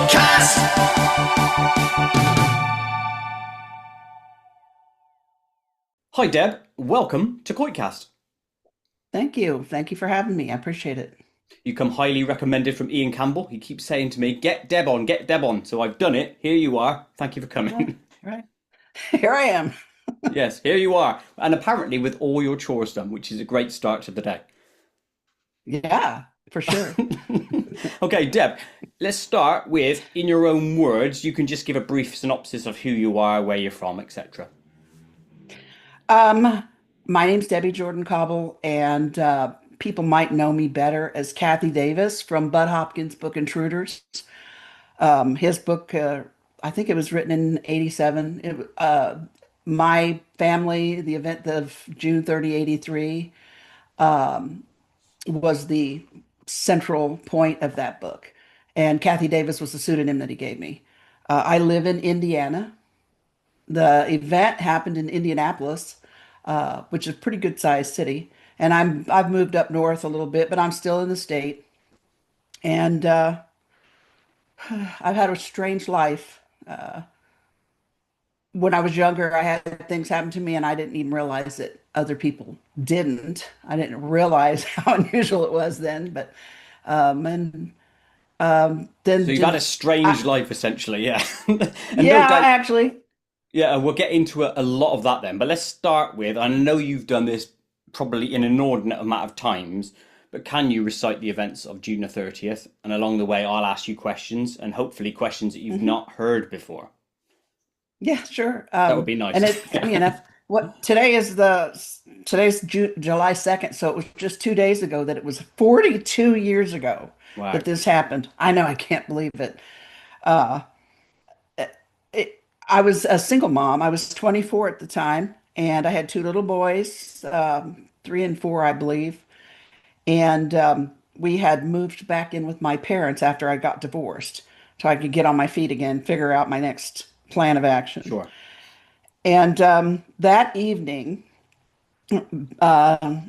KoitCast. Hi Deb, welcome to KoitCast. Thank you. Thank you for having me. I appreciate it. You come highly recommended from Ian Campbell. He keeps saying to me, get Deb on. So I've done it. Here you are. Thank you for Right, coming. right. Here I am. Yes, here you are. And apparently with all your chores done, which is a great start to the day. Yeah, for sure. Okay, Deb, let's start with, in your own words, you can just give a brief synopsis of who you are, where you're from, etc. Um, my name's Debbie Jordan-Kauble, and people might know me better as Kathy Davis from Budd Hopkins' book Intruders. His book, I think it was written in 87. My family, the event of June 30, 83, was the central point of that book. And Kathy Davis was the pseudonym that he gave me. I live in Indiana. The event happened in Indianapolis, which is a pretty good sized city. And I've moved up north a little bit, but I'm still in the state. And I've had a strange life. When I was younger, I had things happen to me, and I didn't even realize that other people didn't. I didn't realize how unusual it was then. But and So then you've had a just strange I, life, essentially, yeah. And no yeah, doubt, actually. yeah, we'll get into a lot of that then. But let's start with, I know you've done this probably an inordinate amount of times, but can you recite the events of June the 30th? And along the way, I'll ask you questions and hopefully questions that you've Mhm. not heard before. Yeah, sure. That would be And nice. it's funny Yeah. enough. Today's July 2nd, so it was just 2 days ago that it was 42 years ago Wow. that this happened. I know, I can't believe it. Uh, I was a single mom. I was 24 at the time, and I had two little boys, 3 and 4, I believe. And we had moved back in with my parents after I got divorced, so I could get on my feet again, figure out my next plan of action. Sure. And that evening, I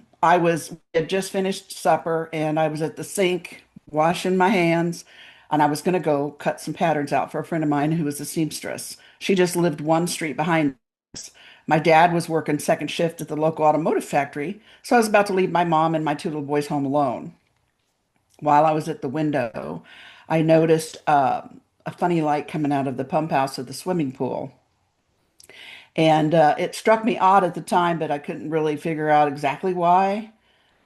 had just finished supper and I was at the sink washing my hands, and I was going to go cut some patterns out for a friend of mine who was a seamstress. She just lived one street behind us. My dad was working second shift at the local automotive factory, so I was about to leave my mom and my two little boys home alone. While I was at the window, I noticed a funny light coming out of the pump house of the swimming pool. And it struck me odd at the time, but I couldn't really figure out exactly why.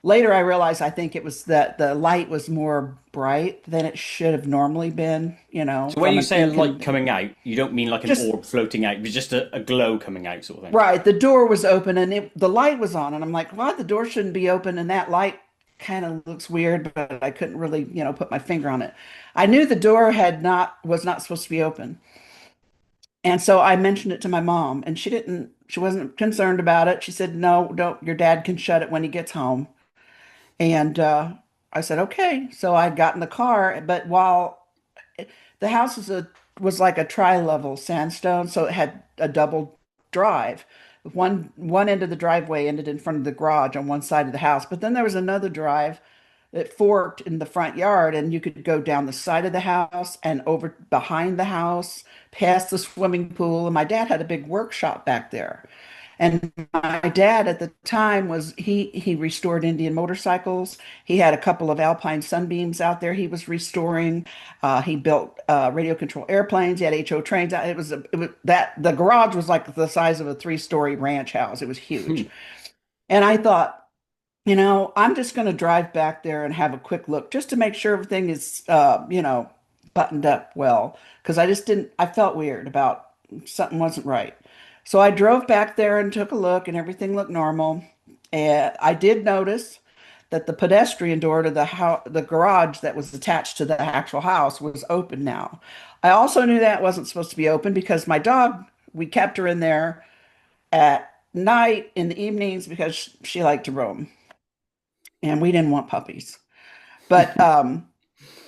Later, I realized I think it was that the light was more bright than it should have normally been, So when from you an say a light coming out, you don't mean like an just orb floating out, but just a glow coming out sort of thing. right. The door was open and the light was on, and I'm like, "Why the door shouldn't be open?" And that light kind of looks weird, but I couldn't really, put my finger on it. I knew the door had not was not supposed to be open. And so I mentioned it to my mom, and she wasn't concerned about it. She said, "No, don't, your dad can shut it when he gets home." And I said, "Okay." So I got in the car, but while the house was like a tri-level sandstone, so it had a double drive. One end of the driveway ended in front of the garage on one side of the house, but then there was another drive that forked in the front yard, and you could go down the side of the house and over behind the house, past the swimming pool. And my dad had a big workshop back there. And my dad at the time he restored Indian motorcycles. He had a couple of Alpine Sunbeams out there he was restoring. He built radio control airplanes. He had HO trains out. It was that the garage was like the size of a three-story ranch house. It was huge. And I thought, I'm just going to drive back there and have a quick look just to make sure everything is, buttoned up well. Because I felt weird about something wasn't right. So I drove back there and took a look, and everything looked normal. And I did notice that the pedestrian door to the garage that was attached to the actual house was open now. I also knew that wasn't supposed to be open because my dog, we kept her in there at night in the evenings because she liked to roam, and we didn't want puppies. But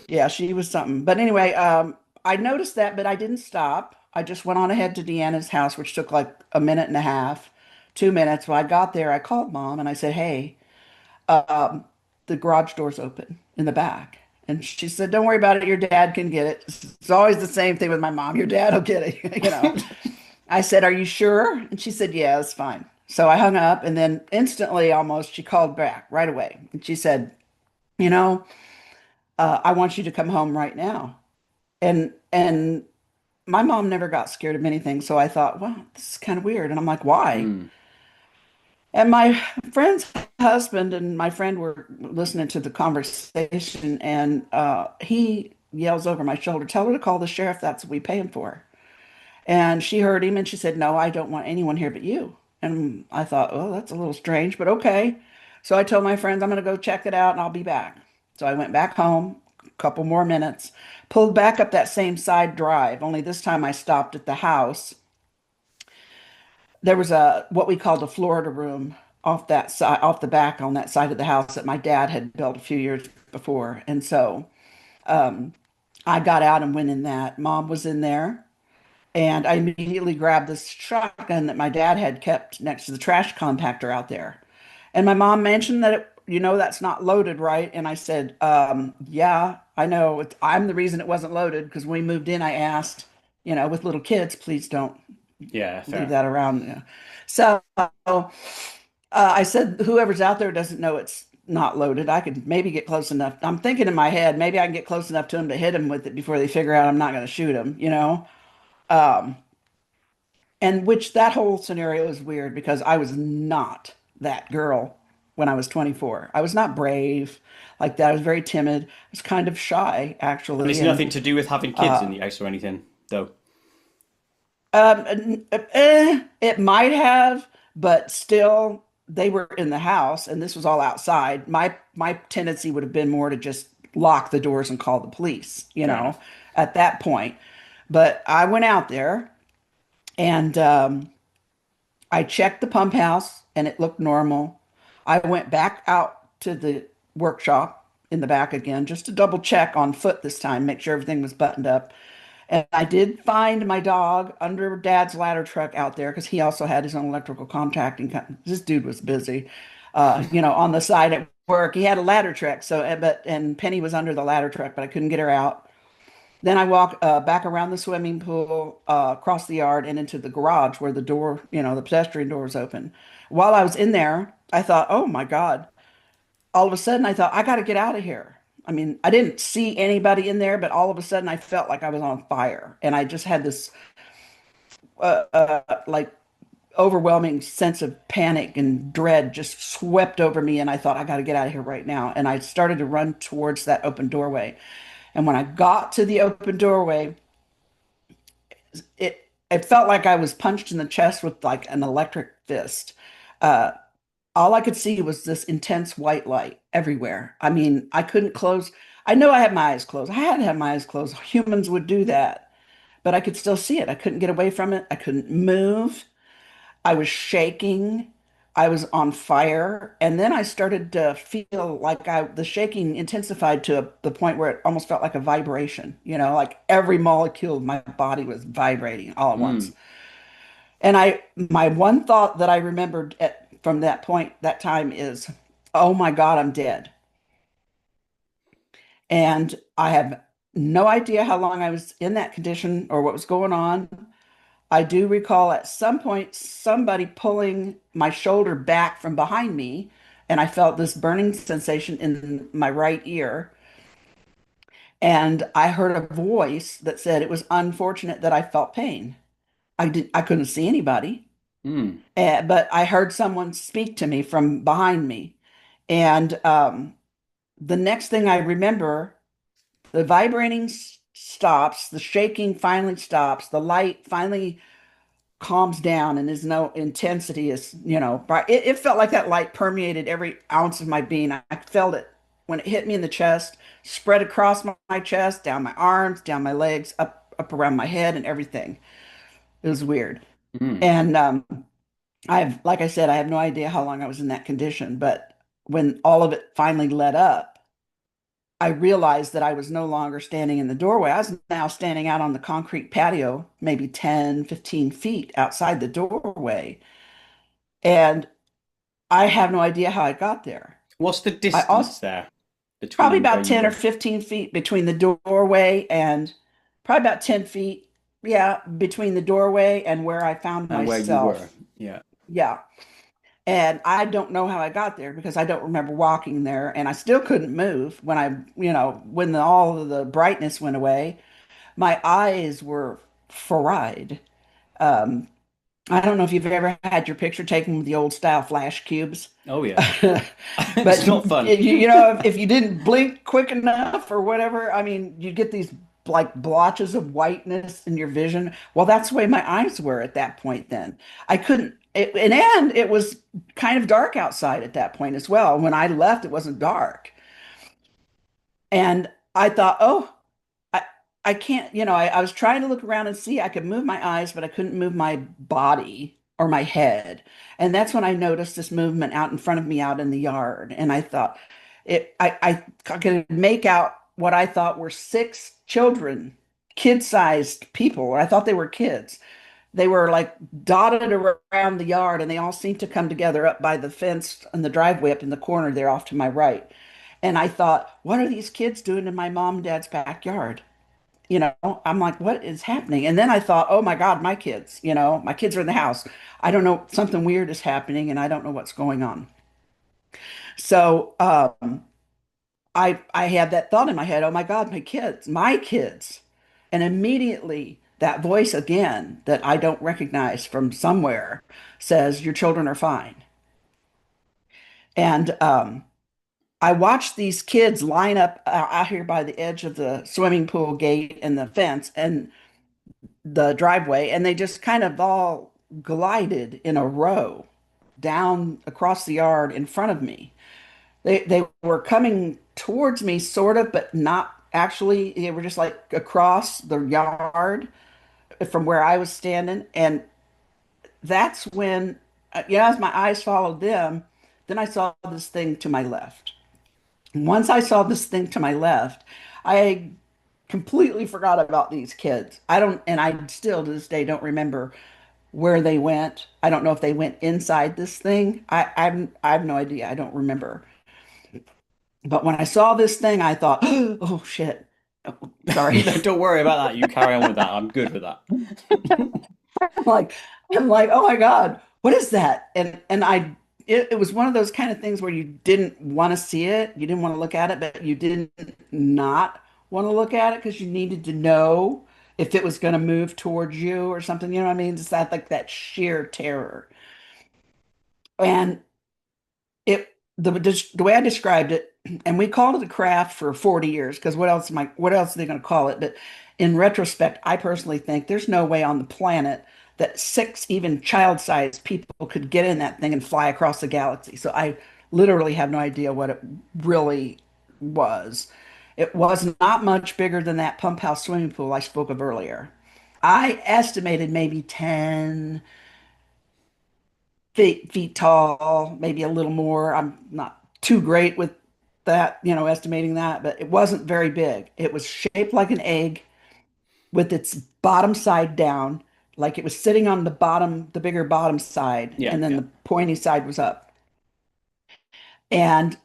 yeah, she was something. But anyway, I noticed that, but I didn't stop. I just went on ahead to Deanna's house, which took like a minute and a half, 2 minutes. When I got there, I called mom and I said, "Hey, the garage door's open in the back." And she said, "Don't worry about it. Your dad can get it." It's always the same thing with my mom. Your dad will get it, you know. I said, "Are you sure?" And she said, "Yeah, it's fine." So I hung up, and then instantly, almost, she called back right away. And she said, "You know, I want you to come home right now." And my mom never got scared of anything, so I thought, well, this is kind of weird. And I'm like, why? Mm. And my friend's husband and my friend were listening to the conversation, and he yells over my shoulder, "Tell her to call the sheriff. That's what we pay him for." And she heard him and she said, "No, I don't want anyone here but you." And I thought, oh, that's a little strange, but okay. So I told my friends, I'm going to go check it out and I'll be back. So I went back home, a couple more minutes, pulled back up that same side drive, only this time I stopped at the house. There was a what we called a Florida room off that side, off the back on that side of the house that my dad had built a few years before. And so I got out and went in that. Mom was in there. And I immediately grabbed this shotgun that my dad had kept next to the trash compactor out there. And my mom mentioned that that's not loaded, right? And I said, yeah, I know. I'm the reason it wasn't loaded because when we moved in, I asked, with little kids, please don't Yeah, leave fair. that around. So I said, whoever's out there doesn't know it's not loaded. I could maybe get close enough. I'm thinking in my head, maybe I can get close enough to them to hit them with it before they figure out I'm not going to shoot them. Um, And which that whole scenario is weird because I was not that girl when I was 24. I was not brave like that. I was very timid. I was kind of shy, And actually. it's And nothing to do with having kids in uh, the house or anything, though. it might have, but still, they were in the house, and this was all outside. My tendency would have been more to just lock the doors and call the police, Fair enough. at that point. But I went out there and I checked the pump house and it looked normal. I went back out to the workshop in the back again just to double check on foot this time, make sure everything was buttoned up. And I did find my dog under Dad's ladder truck out there because he also had his own electrical contracting company. This dude was busy, on the side at work. He had a ladder truck, and Penny was under the ladder truck, but I couldn't get her out. Then I walk back around the swimming pool, across the yard, and into the garage where the door, the pedestrian door is open. While I was in there, I thought, oh my God. All of a sudden, I thought, I got to get out of here. I mean, I didn't see anybody in there, but all of a sudden, I felt like I was on fire. And I just had this like overwhelming sense of panic and dread just swept over me. And I thought, I got to get out of here right now. And I started to run towards that open doorway. And when I got to the open doorway, it felt like I was punched in the chest with like an electric fist. Uh, all I could see was this intense white light everywhere. I mean, I couldn't close. I know I had my eyes closed. I had to have my eyes closed. Humans would do that, but I could still see it. I couldn't get away from it. I couldn't move. I was shaking. I was on fire. And then I started to feel like the shaking intensified to the point where it almost felt like a vibration, like every molecule of my body was vibrating all at once. Mm. And my one thought that I remembered from that point, that time is, oh my God, I'm dead. And I have no idea how long I was in that condition or what was going on. I do recall at some point somebody pulling my shoulder back from behind me, and I felt this burning sensation in my right ear. And I heard a voice that said it was unfortunate that I felt pain. I couldn't see anybody, Mm. but I heard someone speak to me from behind me. And the next thing I remember, the vibrating stops, the shaking finally stops, the light finally calms down and is no intensity is, bright. It felt like that light permeated every ounce of my being. I felt it when it hit me in the chest, spread across my chest, down my arms, down my legs, up around my head and everything. It was weird. Mm. And like I said, I have no idea how long I was in that condition, but when all of it finally let up, I realized that I was no longer standing in the doorway. I was now standing out on the concrete patio, maybe 10, 15 feet outside the doorway. And I have no idea how I got there. What's the I also distance there probably between where about you 10 or were? 15 feet between the doorway and probably about 10 feet, yeah, between the doorway and where I found And where you were. myself. Yeah. Yeah. And I don't know how I got there because I don't remember walking there, and I still couldn't move when all of the brightness went away. My eyes were fried. Um, I don't know if you've ever had your picture taken with the old style flash cubes. Oh yeah. It's But not fun. if you didn't blink quick enough or whatever, I mean, you get these like blotches of whiteness in your vision. Well, that's the way my eyes were at that point then. I couldn't, and it was kind of dark outside at that point as well. When I left, it wasn't dark. And I thought, oh, I, I can't, I was trying to look around and see I could move my eyes, but I couldn't move my body or my head. And that's when I noticed this movement out in front of me out in the yard. And I thought I could make out what I thought were six children, kid-sized people. I thought they were kids. They were like dotted around the yard, and they all seemed to come together up by the fence and the driveway up in the corner there off to my right. And I thought, what are these kids doing in my mom and dad's backyard? I'm like, what is happening? And then I thought, oh my God, my kids are in the house. I don't know, something weird is happening and I don't know what's going on. So I had that thought in my head, oh my God, my kids. And immediately that voice again that I don't recognize from somewhere says, your children are fine. And I watched these kids line up out here by the edge of the swimming pool gate and the fence and the driveway, and they just kind of all glided in a row down across the yard in front of me. They were coming towards me, sort of, but not actually. They were just like across the yard from where I was standing, and that's when, as my eyes followed them, then I saw this thing to my left. Once I saw this thing to my left, I completely forgot about these kids. And I still to this day don't remember where they went. I don't know if they went inside this thing. I have no idea. I don't remember. But when I saw this thing, I thought, oh shit. Oh, sorry. No, don't worry about that. You carry on with that. I'm good with that. I'm like, I'm like, oh my God, what is that? It was one of those kind of things where you didn't want to see it, you didn't want to look at it, but you didn't not want to look at it because you needed to know if it was going to move towards you or something. You know what I mean? It's that like that sheer terror. And the way I described it, and we called it a craft for 40 years because what else are they going to call it? But in retrospect, I personally think there's no way on the planet that six even child-sized people could get in that thing and fly across the galaxy. So I literally have no idea what it really was. It was not much bigger than that pump house swimming pool I spoke of earlier. I estimated maybe 10 feet tall, maybe a little more. I'm not too great with that, estimating that, but it wasn't very big. It was shaped like an egg with its bottom side down, like it was sitting on the bottom, the bigger bottom side, Yeah, and then yeah. the pointy side was up. And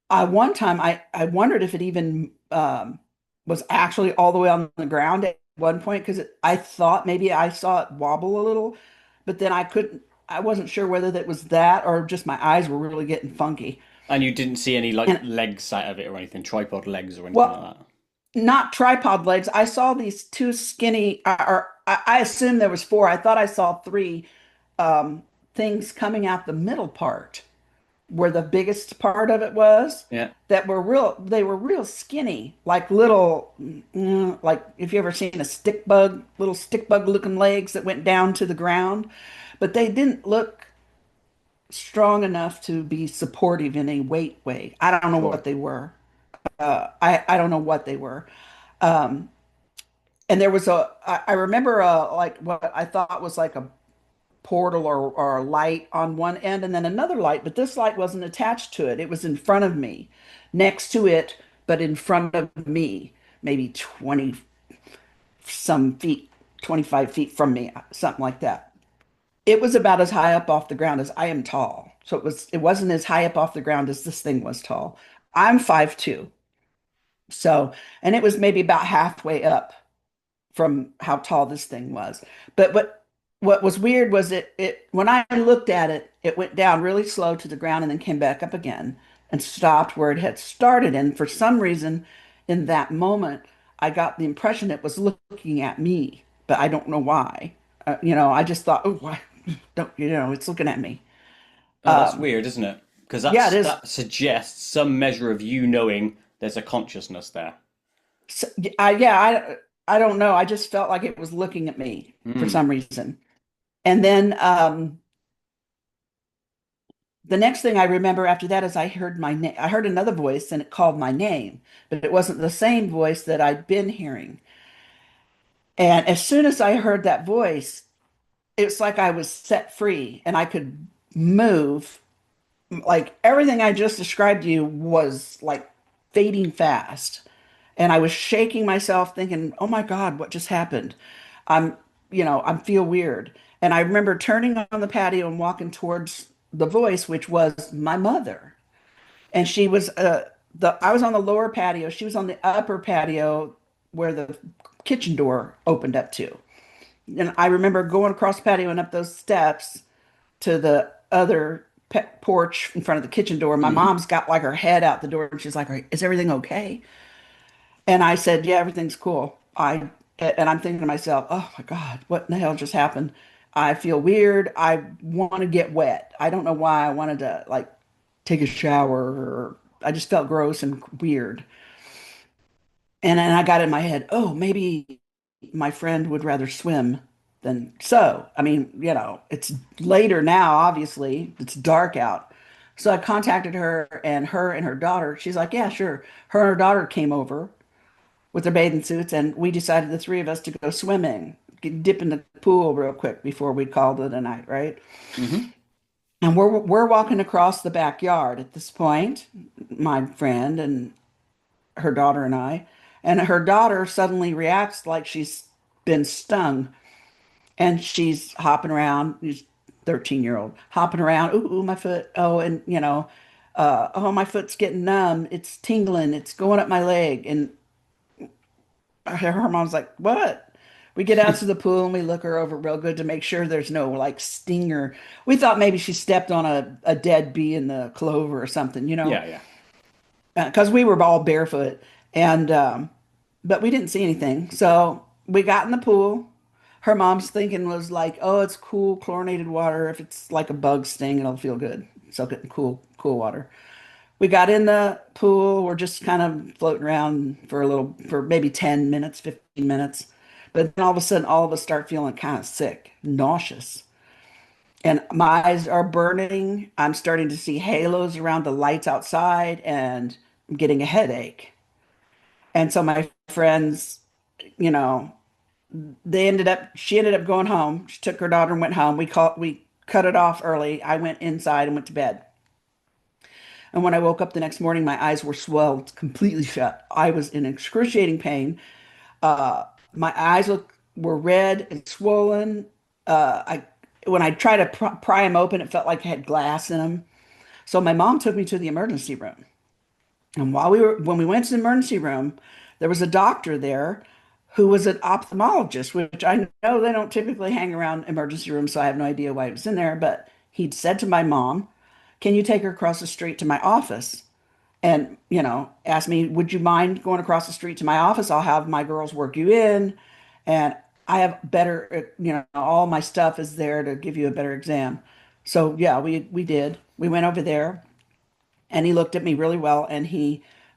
one time I wondered if it even was actually all the way on the ground at one point because I thought maybe I saw it wobble a little, but then I wasn't sure whether that was that or just my eyes were really getting funky. And you didn't see any like And legs out of it or anything, tripod legs or anything well, like that. not tripod legs. I saw these two skinny, or I assumed there was four. I thought I saw three um, things coming out the middle part, where the biggest part of it was, Yeah. that were real. They were real skinny, like little, like if you ever seen a stick bug, little stick bug looking legs that went down to the ground, but they didn't look strong enough to be supportive in a weight way. I don't know what Sure. they were. I don't know what they were. Um, and there was I remember like what I thought was like a portal or a light on one end and then another light, but this light wasn't attached to it. It was in front of me, next to it, but in front of me, maybe 20 some feet, 25 feet from me, something like that. It was about as high up off the ground as I am tall. So it wasn't as high up off the ground as this thing was tall. I'm 5'2". So, and it was maybe about halfway up from how tall this thing was. But what was weird was it when I looked at it, it went down really slow to the ground and then came back up again and stopped where it had started. And for some reason, in that moment, I got the impression it was looking at me, but I don't know why. I just thought, oh, why don't it's looking at me. Oh, that's Um, weird, isn't it? Because yeah, it is. that suggests some measure of you knowing there's a consciousness there. So, I don't know. I just felt like it was looking at me for Hmm. some reason. And then the next thing I remember after that is I heard my name. I heard another voice and it called my name, but it wasn't the same voice that I'd been hearing. And as soon as I heard that voice, it's like I was set free and I could move. Like everything I just described to you was like fading fast. And I was shaking myself thinking, "Oh my God, what just happened?" I'm, I feel weird. And I remember turning on the patio and walking towards the voice, which was my mother. And she was the I was on the lower patio. She was on the upper patio where the kitchen door opened up to. And I remember going across the patio and up those steps to the other porch in front of the kitchen door. My Hmm. mom's got like her head out the door and she's like, "Is everything okay?" And I said, "Yeah, everything's cool." And I'm thinking to myself, "Oh my God, what in the hell just happened? I feel weird. I want to get wet. I don't know why I wanted to like take a shower or I just felt gross and weird." And then I got in my head, "Oh, maybe my friend would rather swim than so." I mean, it's later now, obviously. It's dark out. So I contacted her and her daughter. She's like, "Yeah, sure." Her and her daughter came over with their bathing suits, and we decided the three of us to go swimming, dip in the pool real quick before we called it a night, right? Hmm. And we're walking across the backyard at this point, my friend and her daughter and her daughter suddenly reacts like she's been stung, and she's hopping around. She's 13-year-old hopping around. Ooh, ooh, my foot. Oh, and oh, my foot's getting numb. It's tingling. It's going up my leg, and her mom's like, "What?" We get out to the pool and we look her over real good to make sure there's no like stinger. We thought maybe she stepped on a dead bee in the clover or something, Yeah, yeah. because we were all barefoot. And but we didn't see anything. So we got in the pool. Her mom's thinking was like, "Oh, it's cool chlorinated water. If it's like a bug sting, it'll feel good. Soak it in cool water." We got in the pool. We're just kind of floating around for maybe 10 minutes, 15 minutes. But then all of a sudden, all of us start feeling kind of sick, nauseous. And my eyes are burning. I'm starting to see halos around the lights outside, and I'm getting a headache. And so my friends, you know, she ended up going home. She took her daughter and went home. We cut it off early. I went inside and went to bed. And when I woke up the next morning, my eyes were swelled completely shut. I was in excruciating pain. My eyes were red and swollen. I When I tried to pry them open, it felt like I had glass in them. So my mom took me to the emergency room. And when we went to the emergency room, there was a doctor there who was an ophthalmologist, which I know they don't typically hang around emergency rooms, so I have no idea why he was in there. But he'd said to my mom, "Can you take her across the street to my office?" And, asked me, "Would you mind going across the street to my office? I'll have my girls work you in. And I have better, all my stuff is there to give you a better exam." So yeah, we did. We went over there and he looked at me really well. And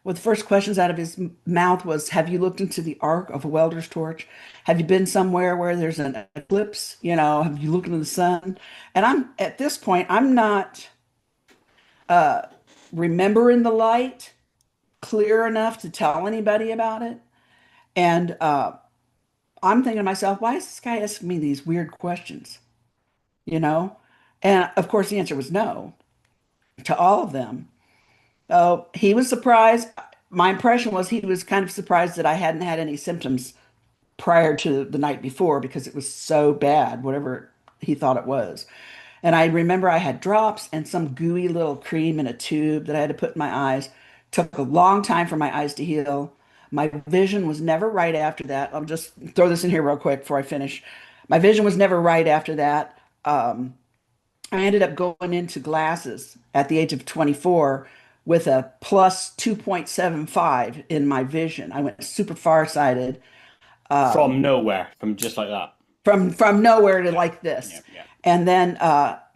one of the first questions out of his mouth was, "Have you looked into the arc of a welder's torch? Have you been somewhere where there's an eclipse? Have you looked into the sun?" And at this point, I'm not remembering the light clear enough to tell anybody about it. And I'm thinking to myself, why is this guy asking me these weird questions? You know? And of course, the answer was no to all of them. Oh, he was surprised. My impression was he was kind of surprised that I hadn't had any symptoms prior to the night before because it was so bad, whatever he thought it was. And I remember I had drops and some gooey little cream in a tube that I had to put in my eyes. Took a long time for my eyes to heal. My vision was never right after that. I'll just throw this in here real quick before I finish. My vision was never right after that. I ended up going into glasses at the age of 24 with a plus 2.75 in my vision. I went super farsighted From nowhere, from just like that. from nowhere to Yeah, like yeah, this. yeah. And then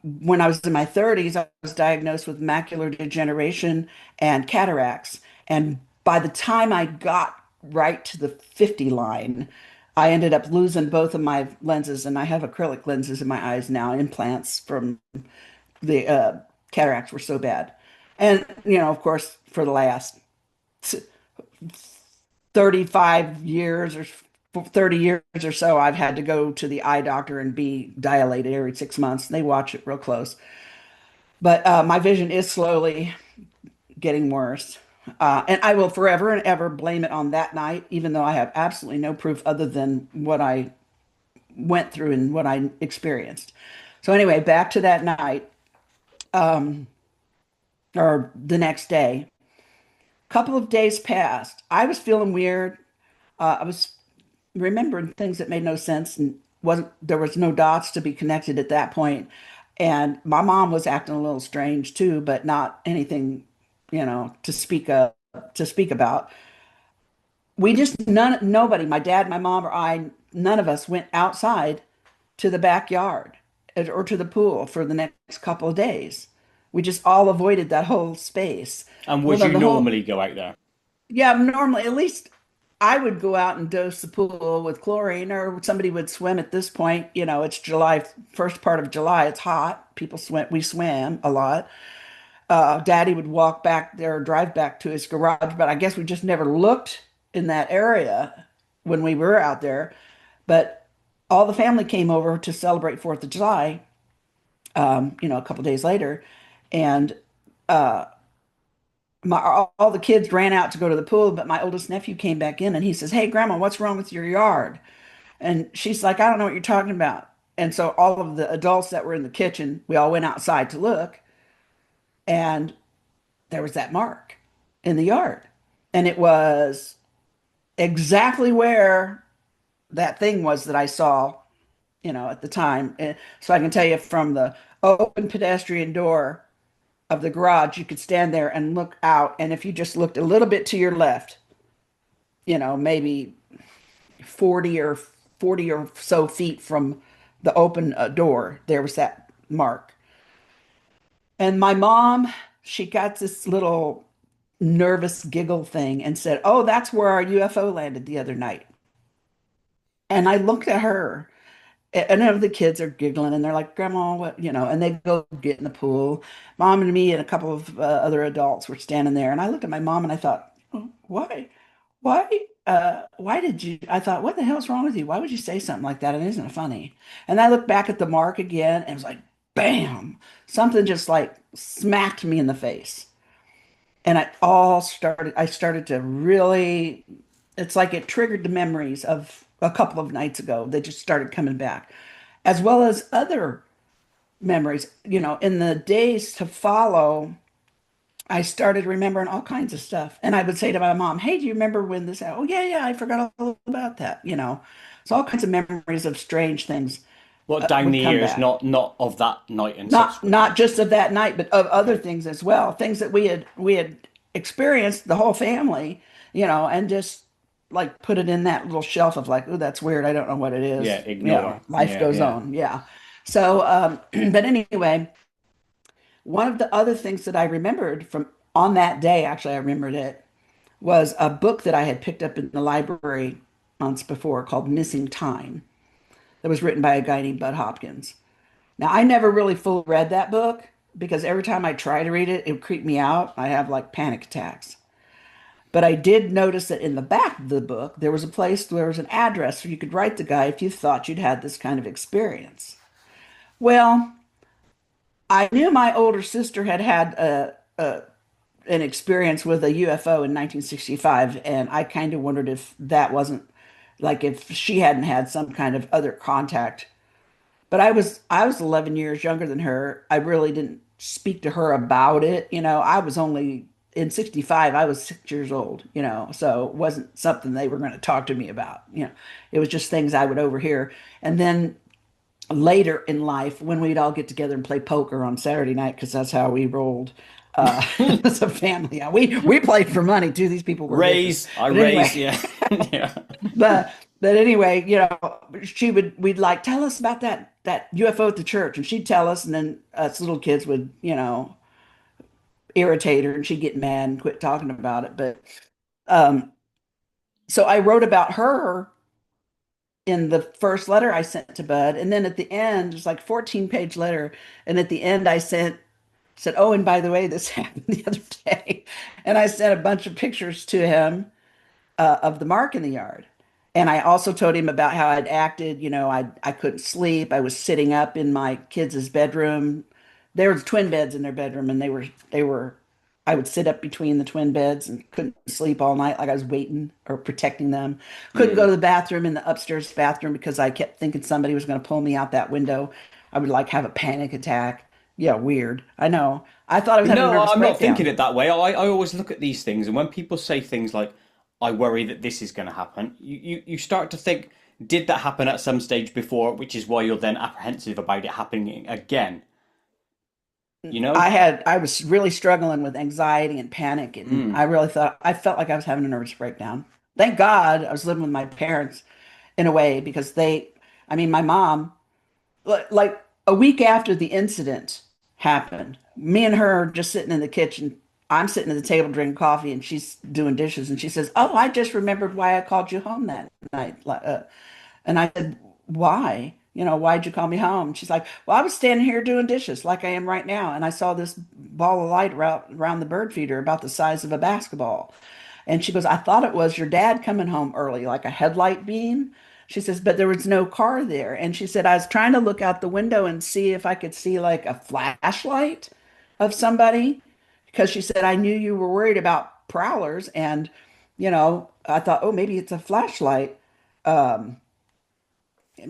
when I was in my 30s, I was diagnosed with macular degeneration and cataracts. And by the time I got right to the 50 line, I ended up losing both of my lenses, and I have acrylic lenses in my eyes now, implants from the cataracts were so bad. And, of course, for the last 35 years or 30 years or so, I've had to go to the eye doctor and be dilated every 6 months. They watch it real close. But my vision is slowly getting worse. And I will forever and ever blame it on that night, even though I have absolutely no proof other than what I went through and what I experienced. So, anyway, back to that night or the next day. A couple of days passed. I was feeling weird. I was remembering things that made no sense and wasn't there was no dots to be connected at that point. And my mom was acting a little strange too, but not anything, to speak about. We just nobody, my dad, my mom, or I, none of us went outside to the backyard or to the pool for the next couple of days. We just all avoided that whole space. And Well, would then you the whole normally go out there? yeah, normally at least I would go out and dose the pool with chlorine, or somebody would swim at this point. It's July, first part of July. It's hot. People swim. We swam a lot. Daddy would walk back there, drive back to his garage, but I guess we just never looked in that area when we were out there. But all the family came over to celebrate Fourth of July, a couple days later, and all the kids ran out to go to the pool, but my oldest nephew came back in and he says, "Hey, Grandma, what's wrong with your yard?" And she's like, "I don't know what you're talking about." And so all of the adults that were in the kitchen, we all went outside to look, and there was that mark in the yard. And it was exactly where that thing was that I saw, at the time. And so I can tell you from the open pedestrian door of the garage, you could stand there and look out. And if you just looked a little bit to your left, maybe 40 or so feet from the open door, there was that mark. And my mom, she got this little nervous giggle thing and said, "Oh, that's where our UFO landed the other night." And I looked at her, and the kids are giggling and they're like, "Grandma, what?" And they go get in the pool. Mom and me and a couple of other adults were standing there. And I looked at my mom and I thought, "Oh, why? Why did you?" I thought, "What the hell's wrong with you? Why would you say something like that? It isn't funny." And I looked back at the mark again and it was like, bam, something just like smacked me in the face. And I started to really, it's like it triggered the memories of a couple of nights ago. They just started coming back, as well as other memories. In the days to follow, I started remembering all kinds of stuff. And I would say to my mom, "Hey, do you remember when this happened?" "Oh, yeah, yeah, I forgot all about that." So all kinds of memories of strange things What down the would come years, back. not of that night and subsequent Not nights. just of that night, but of other Okay. things as well. Things that we had experienced, the whole family, and just like put it in that little shelf of like, "Oh, that's weird. I don't know what it Yeah, is." ignore. Life Yeah, goes yeah. on. Yeah. So, but anyway, one of the other things that I remembered from on that day, actually, I remembered it, was a book that I had picked up in the library months before called Missing Time, that was written by a guy named Budd Hopkins. Now, I never really fully read that book because every time I try to read it, it would creep me out. I have like panic attacks. But I did notice that in the back of the book, there was a place, there was an address where you could write the guy if you thought you'd had this kind of experience. Well, I knew my older sister had had an experience with a UFO in 1965, and I kind of wondered if that wasn't like if she hadn't had some kind of other contact. But I was 11 years younger than her. I really didn't speak to her about it. I was only in 65, I was 6 years old, so it wasn't something they were going to talk to me about. It was just things I would overhear. And then later in life, when we'd all get together and play poker on Saturday night, because that's how we rolled as a family. We played for money too. These people were vicious. I But raise, anyway, yeah. Yeah. but anyway, we'd like tell us about that UFO at the church, and she'd tell us, and then us little kids would, irritate her, and she'd get mad and quit talking about it. But um, so I wrote about her in the first letter I sent to Bud, and then at the end, it's like 14-page letter, and at the end I said, "Oh, and by the way, this happened the other day," and I sent a bunch of pictures to him of the mark in the yard. And I also told him about how I'd acted. I couldn't sleep. I was sitting up in my kids' bedroom. There was twin beds in their bedroom, and they were. I would sit up between the twin beds and couldn't sleep all night, like I was waiting or protecting them. Couldn't go Mm. to the bathroom in the upstairs bathroom because I kept thinking somebody was going to pull me out that window. I would like have a panic attack. Yeah, weird. I know. I thought I was having a No, nervous I'm not thinking breakdown. it that way. I always look at these things, and when people say things like, I worry that this is going to happen, you start to think, did that happen at some stage before, which is why you're then apprehensive about it happening again, you know? I was really struggling with anxiety and panic, and Mm. I felt like I was having a nervous breakdown. Thank God I was living with my parents in a way because I mean, my mom, like a week after the incident happened, me and her just sitting in the kitchen. I'm sitting at the table drinking coffee, and she's doing dishes, and she says, "Oh, I just remembered why I called you home that night." And I said, "Why? Why'd you call me home?" She's like, "Well, I was standing here doing dishes like I am right now, and I saw this ball of light around the bird feeder about the size of a basketball." And she goes, "I thought it was your dad coming home early, like a headlight beam." She says, "But there was no car there." And she said, "I was trying to look out the window and see if I could see like a flashlight of somebody because she said, I knew you were worried about prowlers. And, I thought, oh, maybe it's a flashlight." Um,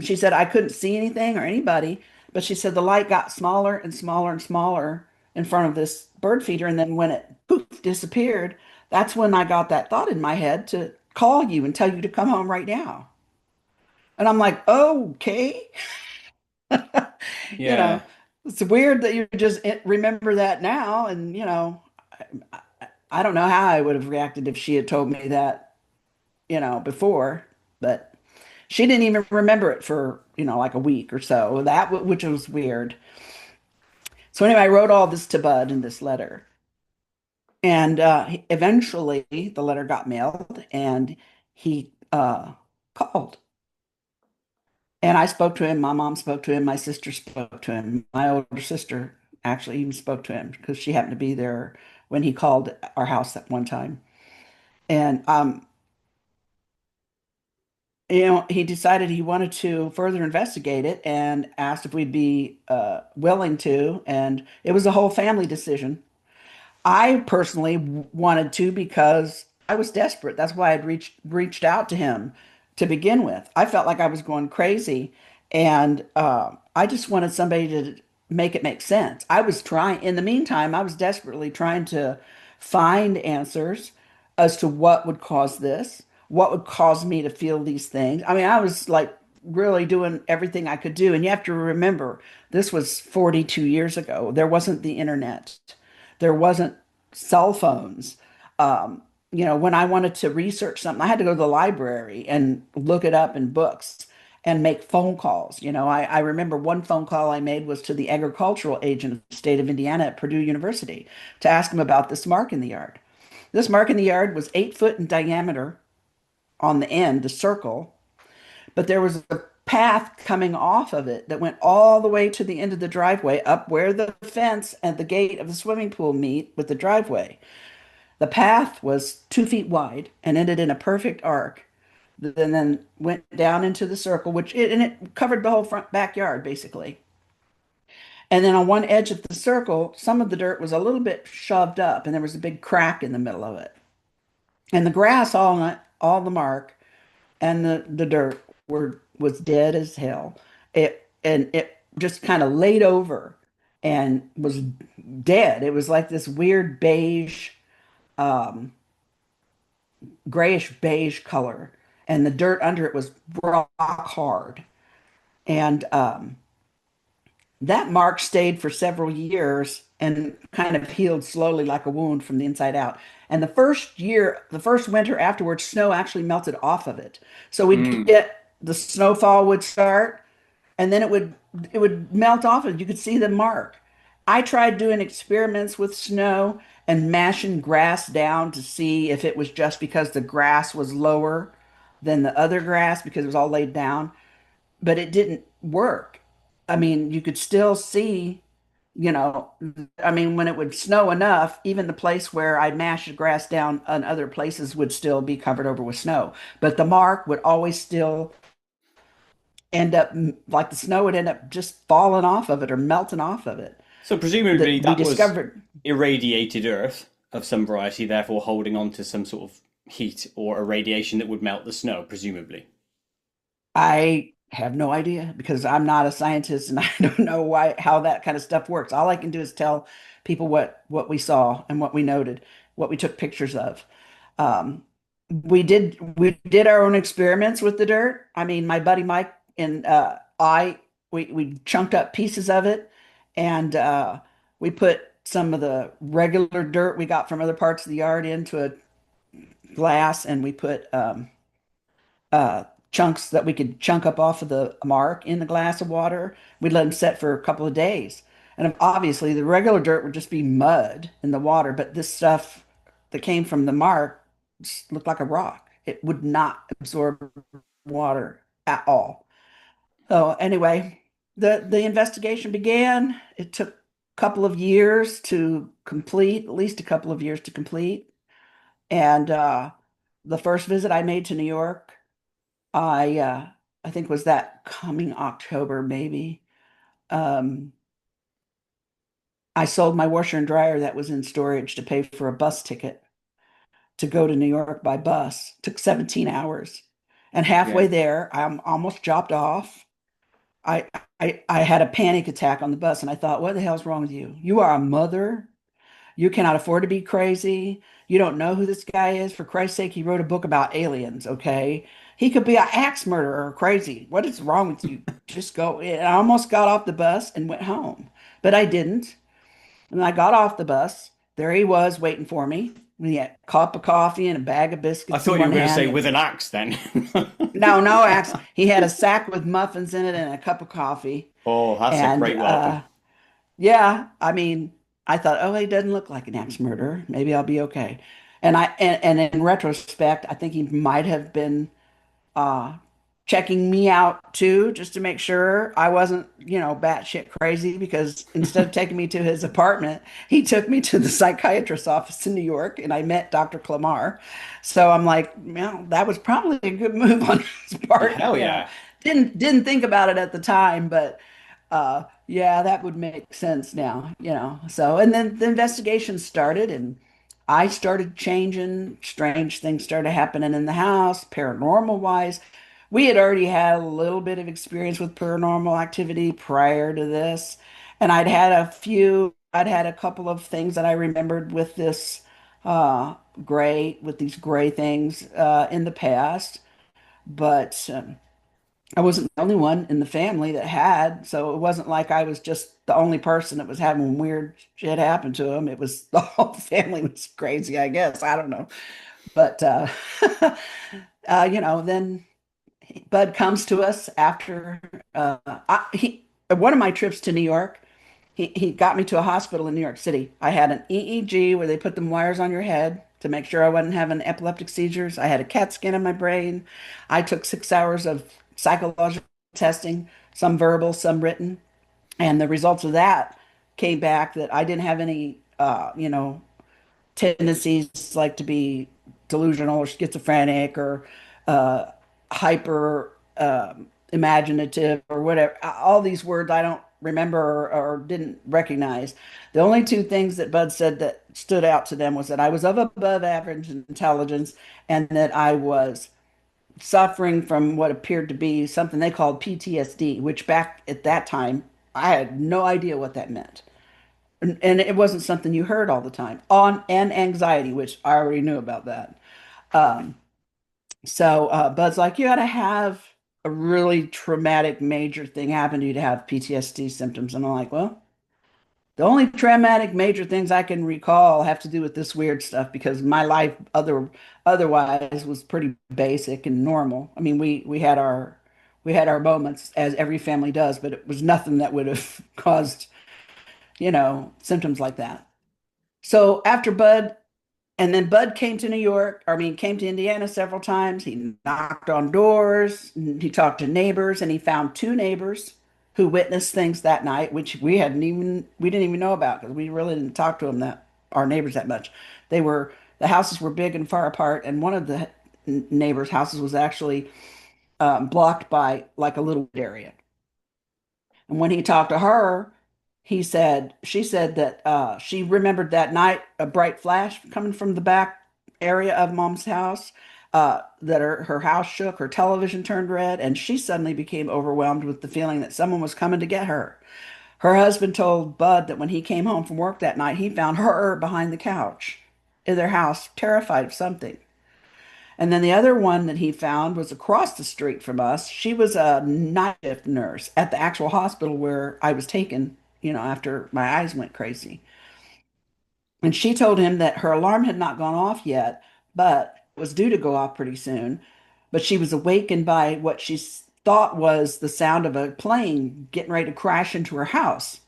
she said, "I couldn't see anything or anybody, but she said the light got smaller and smaller and smaller in front of this bird feeder. And then when it poof disappeared, that's when I got that thought in my head to call you and tell you to come home right now." And I'm like, "Okay." You know, Yeah. it's weird that you just remember that now. And, I don't know how I would have reacted if she had told me that, before, but she didn't even remember it for, like a week or so. Which was weird. So anyway, I wrote all this to Bud in this letter. And eventually the letter got mailed, and he called. And I spoke to him. My mom spoke to him. My sister spoke to him. My older sister actually even spoke to him because she happened to be there when he called our house that one time. And he decided he wanted to further investigate it and asked if we'd be willing to. And it was a whole family decision. I personally wanted to because I was desperate. That's why I'd reached out to him to begin with. I felt like I was going crazy, and I just wanted somebody to make it make sense. I was trying. In the meantime, I was desperately trying to find answers as to what would cause this, what would cause me to feel these things. I mean, I was like really doing everything I could do. And you have to remember, this was 42 years ago. There wasn't the internet. There wasn't cell phones. When I wanted to research something, I had to go to the library and look it up in books and make phone calls. I remember one phone call I made was to the agricultural agent of the state of Indiana at Purdue University to ask him about this mark in the yard. This mark in the yard was 8 foot in diameter on the end, the circle, but there was a path coming off of it that went all the way to the end of the driveway, up where the fence and the gate of the swimming pool meet with the driveway. The path was 2 feet wide and ended in a perfect arc, and then went down into the circle, and it covered the whole front backyard basically. And then on one edge of the circle, some of the dirt was a little bit shoved up, and there was a big crack in the middle of it. And the grass all the mark and the dirt was dead as hell. It just kind of laid over and was dead. It was like this weird beige. grayish beige color, and the dirt under it was rock hard. And that mark stayed for several years and kind of healed slowly like a wound from the inside out. And the first winter afterwards, snow actually melted off of it. So we'd Mm. get the snowfall would start, and then it would melt off and you could see the mark. I tried doing experiments with snow and mashing grass down to see if it was just because the grass was lower than the other grass because it was all laid down, but it didn't work. I mean, you could still see, you know, I mean, when it would snow enough, even the place where I mashed the grass down on other places would still be covered over with snow. But the mark would always still end up like the snow would end up just falling off of it or melting off of it. So presumably That we that was discovered. irradiated Earth of some variety, therefore holding on to some sort of heat or irradiation that would melt the snow, presumably. I have no idea because I'm not a scientist and I don't know why how that kind of stuff works. All I can do is tell people what we saw and what we noted, what we took pictures of. Um, we did our own experiments with the dirt. I mean, my buddy Mike and we chunked up pieces of it, and we put some of the regular dirt we got from other parts of the yard into a glass, and we put chunks that we could chunk up off of the mark in the glass of water. We'd let them set for a couple of days. And obviously, the regular dirt would just be mud in the water, but this stuff that came from the mark just looked like a rock. It would not absorb water at all. So anyway, the investigation began. It took a couple of years to complete, at least a couple of years to complete. And the first visit I made to New York, I think was that coming October maybe. Um, I sold my washer and dryer that was in storage to pay for a bus ticket to go to New York by bus. Took 17 hours. And halfway Yeah. there, I'm almost dropped off. I, I had a panic attack on the bus and I thought, what the hell's wrong with you? You are a mother. You cannot afford to be crazy. You don't know who this guy is. For Christ's sake, he wrote a book about aliens, okay? He could be an axe murderer or crazy. What is wrong with you? Just go. And I almost got off the bus and went home, but I didn't. And I got off the bus. There he was waiting for me. We had a cup of coffee and a bag of I biscuits in thought you were one going to hand. say with an axe then. No, no axe. He had a sack with muffins in it and a cup of coffee. Oh, that's a And great welcome. yeah, I mean, I thought, oh, he doesn't look like an axe murderer. Maybe I'll be okay. And in retrospect, I think he might have been uh checking me out too, just to make sure I wasn't, batshit crazy, because instead of taking me to his apartment, he took me to the psychiatrist's office in New York and I met Dr. Clamar. So I'm like, that was probably a good move on his part. Hell yeah. Didn't think about it at the time, but yeah, that would make sense now. So, and then the investigation started and I started changing. Strange things started happening in the house, paranormal wise. We had already had a little bit of experience with paranormal activity prior to this, and I'd had a couple of things that I remembered with this with these gray things in the past, but I wasn't the only one in the family that had, so it wasn't like I was just the only person that was having weird shit happen to them. It was the whole family was crazy, I guess. I don't know. But then Bud comes to us after one of my trips to New York. He got me to a hospital in New York City. I had an EEG where they put them wires on your head to make sure I wasn't having epileptic seizures. I had a CAT scan in my brain. I took 6 hours of psychological testing, some verbal, some written, and the results of that came back that I didn't have any, tendencies like to be delusional or schizophrenic or uh, hyper imaginative or whatever. All these words I don't remember or didn't recognize. The only two things that Bud said that stood out to them was that I was of above average intelligence and that I was suffering from what appeared to be something they called PTSD, which back at that time I had no idea what that meant. And it wasn't something you heard all the time. On and anxiety, which I already knew about that. Um, so Bud's like, you got to have a really traumatic major thing happen to you to have PTSD symptoms. And I'm like, well, the only traumatic major things I can recall have to do with this weird stuff because my life otherwise was pretty basic and normal. I mean, we had our moments as every family does, but it was nothing that would have caused, symptoms like that. So after Bud and then Bud came to New York, I mean, came to Indiana several times. He knocked on doors, he talked to neighbors, and he found two neighbors who witnessed things that night, which we didn't even know about because we really didn't talk to them our neighbors that much. The houses were big and far apart, and one of the neighbors' houses was actually blocked by like a little area. And when he talked to her, she said that she remembered that night a bright flash coming from the back area of Mom's house, that her house shook, her television turned red, and she suddenly became overwhelmed with the feeling that someone was coming to get her. Her husband told Bud that when he came home from work that night, he found her behind the couch in their house, terrified of something. And then the other one that he found was across the street from us. She was a night shift nurse at the actual hospital where I was taken, after my eyes went crazy. And she told him that her alarm had not gone off yet, but was due to go off pretty soon. But she was awakened by what she thought was the sound of a plane getting ready to crash into her house.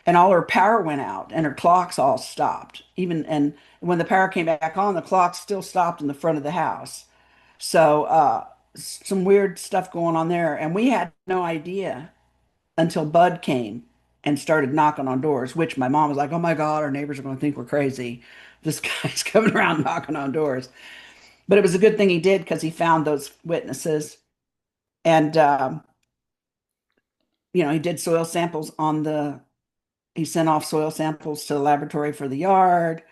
And all her power went out and her clocks all stopped. And when the power came back on, the clock still stopped in the front of the house. So some weird stuff going on there. And we had no idea until Bud came and started knocking on doors, which my mom was like, oh my God, our neighbors are going to think we're crazy. This guy's coming around knocking on doors. But it was a good thing he did because he found those witnesses. And, he did soil samples he sent off soil samples to the laboratory for the yard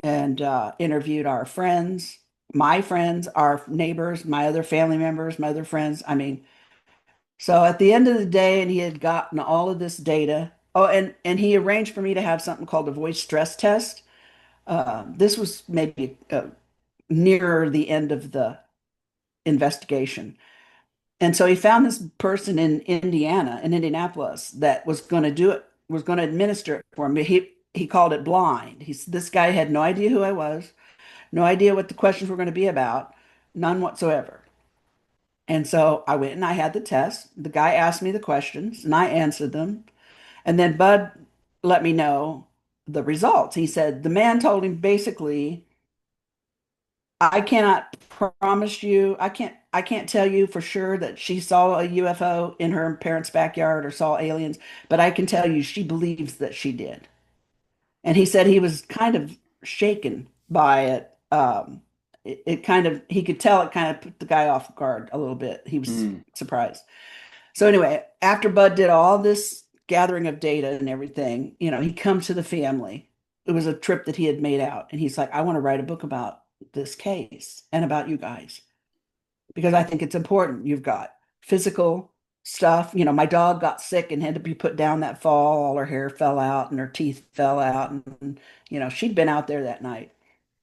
and interviewed our friends, my friends, our neighbors, my other family members, my other friends. I mean, so at the end of the day, and he had gotten all of this data. Oh, and he arranged for me to have something called a voice stress test. This was maybe nearer the end of the investigation. And so he found this person in Indiana, in Indianapolis, that was going to do it, was going to administer it for him. He called it blind. This guy had no idea who I was, no idea what the questions were going to be about, none whatsoever. And so I went and I had the test. The guy asked me the questions and I answered them. And then Bud let me know the results. He said the man told him basically, I cannot promise you, I can't tell you for sure that she saw a UFO in her parents' backyard or saw aliens, but I can tell you she believes that she did. And he said he was kind of shaken by it. It kind of, he could tell it kind of put the guy off guard a little bit. He was Mm. surprised. So anyway, after Bud did all this gathering of data and everything, he comes to the family. It was a trip that he had made out, and he's like, I want to write a book about this case and about you guys because I think it's important. You've got physical stuff. My dog got sick and had to be put down that fall. All her hair fell out and her teeth fell out, and she'd been out there that night.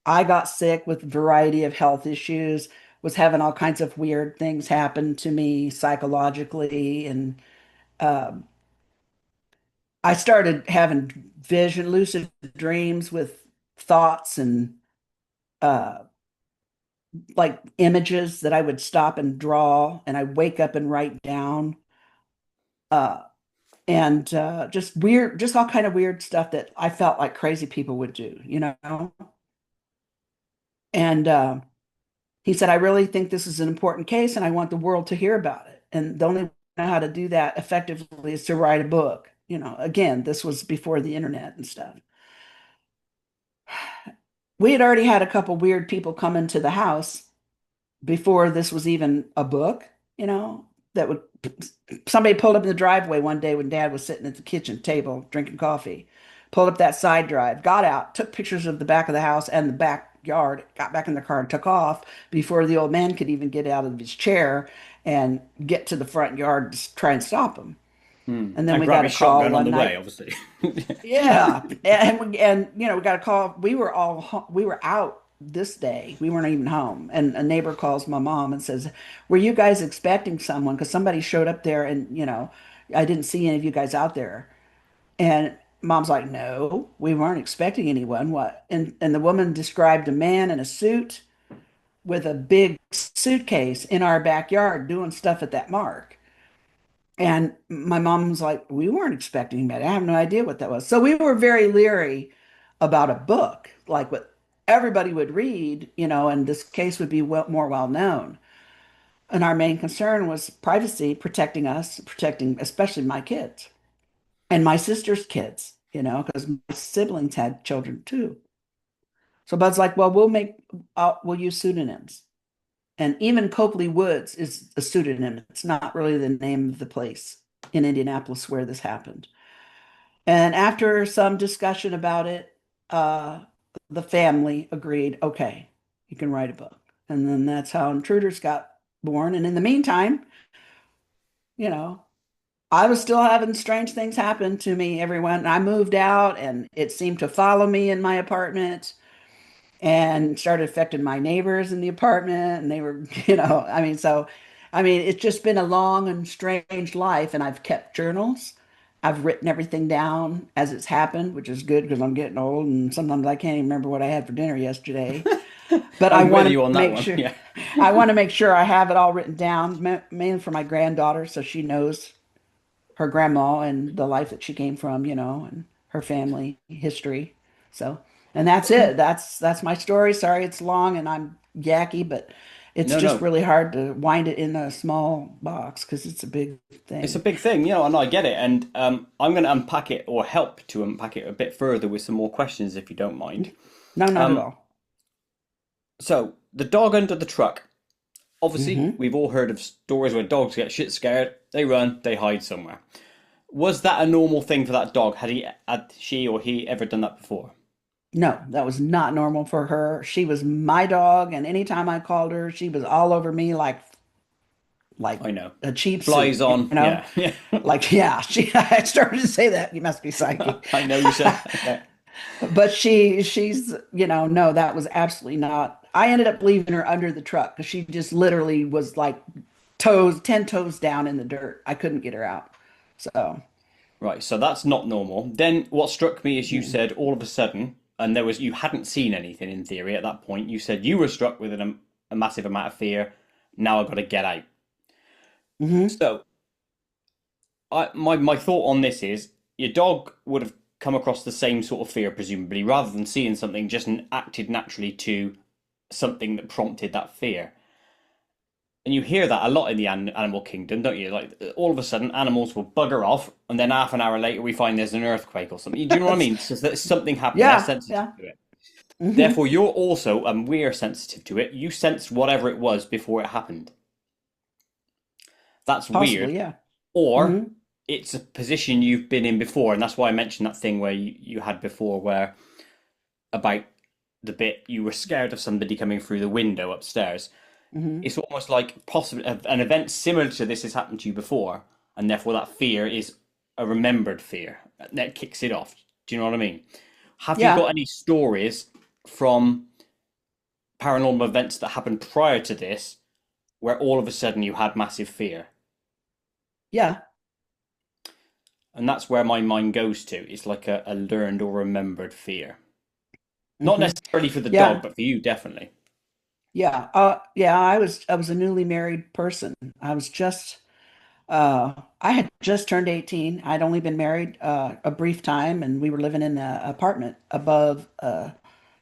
I got sick with a variety of health issues, was having all kinds of weird things happen to me psychologically. And um, I started having lucid dreams with thoughts and uh, like images that I would stop and draw, and I wake up and write down. Uh, and just all kind of weird stuff that I felt like crazy people would do. And he said, I really think this is an important case and I want the world to hear about it. And the only way I know how to do that effectively is to write a book. Again, this was before the internet and stuff. We had already had a couple weird people come into the house before this was even a book, that would somebody pulled up in the driveway one day when Dad was sitting at the kitchen table drinking coffee, pulled up that side drive, got out, took pictures of the back of the house and the backyard, got back in the car and took off before the old man could even get out of his chair and get to the front yard to try and stop him. Hmm. And then And we grab got a your call shotgun on one the way, night. obviously. Yeah, and we got a call. We were out this day. We weren't even home, and a neighbor calls my mom and says, "Were you guys expecting someone? Because somebody showed up there, and I didn't see any of you guys out there." And mom's like, "No, we weren't expecting anyone. What?" And the woman described a man in a suit with a big suitcase in our backyard doing stuff at that mark. And my mom was like, we weren't expecting that. I have no idea what that was. So we were very leery about a book, like what everybody would read, and this case would be more well known. And our main concern was privacy, protecting us, protecting especially my kids and my sister's kids, because my siblings had children too. So Bud's like, well, we'll use pseudonyms. And even Copley Woods is a pseudonym. It's not really the name of the place in Indianapolis where this happened. And after some discussion about it, uh, the family agreed, okay, you can write a book. And then that's how Intruders got born. And in the meantime, you know, I was still having strange things happen to me, everyone. I moved out and it seemed to follow me in my apartment and started affecting my neighbors in the apartment. And they were, it's just been a long and strange life. And I've kept journals. I've written everything down as it's happened, which is good because I'm getting old and sometimes I can't even remember what I had for dinner yesterday. But I I'm with want you to on that make one. sure Yeah. I want to make sure I have it all written down, mainly for my granddaughter, so she knows her grandma and the life that she came from, and her family history. So, and that's it. That's my story. Sorry it's long and I'm yucky, but it's No, just no. really hard to wind it in a small box because it's a big It's a thing. big thing, and I get it. And I'm going to unpack it or help to unpack it a bit further with some more questions, if you don't mind. No, not at Um, all. so, the dog under the truck. Obviously, Hmm. we've all heard of stories where dogs get shit scared, they run, they hide somewhere. Was that a normal thing for that dog? Had she or he ever done that before? No, that was not normal for her. She was my dog, and anytime I called her, she was all over me like I know. a cheap suit, Flies on, yeah, yeah. Like, yeah, I started to say that. You must be psychic. I know you said that. Yeah. But she's, no, that was absolutely not. I ended up leaving her under the truck because she just literally was like 10 toes down in the dirt. I couldn't get her out. So, Right, so that's not normal. Then what struck me is you yeah. said all of a sudden, and you hadn't seen anything in theory at that point. You said you were struck with a massive amount of fear. Now I've got to get out. Hmm. So my thought on this is your dog would have come across the same sort of fear, presumably, rather than seeing something, just acted naturally to something that prompted that fear. And you hear that a lot in the animal kingdom, don't you? Like all of a sudden, animals will bugger off, and then half an hour later, we find there's an earthquake or something. Do you know what I mean? It's just that something happened. They're Yeah, sensitive yeah. to it. Hmm. Therefore, you're also, and we're sensitive to it. You sensed whatever it was before it happened. That's weird. Possibly, yeah. Or Hmm. it's a position you've been in before, and that's why I mentioned that thing where you had before, where about the bit you were scared of somebody coming through the window upstairs. Hmm. It's almost like possibly an event similar to this has happened to you before, and therefore that fear is a remembered fear that kicks it off. Do you know what I mean? Have you got Yeah, any stories from paranormal events that happened prior to this where all of a sudden you had massive fear? yeah. And that's where my mind goes to. It's like a learned or remembered fear. Not Hmm. necessarily for the dog, Yeah, but for you, definitely. yeah. Yeah, I was a newly married person. I had just turned 18. I'd only been married a brief time, and we were living in an apartment above,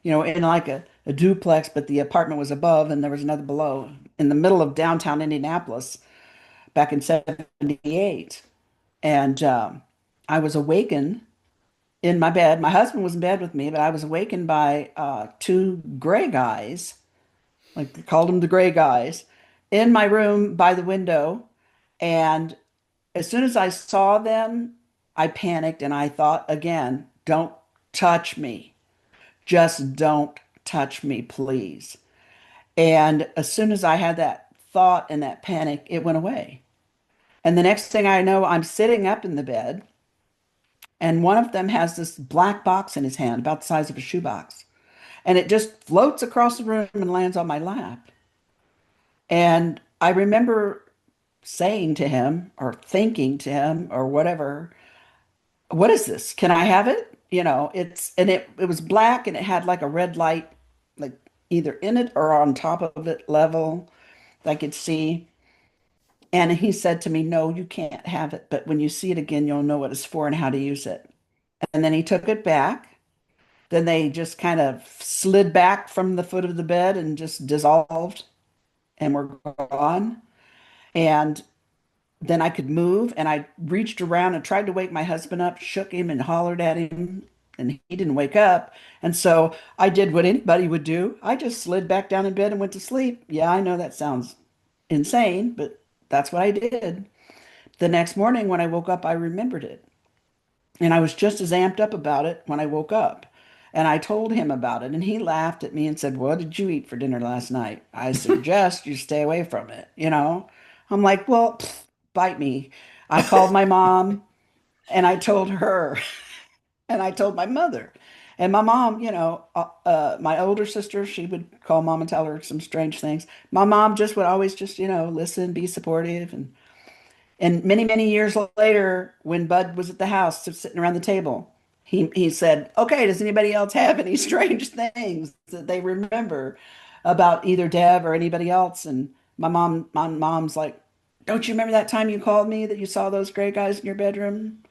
in like a duplex, but the apartment was above and there was another below in the middle of downtown Indianapolis back in 78. And I was awakened in my bed. My husband was in bed with me, but I was awakened by two gray guys, like they called them the gray guys, in my room by the window. And as soon as I saw them, I panicked and I thought again, don't touch me. Just don't touch me, please. And as soon as I had that thought and that panic, it went away. And the next thing I know, I'm sitting up in the bed, and one of them has this black box in his hand, about the size of a shoebox. And it just floats across the room and lands on my lap. And I remember saying to him, or thinking to him, or whatever, what is this? Can I have it? It was black and it had like a red light, like either in it or on top of it level that I could see. And he said to me, no, you can't have it. But when you see it again, you'll know what it's for and how to use it. And then he took it back. Then they just kind of slid back from the foot of the bed and just dissolved and were gone. And then I could move, and I reached around and tried to wake my husband up, shook him and hollered at him, and he didn't wake up. And so I did what anybody would do. I just slid back down in bed and went to sleep. Yeah, I know that sounds insane, but that's what I did. The next morning when I woke up, I remembered it. And I was just as amped up about it when I woke up. And I told him about it, and he laughed at me and said, what did you eat for dinner last night? I suggest you stay away from it. I'm like, well, pff, bite me. I called my mom and I told her and I told my mother. And my mom, my older sister, she would call mom and tell her some strange things. My mom just would always just, listen, be supportive. And many, many years later, when Bud was at the house sitting around the table, he said, okay, does anybody else have any strange things that they remember about either Deb or anybody else? And my mom's like, don't you remember that time you called me that you saw those gray guys in your bedroom?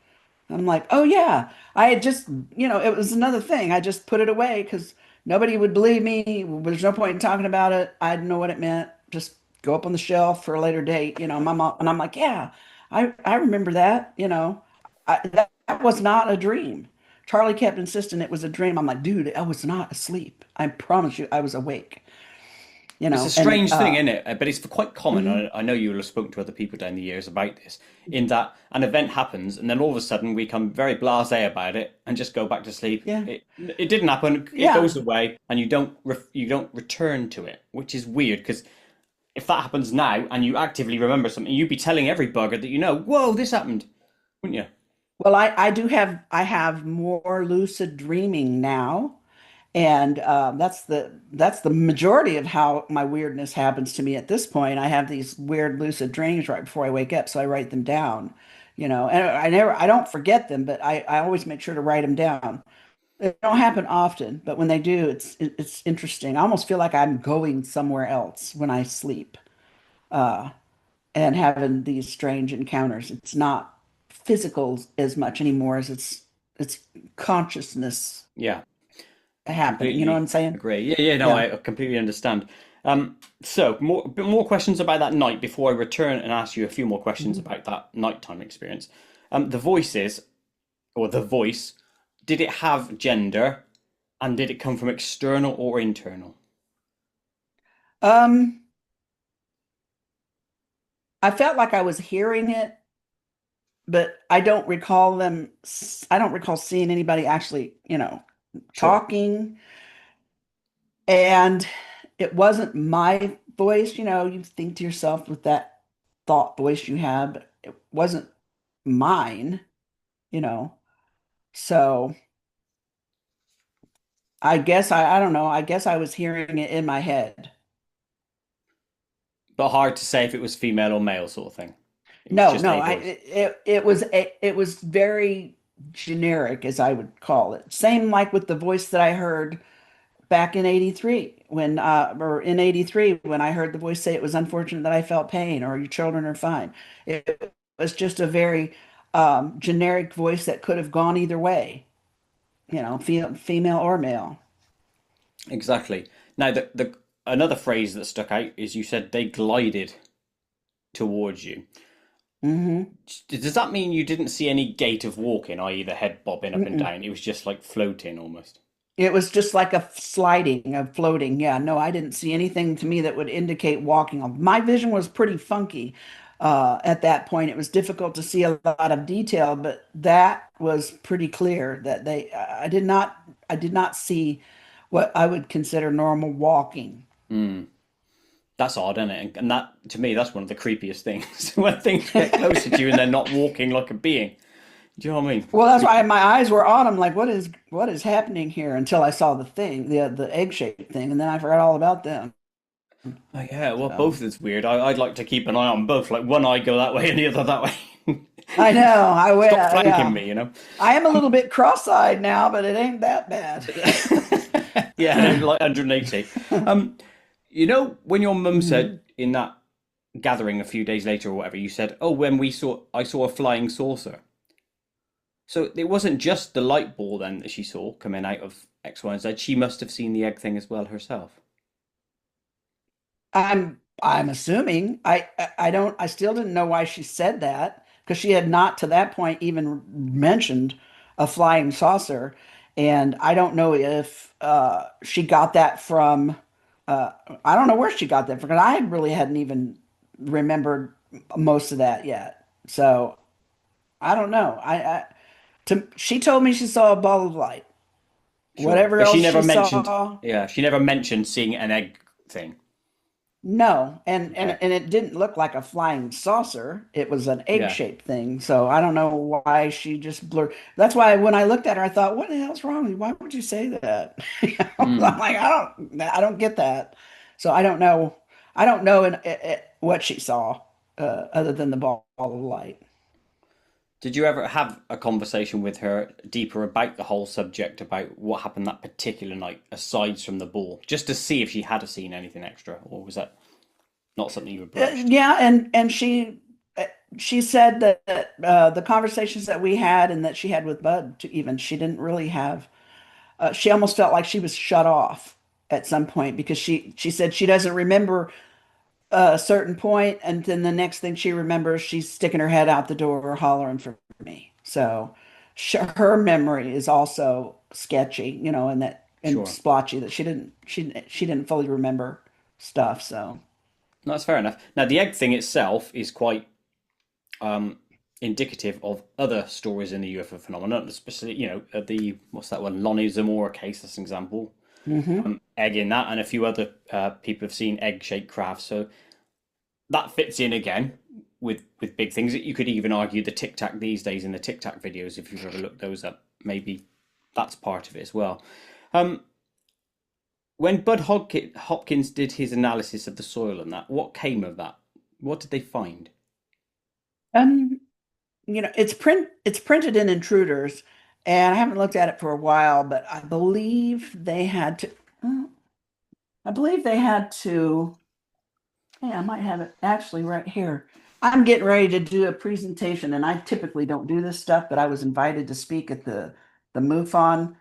I'm like, oh yeah, I had just, it was another thing. I just put it away because nobody would believe me. There's no point in talking about it. I didn't know what it meant. Just go up on the shelf for a later date, my mom. And I'm like, yeah, I remember that. That was not a dream. Charlie kept insisting it was a dream. I'm like, dude, I was not asleep. I promise you, I was awake. It's a And strange thing, isn't it? But it's quite common. mhm, I know you will have spoken to other people down the years about this, in that an event happens and then all of a sudden we become very blasé about it and just go back to sleep. yeah, It didn't happen. It yeah. goes away, and you don't return to it, which is weird because if that happens now and you actively remember something, you'd be telling every bugger that you know, whoa, this happened, wouldn't you? Well, I have more lucid dreaming now. And that's the majority of how my weirdness happens to me at this point. I have these weird lucid dreams right before I wake up, so I write them down. And I don't forget them, but I always make sure to write them down. They don't happen often, but when they do, it's interesting. I almost feel like I'm going somewhere else when I sleep, uh, and having these strange encounters. It's not physical as much anymore as it's consciousness Yeah. happening. You know what Completely I'm saying? agree. Yeah, yeah, no, Yeah. I completely understand. So a bit more questions about that night before I return and ask you a few more questions Mhm. about that nighttime experience. The voices, or the voice, did it have gender, and did it come from external or internal? Um, I felt like I was hearing it, but I don't recall seeing anybody actually, Sure. talking. And it wasn't my voice, you think to yourself with that thought voice you have, but it wasn't mine, you know. So I don't know. I guess I was hearing it in my head. But hard to say if it was female or male sort of thing. It was No, just no, a voice. it was very generic, as I would call it. Same like with the voice that I heard back in 83 or in 83 when I heard the voice say it was unfortunate that I felt pain or your children are fine. It was just a very generic voice that could have gone either way, female or male. Exactly. Now, the another phrase that stuck out is you said they glided towards you. Hmm. Does that mean you didn't see any gait of walking, i.e., the head bobbing up and Mm-mm. down? It was just like floating almost. It was just like a sliding, a floating. Yeah, no, I didn't see anything to me that would indicate walking. My vision was pretty funky at that point. It was difficult to see a lot of detail, but that was pretty clear that I did not see what I would consider normal walking. Mm. That's odd, isn't it? And that, to me, that's one of the creepiest things when things get closer to you and they're not walking like a being. Do you know what I mean? Well, that's why my eyes were on him, like, what is happening here? Until I saw the thing, the egg-shaped thing, and then I forgot all about them. Oh, yeah, well, So both is weird. I'd like to keep an eye on both, like one eye go that way and the other that way. I know, Stop flanking yeah, me, you know? I am a little bit cross-eyed now, but it ain't that bad. Yeah, like 180. When your mum said Mhm. in that gathering a few days later or whatever, you said, "Oh, I saw a flying saucer." So it wasn't just the light ball then that she saw coming out of X, Y, and Z. She must have seen the egg thing as well herself. I'm assuming. I don't I still didn't know why she said that because she had not to that point even mentioned a flying saucer, and I don't know if she got that from uh, I don't know where she got that from because I really hadn't even remembered most of that yet. So I don't know. She told me she saw a ball of light. Sure, Whatever but she else never she mentioned. saw. Yeah, she never mentioned seeing an egg thing. No, and, and Okay. and it didn't look like a flying saucer. It was an Yeah. egg-shaped thing. So I don't know why she just blurred. That's why when I looked at her, I thought, "What the hell's wrong with you? Why would you say that?" I'm Hmm. like, I don't get that. So I don't know. I don't know what she saw other than the ball of light. Did you ever have a conversation with her deeper about the whole subject about what happened that particular night, aside from the ball, just to see if she had seen anything extra, or was that not something you were broached? Yeah, and she said that the conversations that we had and that she had with Bud, to even she didn't really have. She almost felt like she was shut off at some point because she said she doesn't remember a certain point, and then the next thing she remembers, she's sticking her head out the door hollering for me. So her memory is also sketchy, and Sure. splotchy that she didn't fully remember stuff. So That's fair enough. Now, the egg thing itself is quite um, indicative of other stories in the UFO phenomenon, especially, the, what's that one, Lonnie Zamora case, that's an example. hmm Egg in that, and a few other people have seen egg-shaped crafts. So that fits in again with big things. You could even argue the Tic Tac these days in the Tic Tac videos, if you've ever looked those up, maybe that's part of it as well. Um, when Hopkins did his analysis of the soil and that, what came of that? What did they find? um, it's printed in Intruders, and I haven't looked at it for a while, but I believe they had to. Hey, I might have it actually right here. I'm getting ready to do a presentation, and I typically don't do this stuff, but I was invited to speak at the MUFON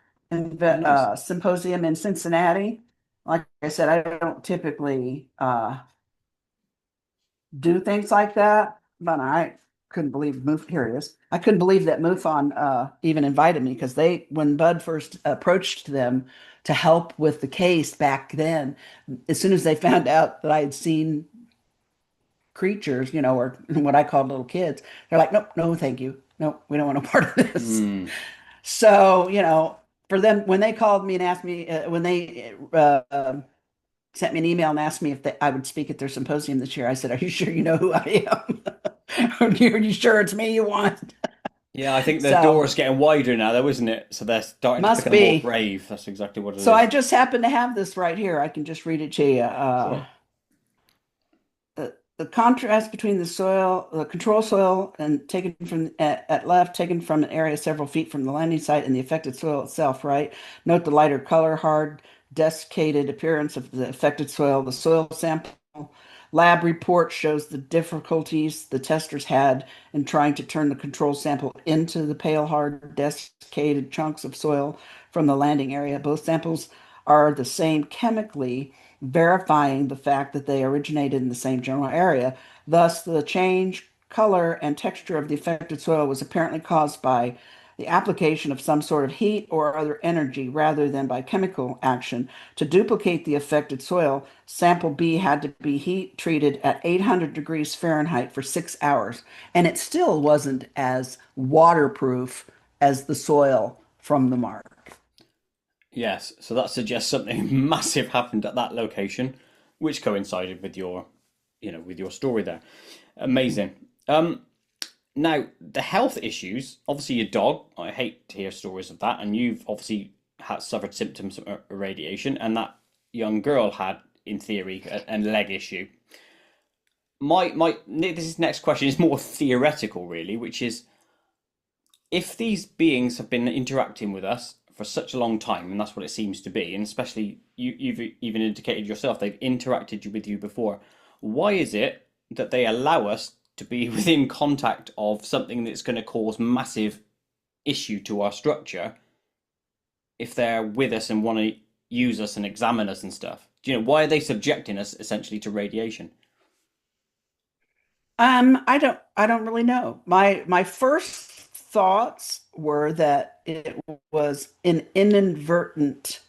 Oh, nice. symposium in Cincinnati. Like I said, I don't typically do things like that, but I couldn't believe here it is. I couldn't believe that MUFON even invited me because when Bud first approached them to help with the case back then, as soon as they found out that I had seen creatures, or what I called little kids, they're like, nope, no, thank you. Nope, we don't want no part of this. Hmm. So, for them, when they called me and asked me, when they sent me an email and asked me if I would speak at their symposium this year, I said, are you sure you know who I am? Are you sure it's me you want? Yeah, I think the So, door's getting wider now, though, isn't it? So they're starting to must become more be. brave. That's exactly what it So I is. just happen to have this right here. I can just read it to you. Sure. The contrast between the control soil, and taken from at left, taken from an area several feet from the landing site, and the affected soil itself, right? Note the lighter color, hard, desiccated appearance of the affected soil. The soil sample lab report shows the difficulties the testers had in trying to turn the control sample into the pale, hard, desiccated chunks of soil from the landing area. Both samples are the same chemically, verifying the fact that they originated in the same general area. Thus, the change, color, and texture of the affected soil was apparently caused by the application of some sort of heat or other energy rather than by chemical action. To duplicate the affected soil, sample B had to be heat treated at 800 degrees Fahrenheit for 6 hours, and it still wasn't as waterproof as the soil from the mark. Yes, so that suggests something massive happened at that location. which coincided with your, with your story there. Amazing. Now the health issues. Obviously, your dog. I hate to hear stories of that, and you've obviously had suffered symptoms of irradiation, and that young girl had, in theory, a leg issue. My this next question is more theoretical, really, which is if these beings have been interacting with us for such a long time, and that's what it seems to be, and especially you've even indicated yourself they've interacted with you before, why is it that they allow us to be within contact of something that's going to cause massive issue to our structure if they're with us and want to use us and examine us and stuff? Do you know why are they subjecting us essentially to radiation? I don't really know. My first thoughts were that it was an inadvertent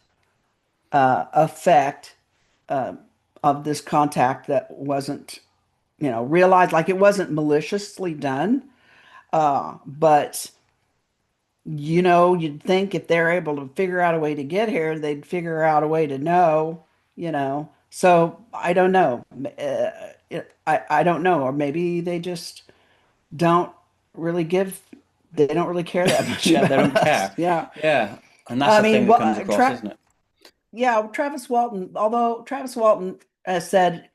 effect uh, of this contact that wasn't, realized, like it wasn't maliciously done. But you'd think if they're able to figure out a way to get here, they'd figure out a way to know, you know. So I don't know. I don't know, or maybe they just don't really give. They don't really care that much Yeah, they about don't us. care. Yeah. Yeah, and that's I the mean, thing that well, comes across, isn't it? yeah, Travis Walton, although Travis Walton has said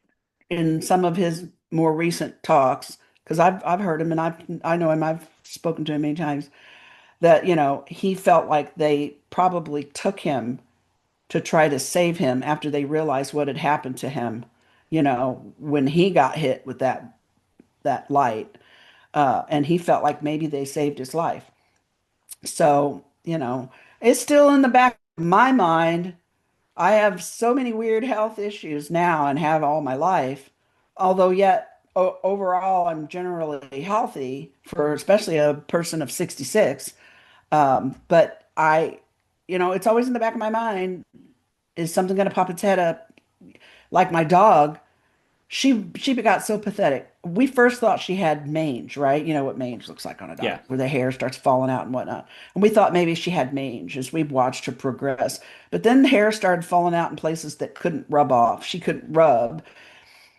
in some of his more recent talks, because I've heard him and I know him, I've spoken to him many times, that, he felt like they probably took him to try to save him after they realized what had happened to him, when he got hit with that light. And he felt like maybe they saved his life. So, it's still in the back of my mind. I have so many weird health issues now and have all my life. Although yet overall I'm generally healthy for especially a person of 66. But it's always in the back of my mind, is something going to pop its head up? Like my dog, she got so pathetic. We first thought she had mange, right? You know what mange looks like on a dog, Yeah. where the hair starts falling out and whatnot. And we thought maybe she had mange as we watched her progress. But then the hair started falling out in places that couldn't rub off. She couldn't rub.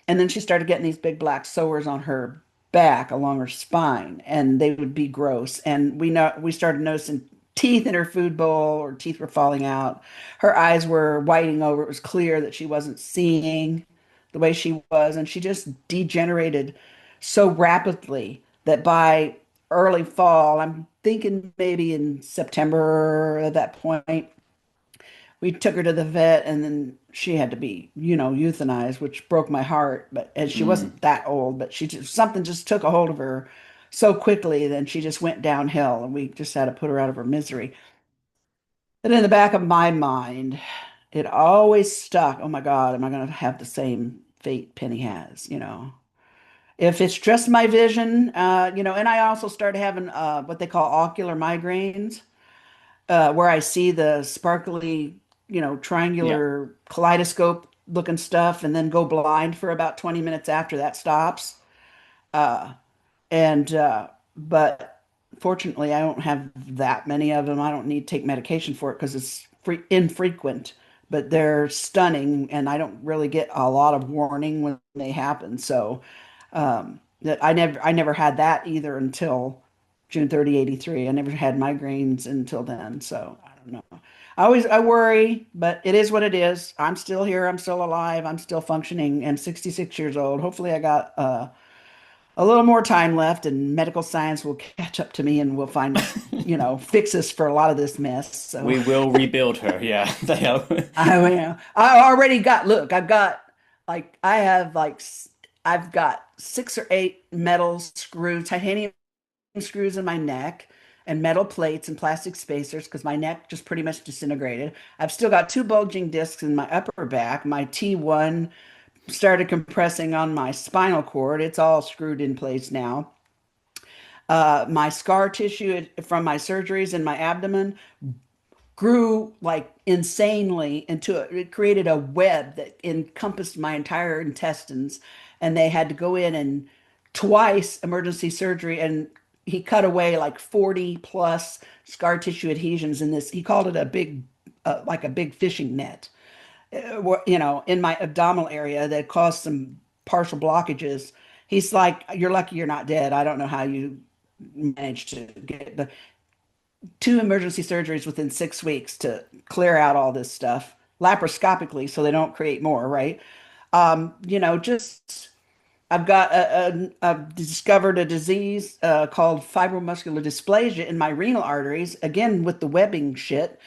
And then she started getting these big black sores on her back along her spine, and they would be gross. And we started noticing teeth in her food bowl, or teeth were falling out. Her eyes were whiting over. It was clear that she wasn't seeing the way she was, and she just degenerated so rapidly that by early fall, I'm thinking maybe in September at that point, we took her to the vet, and then she had to be, euthanized, which broke my heart. But and she Mm. wasn't that old, but something just took a hold of her so quickly, then she just went downhill, and we just had to put her out of her misery. And in the back of my mind, it always stuck. Oh my God, am I going to have the same fate Penny has? If it's just my vision, and I also started having what they call ocular migraines, where I see the sparkly, Yeah. triangular kaleidoscope looking stuff and then go blind for about 20 minutes after that stops. Uh, but fortunately, I don't have that many of them. I don't need to take medication for it because it's infrequent, but they're stunning and I don't really get a lot of warning when they happen. So, that I never had that either until June 30, 83. I never had migraines until then. So I don't know. I worry, but it is what it is. I'm still here. I'm still alive. I'm still functioning. I'm 66 years old. Hopefully I got a little more time left and medical science will catch up to me and we'll find, fixes for a lot of this mess. So We will rebuild her. Yeah, they are. I already got, look, I have I've got 6 or 8 metal screws, titanium screws in my neck and metal plates and plastic spacers because my neck just pretty much disintegrated. I've still got 2 bulging discs in my upper back. My T1 started compressing on my spinal cord. It's all screwed in place now. My scar tissue from my surgeries in my abdomen grew like insanely it created a web that encompassed my entire intestines, and they had to go in and twice emergency surgery, and he cut away like 40 plus scar tissue adhesions in this. He called it a big like a big fishing net, in my abdominal area that caused some partial blockages. He's like, "You're lucky you're not dead. I don't know how you managed to get the two emergency surgeries within 6 weeks to clear out all this stuff laparoscopically so they don't create more, right? Just I've discovered a disease called fibromuscular dysplasia in my renal arteries, again with the webbing shit.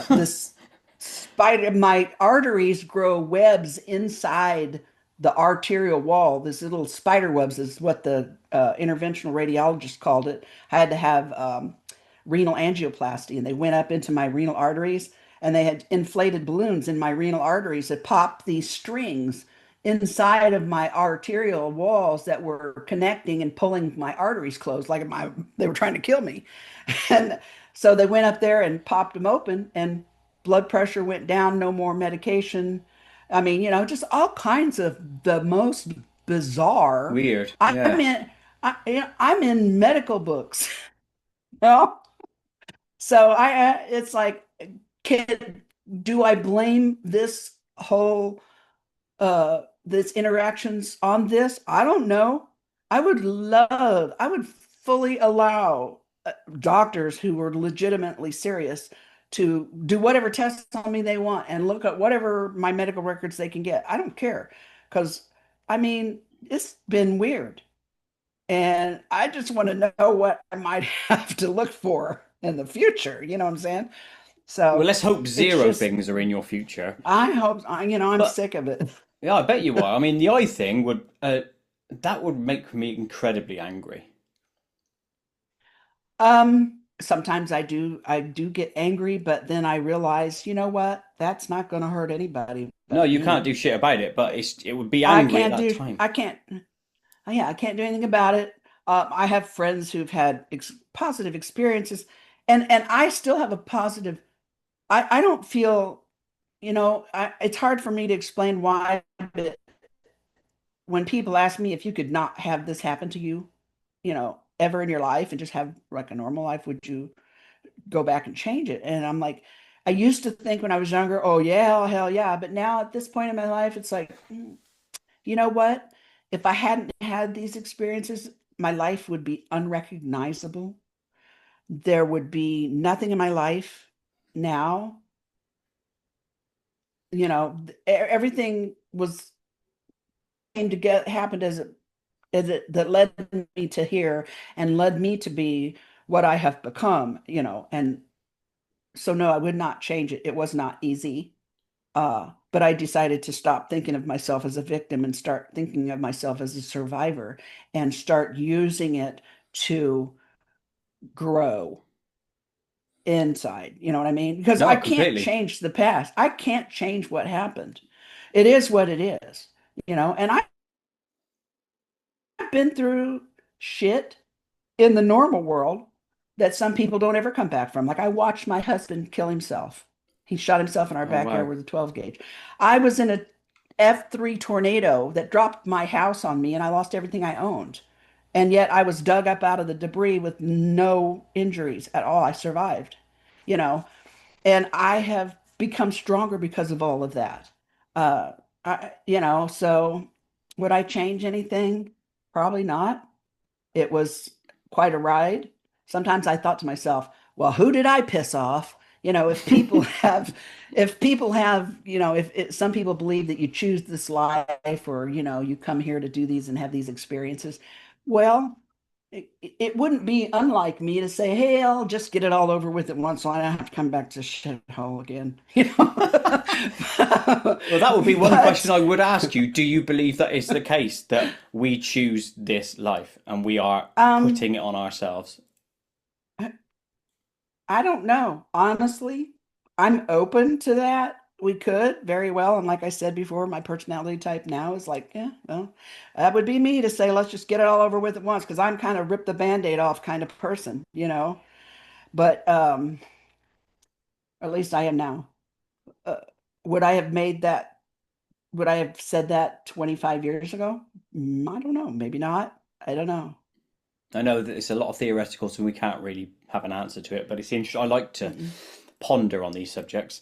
This spider, my arteries grow webs inside the arterial wall. This little spider webs is what the interventional radiologist called it. I had to have renal angioplasty, and they went up into my renal arteries, and they had inflated balloons in my renal arteries that popped these strings inside of my arterial walls that were connecting and pulling my arteries closed like they were trying to kill me. And so they went up there and popped them open, and blood pressure went down, no more medication. I mean, just all kinds of the most bizarre. Weird. I'm Yeah. in I'm in medical books. You know? So it's like, can do I blame this whole this interactions on this? I don't know. I would fully allow doctors who were legitimately serious to do whatever tests on me they want and look at whatever my medical records they can get. I don't care. Because, I mean, it's been weird. And I just want to know what I might have to look for in the future. You know what I'm saying? Well, So let's hope it's zero just, things are in your future. I hope, I'm But sick of it. yeah, I bet you are. I mean, the eye thing would that would make me incredibly angry. Sometimes I do get angry, but then I realize, you know what? That's not going to hurt anybody No, but you can't me. do shit about it, but it would be angry at that time. I can't, yeah, I can't do anything about it. I have friends who've had positive experiences, and I still have a positive. I don't feel, it's hard for me to explain why, but when people ask me if you could not have this happen to you, ever in your life and just have like a normal life, would you go back and change it? And I'm like, I used to think when I was younger, oh yeah, hell yeah. But now at this point in my life, it's like, you know what? If I hadn't had these experiences, my life would be unrecognizable. There would be nothing in my life now. Everything was came to get happened as it that led me to here and led me to be what I have become, and so no, I would not change it. It was not easy. But I decided to stop thinking of myself as a victim and start thinking of myself as a survivor and start using it to grow inside. You know what I mean? Because I No, can't completely. change the past. I can't change what happened. It is what it is, and I've been through shit in the normal world that some people don't ever come back from. Like I watched my husband kill himself. He shot himself in our Oh backyard wow. with a 12 gauge. I was in a F3 tornado that dropped my house on me and I lost everything I owned. And yet I was dug up out of the debris with no injuries at all. I survived, you know, and I have become stronger because of all of that. Uh, so would I change anything? Probably not. It was quite a ride. Sometimes I thought to myself, well, who did I piss off? If people have, if some people believe that you choose this life or, you come here to do these and have these experiences, well, it wouldn't be unlike me to say, hey, I'll just get it all over with at once so I don't have to come back to shithole again, Well, that would be one question But I would ask you. Do you believe that is the case that we choose this life and we are um, putting it on ourselves? I don't know. Honestly, I'm open to that. We could very well. And like I said before, my personality type now is like, yeah, well, that would be me to say, let's just get it all over with at once, because I'm kind of rip the band-aid off kind of person. But or at least I am now. Uh, would I have made that, would I have said that 25 years ago? I don't know. Maybe not. I don't know. I know that it's a lot of theoretical, so we can't really have an answer to it, but it's interesting. I like to Mm-mm. ponder on these subjects.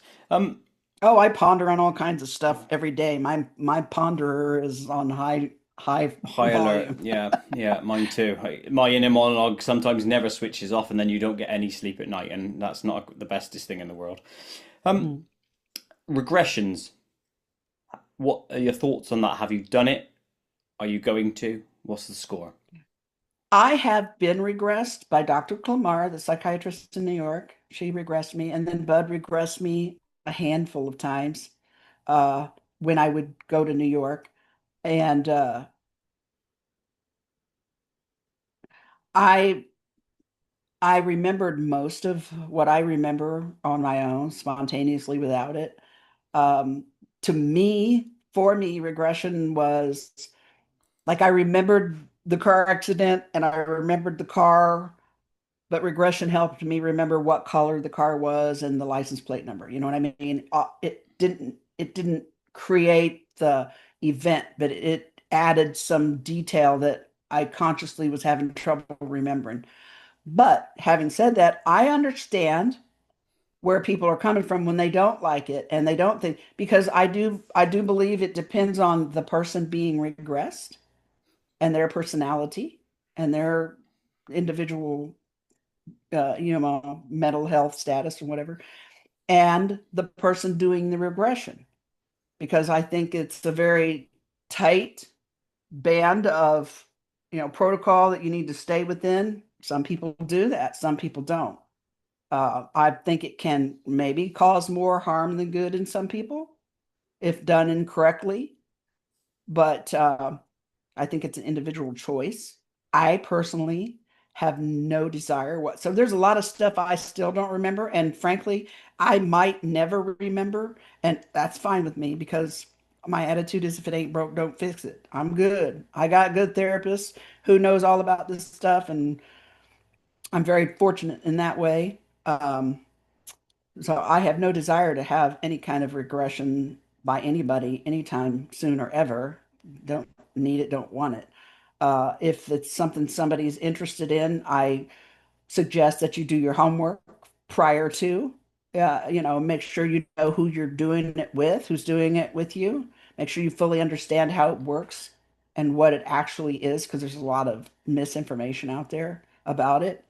Oh, I ponder on all kinds of stuff every day. My ponderer is on high High alert. volume. Yeah, yeah, mine too. My inner monologue sometimes never switches off, and then you don't get any sleep at night, and that's not the bestest thing in the world. Um, Mhm. Regressions. What are your thoughts on that? Have you done it? Are you going to? What's the score? I have been regressed by Dr. Klamar, the psychiatrist in New York. She regressed me, and then Bud regressed me a handful of times uh, when I would go to New York. And I I remembered most of what I remember on my own, spontaneously without it. Um, to me, for me, regression was like I remembered the car accident and I remembered the car, but regression helped me remember what color the car was and the license plate number. You know what I mean? It didn't create the event, but it added some detail that I consciously was having trouble remembering. But having said that, I understand where people are coming from when they don't like it and they don't think, because I do believe it depends on the person being regressed and their personality and their individual mental health status or whatever, and the person doing the regression, because I think it's a very tight band of protocol that you need to stay within. Some people do that, some people don't. I think it can maybe cause more harm than good in some people if done incorrectly, but I think it's an individual choice. I personally have no desire what. So there's a lot of stuff I still don't remember, and frankly, I might never remember, and that's fine with me because my attitude is if it ain't broke, don't fix it. I'm good. I got good therapists who knows all about this stuff, and I'm very fortunate in that way. So I have no desire to have any kind of regression by anybody anytime soon or ever. Don't need it, don't want it. If it's something somebody's interested in, I suggest that you do your homework prior to. Make sure you know who you're doing it with, who's doing it with you. Make sure you fully understand how it works and what it actually is, because there's a lot of misinformation out there about it.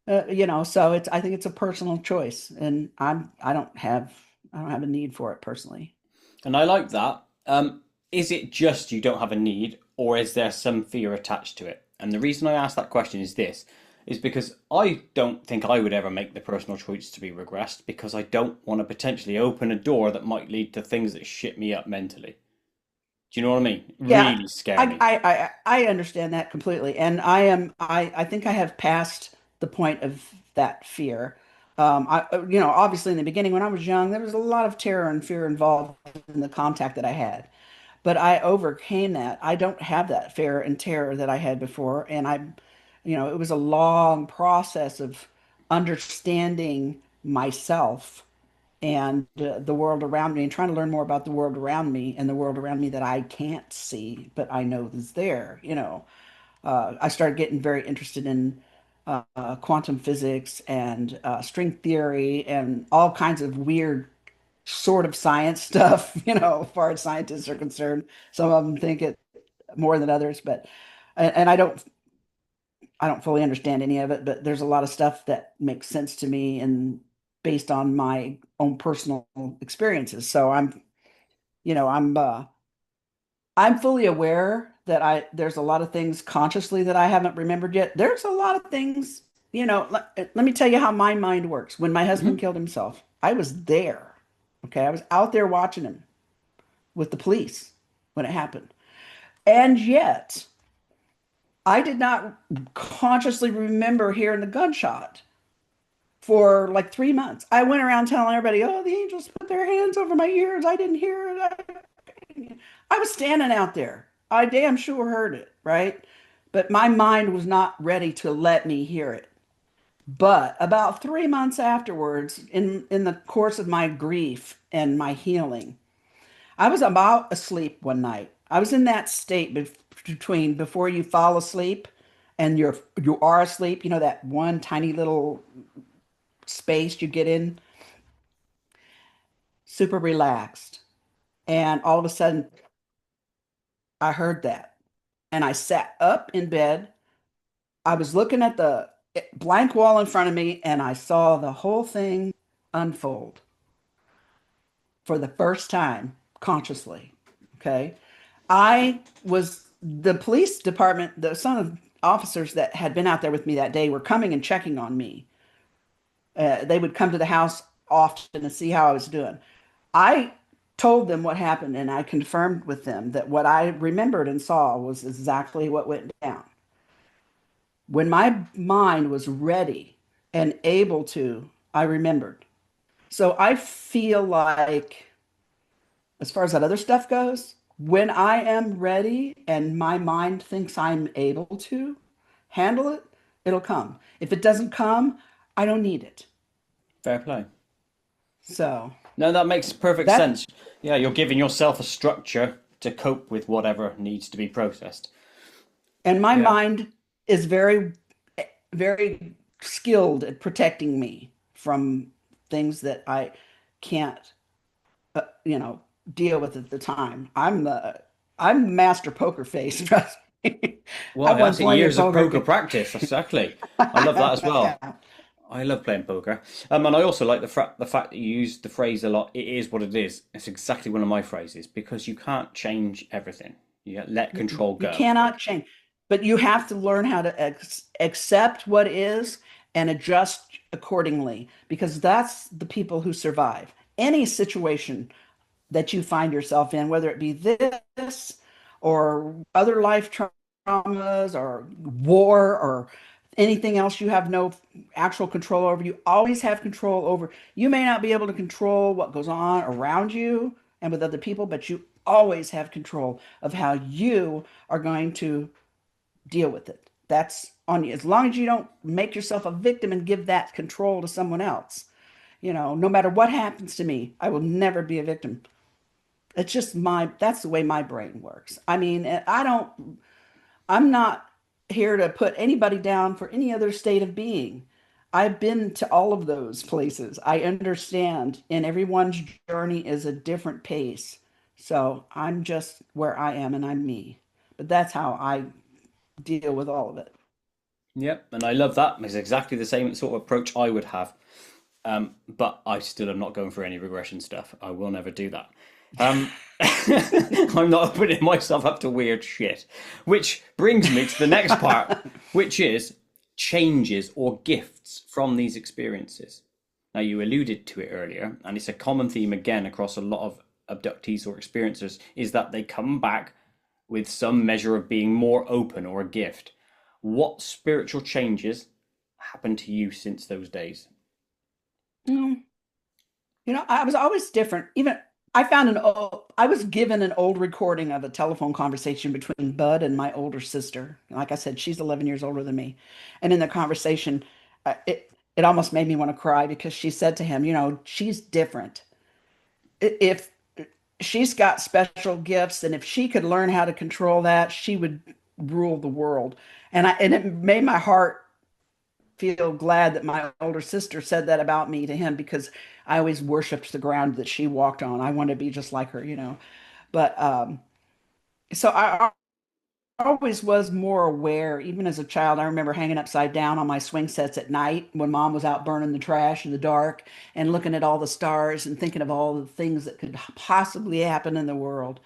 So I think it's a personal choice, and I don't have a need for it personally. And I like that. Is it just you don't have a need, or is there some fear attached to it? And the reason I ask that question is this, is because I don't think I would ever make the personal choice to be regressed because I don't want to potentially open a door that might lead to things that shit me up mentally. Do you know what I mean? Yeah, Really scare I me. I I understand that completely, and I think I have passed the point of that fear. Obviously in the beginning when I was young, there was a lot of terror and fear involved in the contact that I had. But I overcame that. I don't have that fear and terror that I had before. And it was a long process of understanding myself and the world around me and trying to learn more about the world around me and the world around me that I can't see, but I know is there. I started getting very interested in quantum physics and string theory and all kinds of weird sort of science stuff, as far as scientists are concerned. Some of them think it more than others, but and I don't fully understand any of it, but there's a lot of stuff that makes sense to me and based on my own personal experiences. So you know, I'm uh I'm fully aware that there's a lot of things consciously that I haven't remembered yet. There's a lot of things, let me tell you how my mind works. When my husband Hmm. killed himself, I was there. Okay, I was out there watching him with the police when it happened. And yet, I did not consciously remember hearing the gunshot for like 3 months. I went around telling everybody, "Oh, the angels put their hands over my ears. I didn't hear it." I was standing out there. I damn sure heard it, right? But my mind was not ready to let me hear it. But about 3 months afterwards, in the course of my grief and my healing, I was about asleep one night. I was in that state between before you fall asleep and you are asleep, that one tiny little space you get in. super relaxed. And all of a sudden, I heard that. And I sat up in bed. I was looking at the blank wall in front of me, and I saw the whole thing unfold for the first time consciously. Okay. I was the police department, some of the officers that had been out there with me that day were coming and checking on me. They would come to the house often to see how I was doing. I told them what happened and I confirmed with them that what I remembered and saw was exactly what went down. When my mind was ready and able to, I remembered. So I feel like, as far as that other stuff goes, when I am ready and my mind thinks I'm able to handle it, it'll come. If it doesn't come, I don't need it. Fair play. So No, that makes perfect that, sense. Yeah, you're giving yourself a structure to cope with whatever needs to be processed. and my Yeah. mind is very, very skilled at protecting me from things that I can't, you know, deal with at the time. I'm master poker face. Trust me. I Well, won that's plenty of years of poker poker games. practice. Exactly. I love that as well. Yeah. I love playing poker. And I also like the fact that you use the phrase a lot. It is what it is. It's exactly one of my phrases because you can't change everything. You let control You go. cannot change, but you have to learn how to accept what is and adjust accordingly because that's the people who survive. Any situation that you find yourself in, whether it be this or other life traumas or war or anything else you have no actual control over, you always have control over. You may not be able to control what goes on around you and with other people, but you always have control of how you are going to deal with it. That's on you. As long as you don't make yourself a victim and give that control to someone else, no matter what happens to me, I will never be a victim. It's just that's the way my brain works. I mean, I'm not here to put anybody down for any other state of being. I've been to all of those places. I understand, and everyone's journey is a different pace. So I'm just where I am and I'm me. But that's how I deal with all of it. Yep, and I love that. It's exactly the same sort of approach I would have. But I still am not going for any regression stuff. I will never do that. I'm not opening myself up to weird shit. Which brings me to the next part, which is changes or gifts from these experiences. Now, you alluded to it earlier, and it's a common theme again across a lot of abductees or experiencers, is that they come back with some measure of being more open or a gift. What spiritual changes happened to you since those days? Mm. I was always different. Even I was given an old recording of a telephone conversation between Bud and my older sister. Like I said, she's 11 years older than me. And in the conversation, it almost made me want to cry because she said to him, she's different. If she's got special gifts and if she could learn how to control that, she would rule the world. And it made my heart feel glad that my older sister said that about me to him because I always worshiped the ground that she walked on. I wanted to be just like her. But so I always was more aware, even as a child. I remember hanging upside down on my swing sets at night when mom was out burning the trash in the dark and looking at all the stars and thinking of all the things that could possibly happen in the world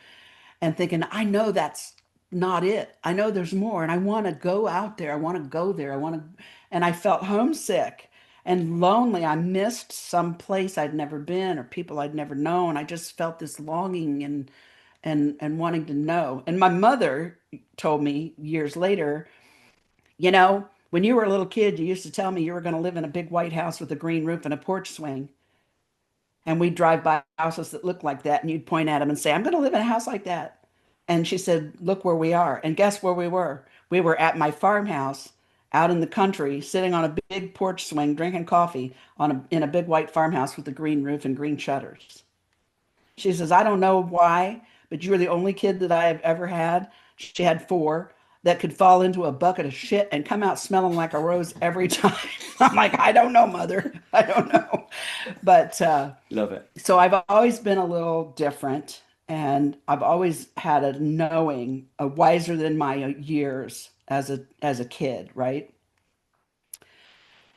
and thinking, I know that's not it. I know there's more, and I want to go out there. I want to go there. And I felt homesick and lonely. I missed some place I'd never been or people I'd never known. I just felt this longing and wanting to know. And my mother told me years later, when you were a little kid, you used to tell me you were going to live in a big white house with a green roof and a porch swing. And we'd drive by houses that looked like that, and you'd point at them and say, I'm going to live in a house like that. And she said, look where we are. And guess where we were? We were at my farmhouse out in the country, sitting on a big porch swing, drinking coffee in a big white farmhouse with a green roof and green shutters. She says, I don't know why, but you were the only kid that I have ever had. She had four. that could fall into a bucket of shit and come out smelling like a rose every time. I'm like, I don't know, mother. I don't know. But Love it. so I've always been a little different, and I've always had a knowing, a wiser than my years as a kid, right?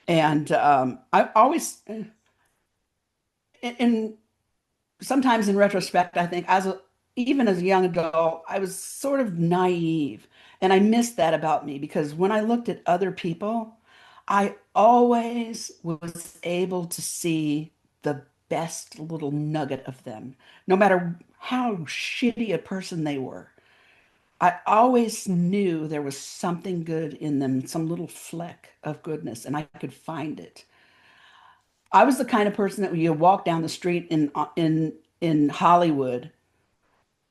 And I always, in sometimes in retrospect, I think even as a young adult, I was sort of naive. And I missed that about me because when I looked at other people, I always was able to see the best little nugget of them, no matter how shitty a person they were. I always knew there was something good in them, some little fleck of goodness, and I could find it. I was the kind of person that when you walk down the street in Hollywood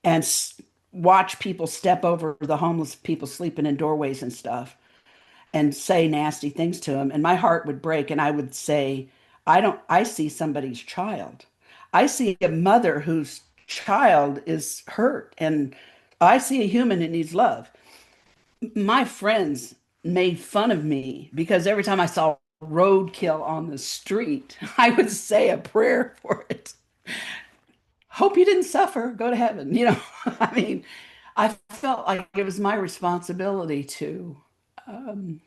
and watch people step over the homeless people sleeping in doorways and stuff and say nasty things to them, and my heart would break, and I would say, I see somebody's child. I see a mother whose child is hurt, and I see a human that needs love. My friends made fun of me because every time I saw roadkill on the street, I would say a prayer for it. Hope you didn't suffer. Go to heaven. I mean, I felt like it was my responsibility to um,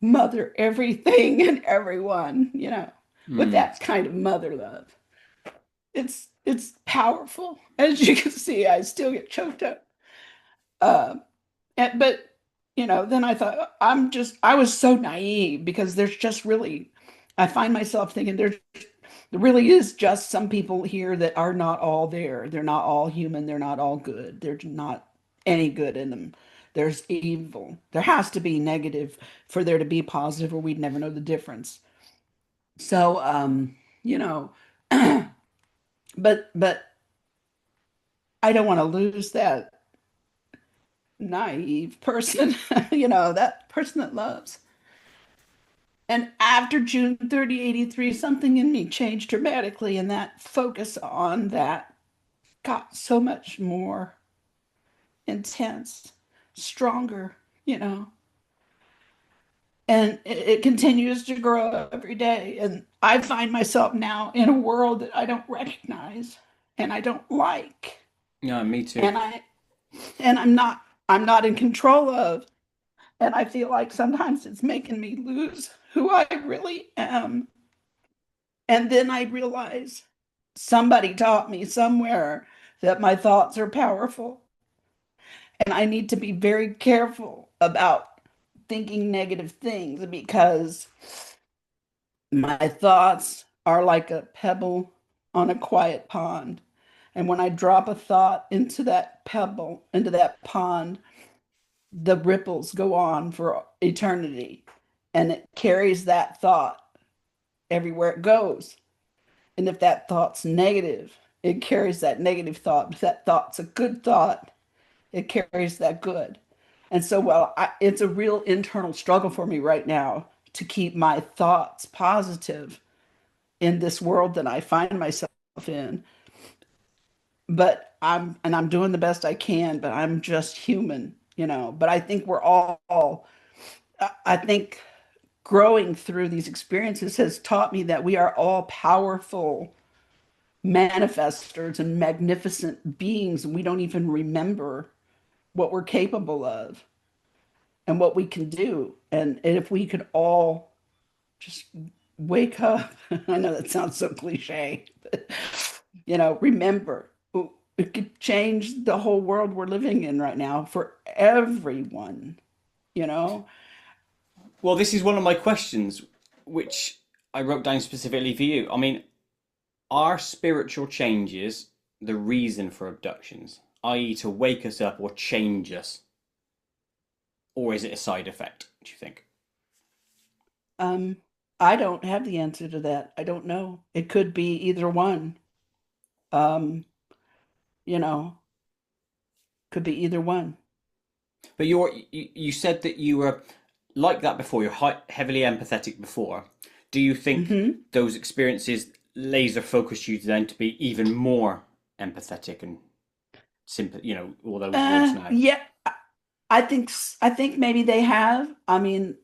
mother everything and everyone, with Mm. that kind of mother love. It's powerful. As you can see, I still get choked up. Um, but then I thought I was so naive because there's just really, I find myself thinking there really is just some people here that are not all there. They're not all human. They're not all good. There's not any good in them. There's evil. There has to be negative for there to be positive, or we'd never know the difference. So, you know, but I don't want to lose that naive person, that person that loves. And after June 30, 83, something in me changed dramatically, and that focus on that got so much more intense, stronger, you know. And it continues to grow every day. And I find myself now in a world that I don't recognize and I don't like. Yeah, me too. And I'm not in control of. And I feel like sometimes it's making me lose who I really am. And then I realize somebody taught me somewhere that my thoughts are powerful. And I need to be very careful about thinking negative things because my thoughts are like a pebble on a quiet pond. And when I drop a thought into that pebble, into that pond, the ripples go on for eternity. And it carries that thought everywhere it goes. And if that thought's negative, it carries that negative thought. If that thought's a good thought, it carries that good. And so, it's a real internal struggle for me right now to keep my thoughts positive in this world that I find myself in. But I'm doing the best I can, but I'm just human. But I think we're all, I think growing through these experiences has taught me that we are all powerful manifestors and magnificent beings, and we don't even remember what we're capable of and what we can do. And if we could all just wake up, I know that sounds so cliche, but remember, it could change the whole world we're living in right now for everyone, you know? Well, this is one of my questions, which I wrote down specifically for you. I mean, are spiritual changes the reason for abductions, i.e., to wake us up or change us, or is it a side effect, do you think? Um, I don't have the answer to that. I don't know. It could be either one. Um, you know, could be either one. But you said that you were like that before. You're heavily empathetic before. Do you think Hmm. those experiences laser focused you then to be even more empathetic and simple? You know all those words now. Yeah, I think maybe they have. I mean,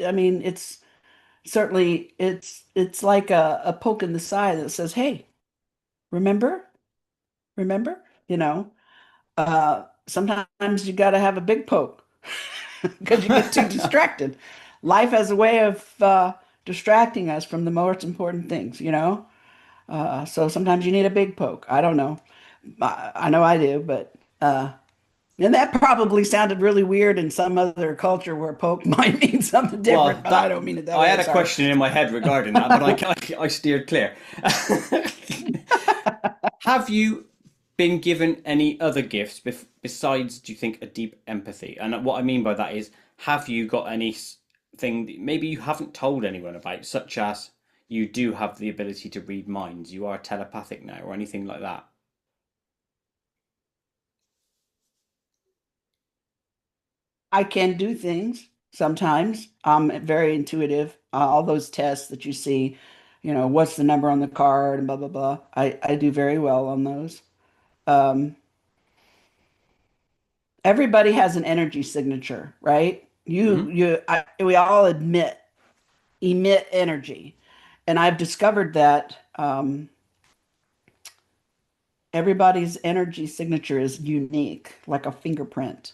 it's certainly it's like a poke in the side that says, "Hey, remember, remember." You know, sometimes you got to have a big poke because you get too distracted. Life has a way of distracting us from the most important things. So sometimes you need a big poke. I don't know. I know I do, but and that probably sounded really weird in some other culture where poke might mean something different, Well, but I that don't mean it that I way. had I'm a sorry. question in my head regarding that, but I steered clear. Have you been given any other gifts besides, do you think, a deep empathy? And what I mean by that is, have you got anything that maybe you haven't told anyone about, such as you do have the ability to read minds, you are telepathic now, or anything like that? I can do things sometimes. I'm very intuitive. All those tests that you see, what's the number on the card and blah blah blah. I do very well on those. Um, Everybody has an energy signature, right? Hmm. We all emit energy, and I've discovered that everybody's energy signature is unique, like a fingerprint.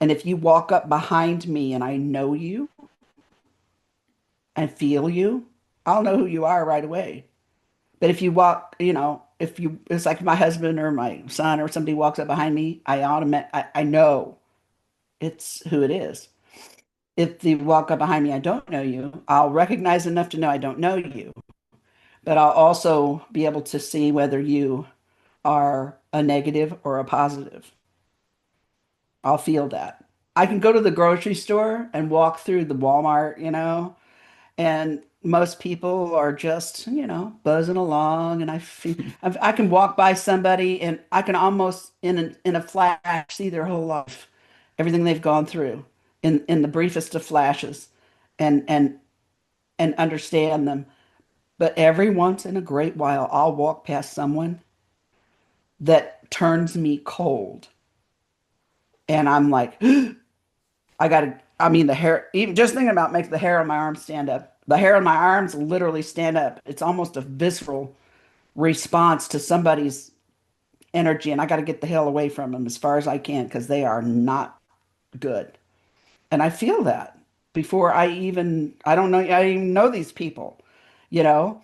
And if you walk up behind me and I know you and feel you, I'll know who you are right away. But if you walk, if you, it's like my husband or my son or somebody walks up behind me, I know it's who it is. If you walk up behind me, I don't know you, I'll recognize enough to know I don't know you, but I'll also be able to see whether you are a negative or a positive. I'll feel that. I can go to the grocery store and walk through the Walmart, and most people are just, buzzing along, and I can walk by somebody and I can almost in a flash see their whole life, everything they've gone through in the briefest of flashes, and understand them. But every once in a great while, I'll walk past someone that turns me cold, and I'm like, I mean, the hair, even just thinking about makes the hair on my arms stand up. The hair on my arms literally stand up. It's almost a visceral response to somebody's energy, and I got to get the hell away from them as far as I can because they are not good. And I feel that before I don't know, I even know these people, you know?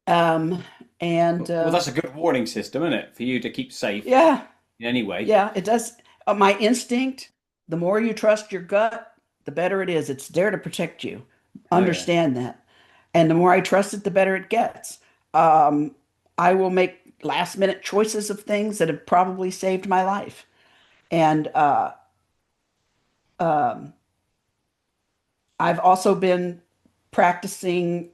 Um, and Well, that's a good warning system, isn't it? For you to keep safe yeah, in any way. yeah, it does. My instinct, the more you trust your gut, the better it is. It's there to protect you. Oh yeah. Understand that. And the more I trust it, the better it gets. Um, I will make last minute choices of things that have probably saved my life. And um, I've also been practicing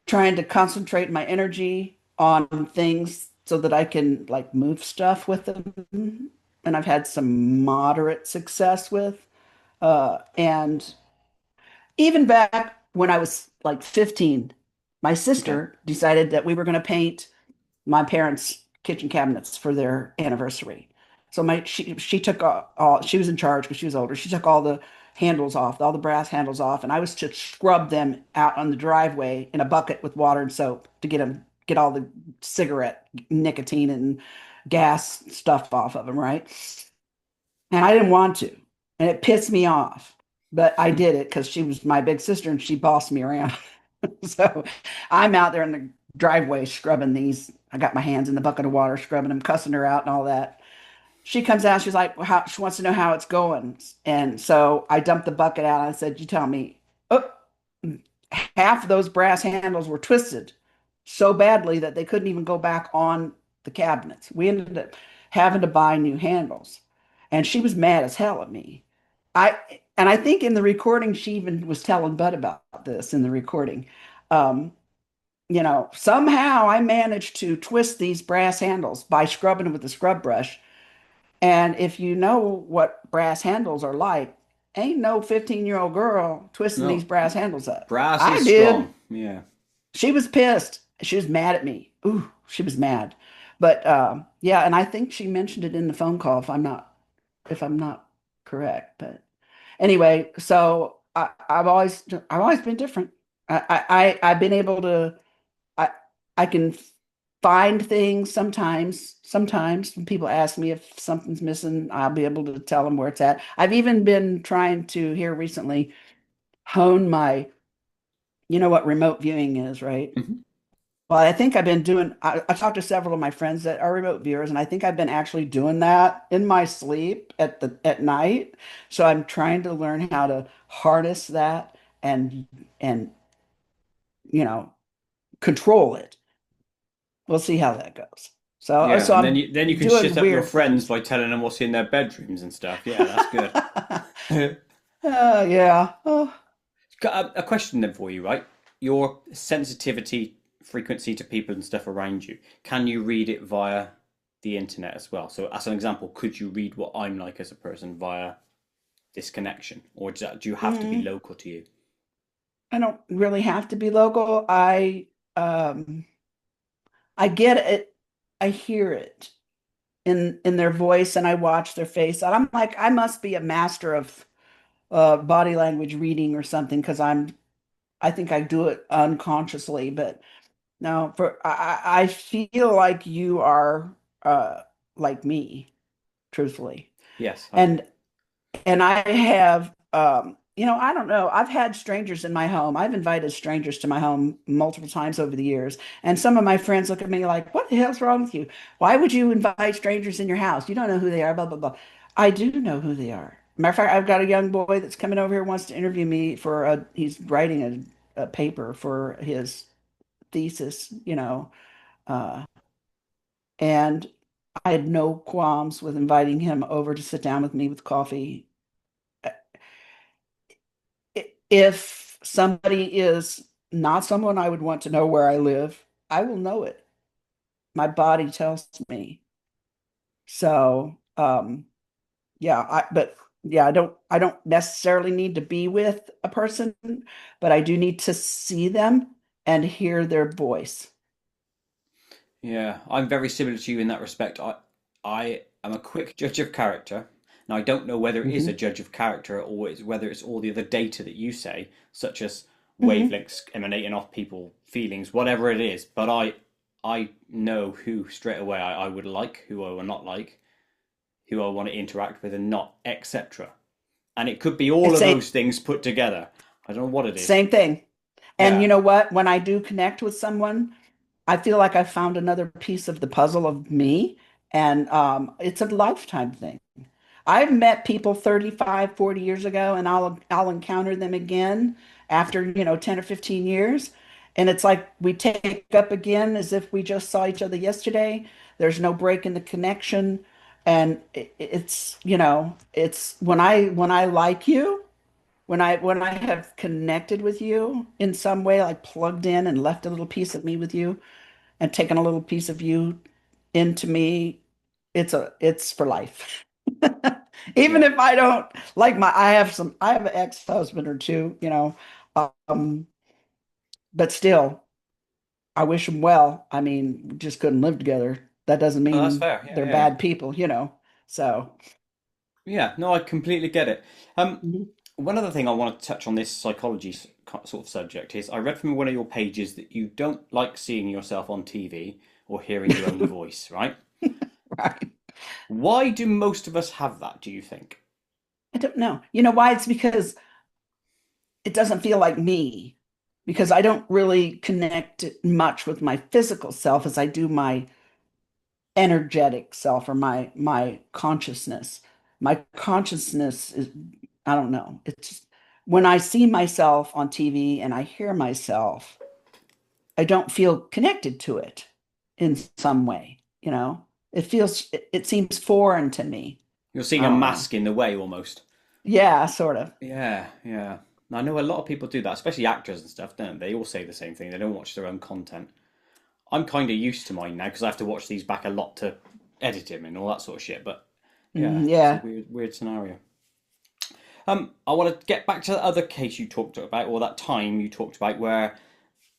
trying to concentrate my energy on things so that I can like move stuff with them. And I've had some moderate success with. And even back when I was like 15, my Okay. sister decided that we were going to paint my parents' kitchen cabinets for their anniversary. So she took all she was in charge because she was older. She took all the handles off, all the brass handles off, and I was to scrub them out on the driveway in a bucket with water and soap to get all the cigarette nicotine and gas stuff off of them, right? And I didn't want to, and it pissed me off, but I did it because she was my big sister and she bossed me around. So I'm out there in the driveway scrubbing these. I got my hands in the bucket of water, scrubbing them, cussing her out and all that. She comes out, she's like, how, she wants to know how it's going. And so I dumped the bucket out. And I said, you tell me. Oh, half of those brass handles were twisted so badly that they couldn't even go back on the cabinets. We ended up having to buy new handles. And she was mad as hell at me. I and I think in the recording she even was telling Bud about this in the recording. Um, somehow I managed to twist these brass handles by scrubbing them with a scrub brush. And if you know what brass handles are like, ain't no 15-year-old girl twisting these No, brass handles up. brass I is did. strong. Yeah. She was pissed. She was mad at me. Ooh, she was mad. But yeah, and I think she mentioned it in the phone call if I'm not correct. But anyway, so I've always been different. I've been able to I I can find things sometimes. Sometimes when people ask me if something's missing, I'll be able to tell them where it's at. I've even been trying to here recently hone my, you know what remote viewing is, right? Mhm. Well, I think I've been doing, I talked to several of my friends that are remote viewers, and I think I've been actually doing that in my sleep at night. So I'm trying to learn how to harness that and you know control it. We'll see how that goes. Yeah, So and I'm then you can shit doing up your weird friends things. by telling them what's in their bedrooms and stuff. Yeah, that's good. Yeah. Oh. Got a question then for you, right? Your sensitivity, frequency to people and stuff around you, can you read it via the internet as well? So, as an example, could you read what I'm like as a person via this connection, or do you have to be Mm, local to you? I don't really have to be local. Um I get it. I hear it in their voice and I watch their face. And I'm like, I must be a master of body language reading or something because I think I do it unconsciously. But no, I feel like you are like me, truthfully. Yes, I do. And I have, I don't know. I've had strangers in my home. I've invited strangers to my home multiple times over the years. And some of my friends look at me like, what the hell's wrong with you? Why would you invite strangers in your house? You don't know who they are, blah, blah, blah. I do know who they are. Matter of fact, I've got a young boy that's coming over here, wants to interview me he's writing a paper for his thesis, uh, and I had no qualms with inviting him over to sit down with me with coffee if somebody is not someone I would want to know where I live, I will know it. My body tells me. So, yeah, but yeah, I don't necessarily need to be with a person, but I do need to see them and hear their voice. Yeah, I'm very similar to you in that respect. I am a quick judge of character. Now, I don't know whether it is a Hmm. judge of character or whether it's all the other data that you say, such as Hmm. wavelengths emanating off people, feelings, whatever it is. But I know who straight away I would like, who I will not like, who I want to interact with and not, etc. And it could be all It's of those things put together. I don't know what it is. same thing. And you Yeah. know what? When I do connect with someone, I feel like I found another piece of the puzzle of me, and it's a lifetime thing. I've met people 35, 40 years ago, and I'll encounter them again after, 10 or 15 years. And it's like we take up again as if we just saw each other yesterday. There's no break in the connection. And it's when I like you, when I have connected with you in some way, like plugged in and left a little piece of me with you and taken a little piece of you into me, it's for life. Even Yeah. if I don't like I have an ex-husband or two, um, but still, I wish them well. I mean, we just couldn't live together. That doesn't No, that's mean fair. Yeah, they're yeah, yeah. bad people. So, Yeah, no, I completely get it. mhm. One other thing I want to touch on this psychology sort of subject is I read from one of your pages that you don't like seeing yourself on TV or hearing your own voice, right? Right. Why do most of us have that, do you think? I don't know. You know why? It's because it doesn't feel like me, because I don't really connect much with my physical self as I do my energetic self or my consciousness. My consciousness is, I don't know. It's when I see myself on TV and I hear myself, I don't feel connected to it in some way. It seems foreign to me. You're seeing I a don't know. mask in the way almost. Yeah, sort of. Yeah, yeah. I know a lot of people do that, especially actors and stuff, don't they? They all say the same thing. They don't watch their own content. I'm kind of used to mine now because I have to watch these back a lot to edit them and all that sort of shit. But yeah, it's a Yeah. weird scenario. I want to get back to the other case you talked about, or that time you talked about, where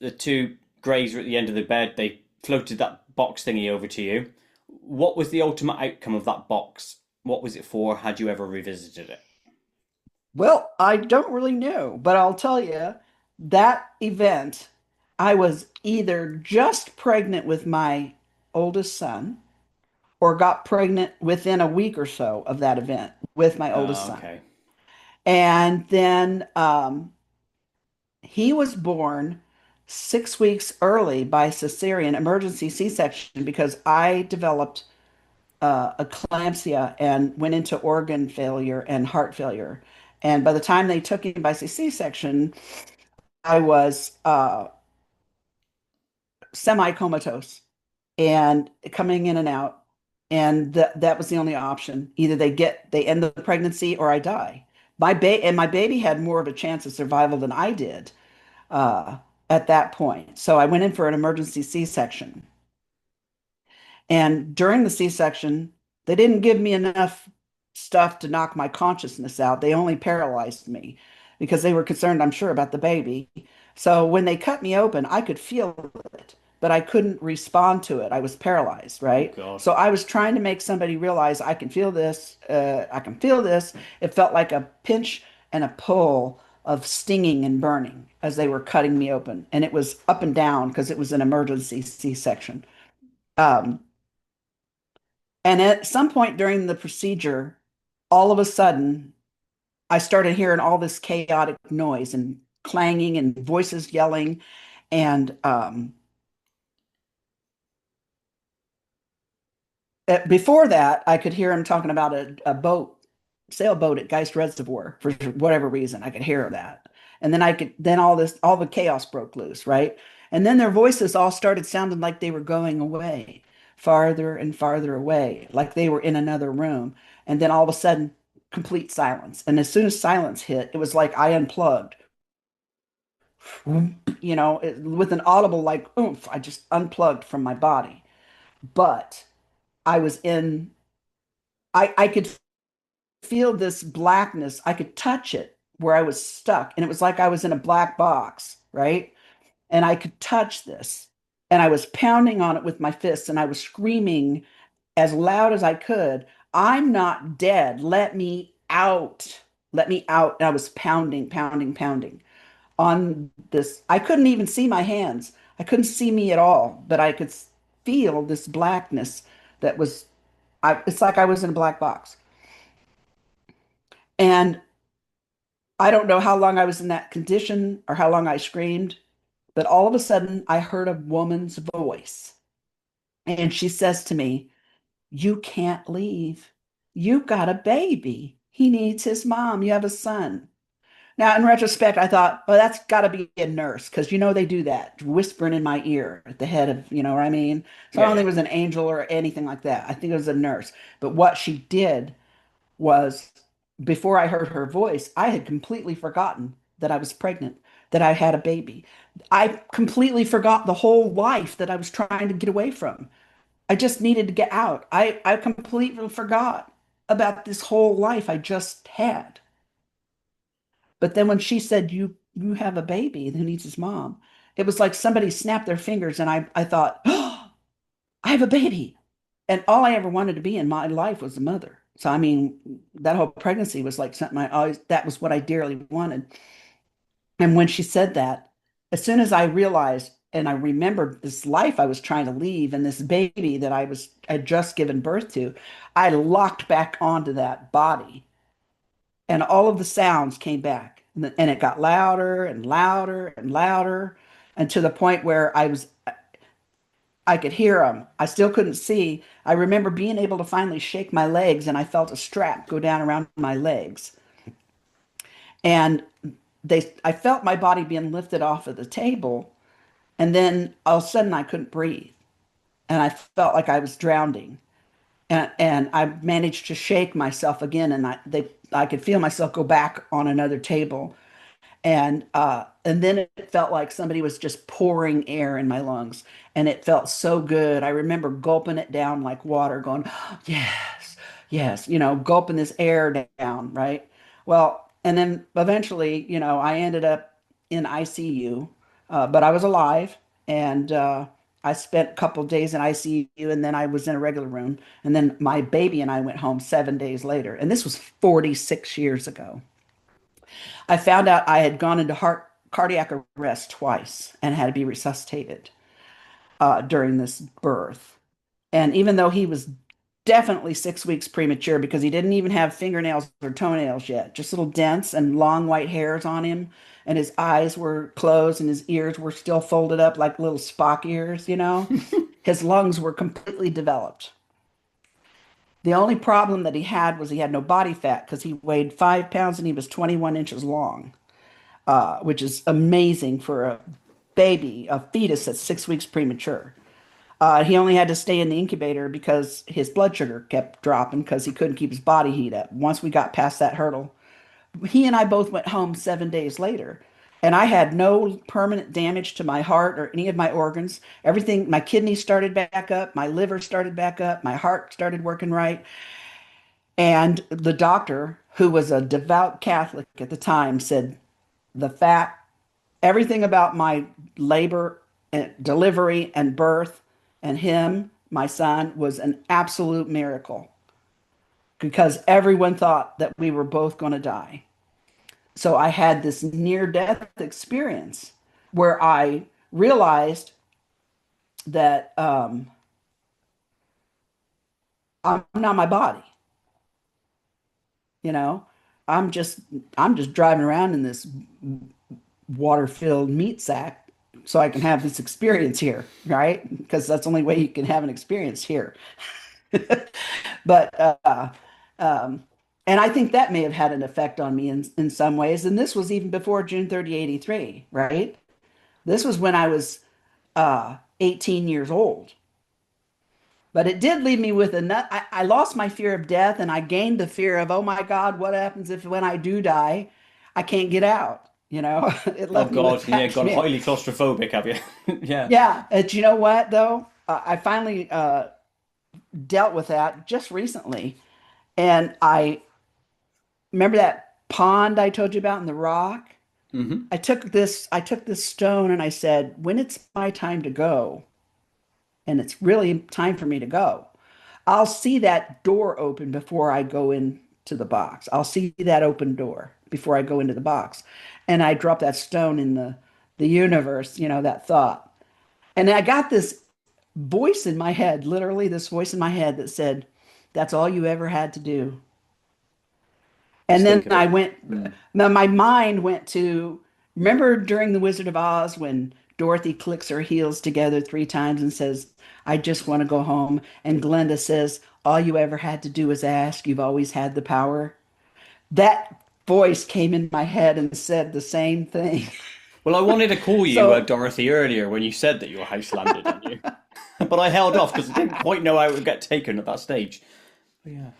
the two greys were at the end of the bed. They floated that box thingy over to you. What was the ultimate outcome of that box? What was it for? Had you ever revisited it? Well, I don't really know, but I'll tell you that event, I was either just pregnant with my oldest son or got pregnant within a week or so of that event with my oldest son. Okay. And then he was born 6 weeks early by cesarean emergency C-section because I developed eclampsia and went into organ failure and heart failure. And by the time they took him by C-section, I was semi-comatose and coming in and out. And that was the only option. Either they end the pregnancy or I die. My baby had more of a chance of survival than I did uh, at that point. So I went in for an emergency C-section. And during the C-section, they didn't give me enough stuff to knock my consciousness out. They only paralyzed me because they were concerned, I'm sure, about the baby. So when they cut me open, I could feel it, but I couldn't respond to it. I was paralyzed, Oh right? God. So I was trying to make somebody realize I can feel this. I can feel this. It felt like a pinch and a pull of stinging and burning as they were cutting me open. And it was up and down because it was an emergency C-section. Um, and at some point during the procedure, all of a sudden, I started hearing all this chaotic noise and clanging and voices yelling. And before that, I could hear him talking about a boat, sailboat at Geist Reservoir for whatever reason. I could hear that. And then all the chaos broke loose, right? And then their voices all started sounding like they were going away, farther and farther away, like they were in another room. And then all of a sudden, complete silence. And as soon as silence hit, it was like I unplugged, with an audible like oomph. I just unplugged from my body. But I was in, I could feel this blackness. I could touch it where I was stuck. And it was like I was in a black box, right? And I could touch this. And I was pounding on it with my fists and I was screaming as loud as I could, I'm not dead. Let me out. Let me out. And I was pounding, pounding, pounding on this. I couldn't even see my hands. I couldn't see me at all, but I could feel this blackness that was, it's like I was in a black box. And I don't know how long I was in that condition or how long I screamed, but all of a sudden I heard a woman's voice. And she says to me, you can't leave. You've got a baby. He needs his mom. You have a son. Now, in retrospect, I thought, well, that's got to be a nurse because they do that, whispering in my ear at the head of, you know what I mean? So I Yeah, don't think yeah. it was an angel or anything like that. I think it was a nurse. But what she did was, before I heard her voice, I had completely forgotten that I was pregnant, that I had a baby. I completely forgot the whole life that I was trying to get away from. I just needed to get out. I completely forgot about this whole life I just had. But then when she said, you have a baby who needs his mom, it was like somebody snapped their fingers and I thought, oh, I have a baby. And all I ever wanted to be in my life was a mother. So I mean, that whole pregnancy was like something I always that was what I dearly wanted. And when she said that, as soon as I realized and I remembered this life I was trying to leave and this baby that had just given birth to, I locked back onto that body and all of the sounds came back and it got louder and louder and louder and to the point where I could hear them. I still couldn't see. I remember being able to finally shake my legs and I felt a strap go down around my legs. And I felt my body being lifted off of the table and then all of a sudden I couldn't breathe and I felt like I was drowning. And I managed to shake myself again and I could feel myself go back on another table. And then it felt like somebody was just pouring air in my lungs, and it felt so good. I remember gulping it down like water, going, yes, yes, gulping this air down, right? Well, and then eventually, I ended up in ICU, but I was alive, and I spent a couple of days in ICU, and then I was in a regular room. And then my baby and I went home 7 days later. And this was 46 years ago. I found out I had gone into heart cardiac arrest twice and had to be resuscitated during this birth. And even though he was definitely 6 weeks premature because he didn't even have fingernails or toenails yet, just little dents and long white hairs on him. And his eyes were closed and his ears were still folded up like little Spock ears, you know. His lungs were completely developed. The only problem that he had was he had no body fat because he weighed 5 pounds and he was 21 inches long, which is amazing for a baby, a fetus that's 6 weeks premature. He only had to stay in the incubator because his blood sugar kept dropping because he couldn't keep his body heat up. Once we got past that hurdle, he and I both went home 7 days later. And I had no permanent damage to my heart or any of my organs. Everything, my kidneys started back up, my liver started back up, my heart started working right. And the doctor, who was a devout Catholic at the time, said the fact, everything about my labor and delivery and birth and him, my son, was an absolute miracle because everyone thought that we were both going to die. So I had this near death experience where I realized that I'm not my body, you know. I'm just I'm just driving around in this water-filled meat sack so I can have this experience here, right? Because that's the only way you can have an experience here. But um, and I think that may have had an effect on me in some ways. And this was even before June 30, 83, right? This was when I was 18 years old. But it did leave me with a nut. I lost my fear of death and I gained the fear of, oh my God, what happens if when I do die, I can't get out? You know, it Oh left me with God, yeah, that got fear. highly claustrophobic, have you? Yeah. Yeah. And you know what, though? I finally dealt with that just recently. And I remember that pond I told you about in the rock. Hmm. I took this stone and I said, when it's my time to go, and it's really time for me to go, I'll see that door open before I go into the box. I'll see that open door before I go into the box. And I drop that stone in the universe, that thought. And I got this voice in my head, literally this voice in my head that said, that's all you ever had to do. Just And then think of I it. went, Mm. now my mind went to, remember during The Wizard of Oz when Dorothy clicks her heels together 3 times and says, I just want to go home. And Glinda says, all you ever had to do was ask. You've always had the power. That voice came in my head and said the same thing. Well, I wanted to call you So Dorothy earlier when you said that your house landed on you, but I held off because I didn't quite know how it would get taken at that stage. But yeah,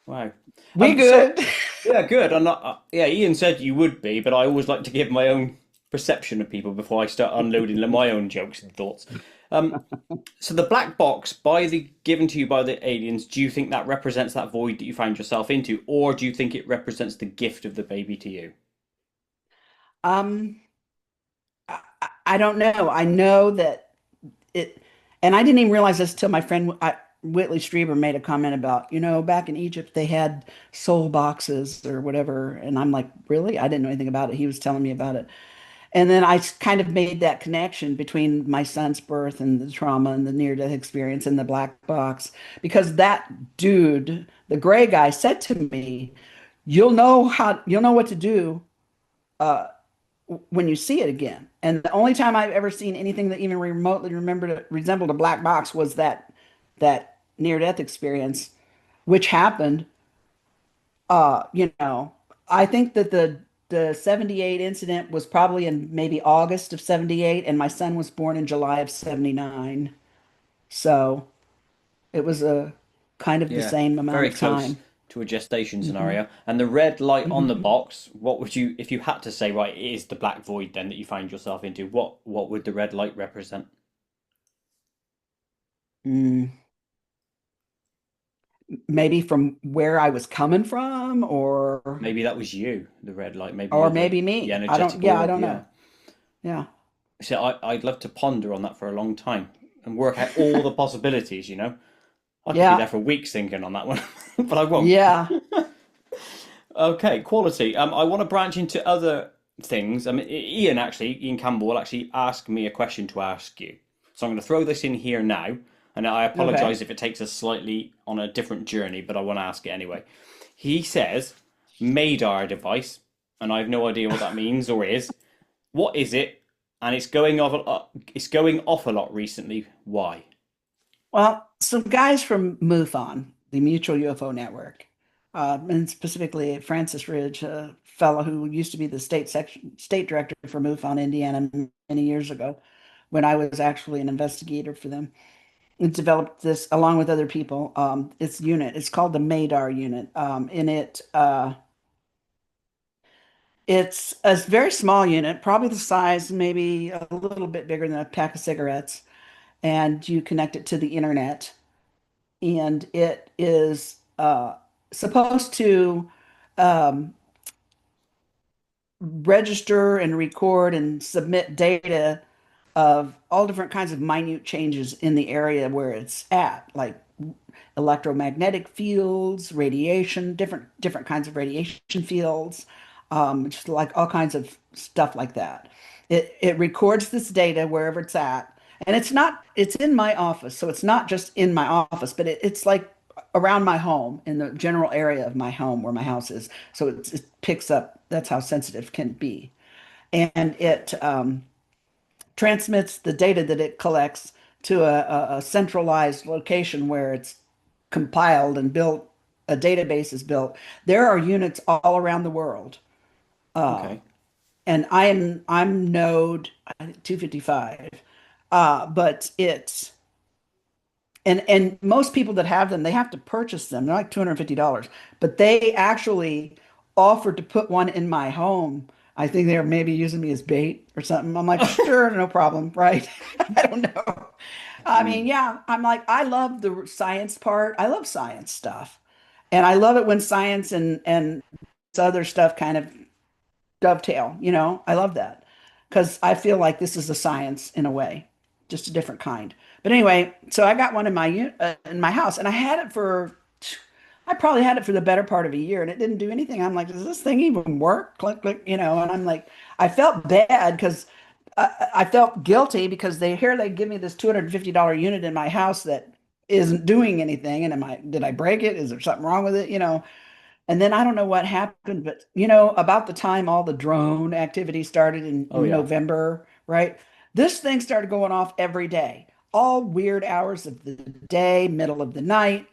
wow. we So good. yeah, good. I'm not. Yeah, Ian said you would be, but I always like to give my own perception of people before I start unloading my own jokes and thoughts. Um, so the black box given to you by the aliens, do you think that represents that void that you found yourself into, or do you think it represents the gift of the baby to you? Um, I don't know. I know that it, and I didn't even realize this till my friend Whitley Strieber made a comment about, back in Egypt they had soul boxes or whatever, and I'm like, really? I didn't know anything about it. He was telling me about it, and then kind of made that connection between my son's birth and the trauma and the near-death experience and the black box, because that dude, the gray guy, said to me, you'll know what to do when you see it again. And the only time I've ever seen anything that even remotely resembled a black box was that near death experience, which happened. Uh, you know, I think that the 78 incident was probably in maybe August of 78, and my son was born in July of 79. So it was a kind of the Yeah, same amount very of close time. to a gestation Hmm. scenario. And the red light on the Hmm. box, what would you, if you had to say, right, it is the black void then that you find yourself into, what would the red light represent? Mm. Maybe from where I was coming from, Maybe that was you, the red light. Maybe or you're maybe the me. energetic Yeah, I orb. don't Yeah. know. Yeah. So I'd love to ponder on that for a long time. and work out all the possibilities, you know? I could be there Yeah. for weeks thinking on that one, but I won't. Yeah. Okay, quality. I want to branch into other things. Ian Campbell will actually ask me a question to ask you. So I'm going to throw this in here now, and I Okay. apologize if it takes us slightly on a different journey, but I want to ask it anyway. He says, Madar device, and I have no idea what that means or is. What is it? And it's going off a lot recently. Why? Well, some guys from MUFON, the Mutual UFO Network, and specifically Francis Ridge, a fellow who used to be the state director for MUFON, Indiana, many years ago, when I was actually an investigator for them, and developed this along with other people. Its unit. It's called the Madar unit. It's a very small unit, probably the size, maybe a little bit bigger than a pack of cigarettes, and you connect it to the internet, and it is supposed to um, register and record and submit data of all different kinds of minute changes in the area where it's at, like electromagnetic fields, radiation, different kinds of radiation fields, just like all kinds of stuff like that. It records this data wherever it's at, and it's in my office, so it's not just in my office, but it's like around my home in the general area of my home where my house is. So it picks up. That's how sensitive it can be, and it transmits the data that it collects to a centralized location where it's compiled and built, a database is built. There are units all around the world. Okay. And I'm node 255. But it's and most people that have them, they have to purchase them. They're like $250. But they actually offered to put one in my home. I think they're maybe using me as bait or something. I'm like, sure, no problem, right? I don't know. I mean, Mm. yeah, I'm like, I love the science part. I love science stuff. And I love it when science and this other stuff kind of dovetail, you know? I love that because I feel like this is a science in a way, just a different kind. But anyway, so I got one in my house, and I probably had it for the better part of a year, and it didn't do anything. I'm like, does this thing even work? Click, click, you know? And I'm like, I felt bad because I felt guilty because they give me this $250 unit in my house that isn't doing anything. And did I break it? Is there something wrong with it? You know? And then I don't know what happened, but about the time all the drone activity started in Oh yeah. November, right? This thing started going off every day, all weird hours of the day, middle of the night.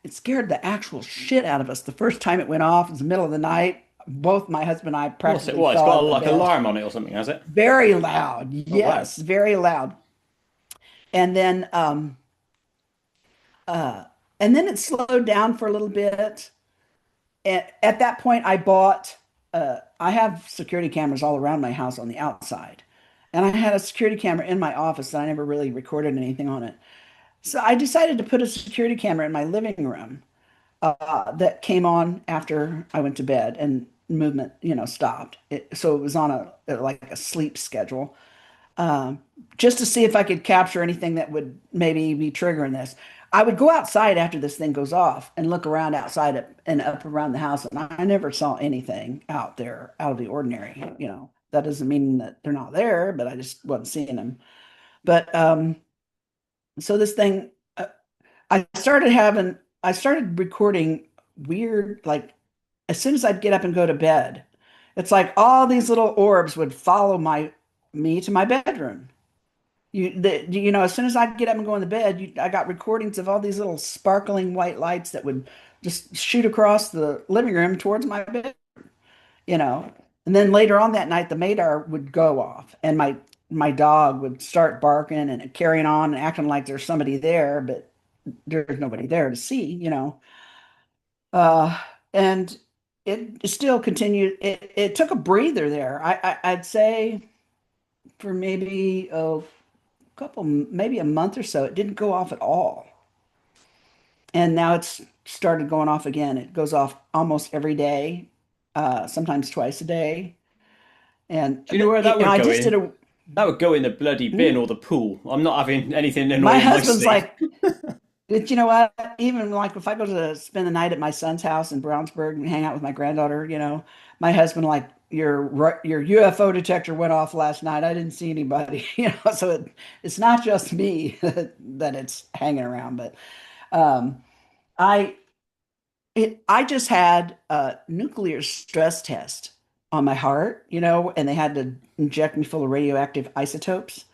It scared the actual shit out of us. The first time it went off, it was the middle of the night. Both my husband and I What's it? practically What? It's fell got out a, of the like bed. alarm on it or something, has it? Very loud. Oh wow. Yes, very loud. And then um uh and then it slowed down for a little bit. At that point, I have security cameras all around my house on the outside. And I had a security camera in my office that I never really recorded anything on it. So I decided to put a security camera in my living room that came on after I went to bed and movement, stopped. So it was on like a sleep schedule, um, just to see if I could capture anything that would maybe be triggering this. I would go outside after this thing goes off and look around outside and up around the house, and I never saw anything out there out of the ordinary. That doesn't mean that they're not there, but I just wasn't seeing them. But so this thing, I started recording weird, like as soon as I'd get up and go to bed, it's like all these little orbs would follow me to my bedroom. As soon as I'd get up and go in the bed, I got recordings of all these little sparkling white lights that would just shoot across the living room towards my bed, you know. And then later on that night, the Madar would go off, and my dog would start barking and carrying on and acting like there's somebody there, but there's nobody there to see. Uh, and it still continued. It took a breather there. I'd say for maybe maybe a month or so, it didn't go off at all. And now it's started going off again. It goes off almost every day, sometimes twice a day. And Do you know where that would I go just did in? a, That would go in the bloody bin Mm. or the pool. I'm not having anything My annoying my husband's sleep. like, but you know what? Even like if I go to spend the night at my son's house in Brownsburg and hang out with my granddaughter, my husband like your UFO detector went off last night. I didn't see anybody, So it's not just me that it's hanging around, but um, I I just had a nuclear stress test on my heart, and they had to inject me full of radioactive isotopes.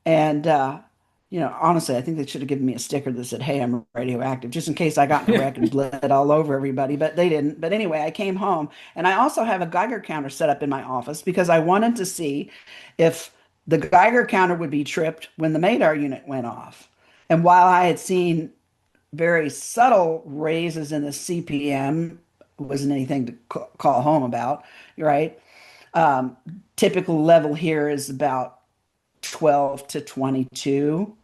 And honestly, I think they should have given me a sticker that said, "Hey, I'm radioactive," just in case I got in a wreck and bled all over everybody. But they didn't. But anyway, I came home, and I also have a Geiger counter set up in my office because I wanted to see if the Geiger counter would be tripped when the MADAR unit went off. And while I had seen very subtle raises in the CPM, wasn't anything to call home about, right? Um, Typical level here is about 12 to 22.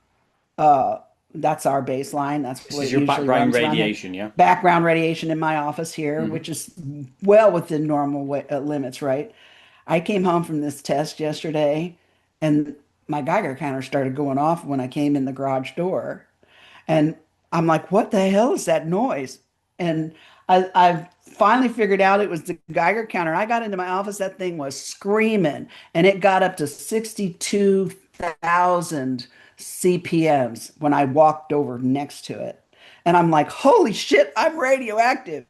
Uh, that's our baseline. That's This what is it your usually background runs around here. radiation, yeah? Background radiation in my office here, Hmm. which is well within normal limits, right? I came home from this test yesterday and my Geiger counter started going off when I came in the garage door. And I'm like, what the hell is that noise? And I've finally figured out it was the Geiger counter. I got into my office, that thing was screaming, and it got up to 62,000 CPMs when I walked over next to it. And I'm like, holy shit, I'm radioactive.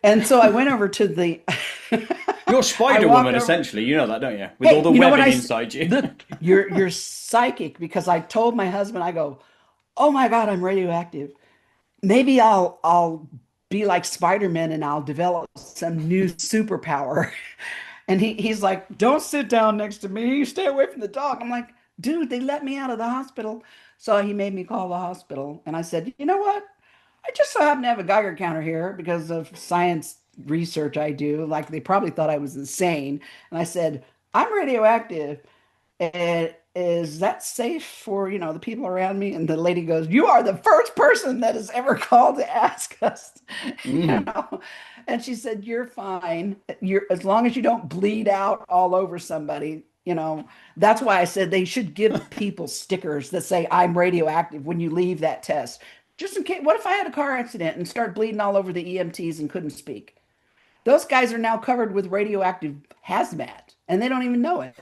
And so I went over to the, You're I Spider Woman, walked over. essentially. You know that, don't you? With all Hey, the you know what webbing I inside you. look, you're psychic because I told my husband, I go, oh my God, I'm radioactive. Maybe I'll be like Spider-Man and I'll develop some new superpower. And he's like, don't sit down next to me. Stay away from the dog. I'm like, dude, they let me out of the hospital. So he made me call the hospital. And I said, you know what? I just so happen to have a Geiger counter here because of science research I do. Like they probably thought I was insane. And I said, I'm radioactive. And is that safe for, the people around me? And the lady goes, you are the first person that has ever called to ask us, you Mm. know. And she said, you're fine. You're as long as you don't bleed out all over somebody, That's why I said they should give people stickers that say I'm radioactive when you leave that test. Just in case, what if I had a car accident and start bleeding all over the EMTs and couldn't speak? Those guys are now covered with radioactive hazmat and they don't even know it?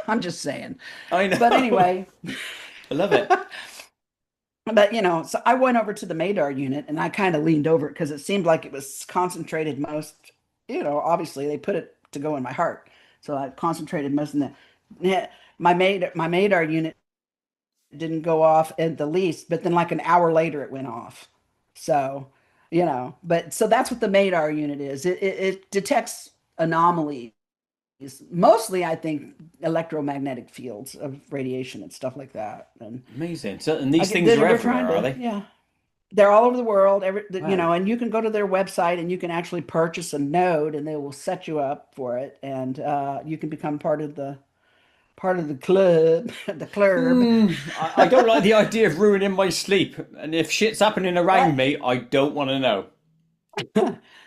I'm just saying. I But know. anyway, I love it. but so I went over to the MADAR unit and I kind of leaned over it because it seemed like it was concentrated most, obviously they put it to go in my heart. So I concentrated most in that. Yeah, my MADAR unit didn't go off at the least, but then like an hour later it went off. So, but so that's what the MADAR unit is. It detects anomalies, mostly I think electromagnetic fields of radiation and stuff like that. And Amazing. So, and these things are they're everywhere, trying are to, they? yeah, they're all over the world. Wow. And you can go to their website and you can actually purchase a node, and they will set you up for it, and you can become part of the club, the club. I don't like the idea of ruining my sleep. And if shit's happening around But me, I don't want to know.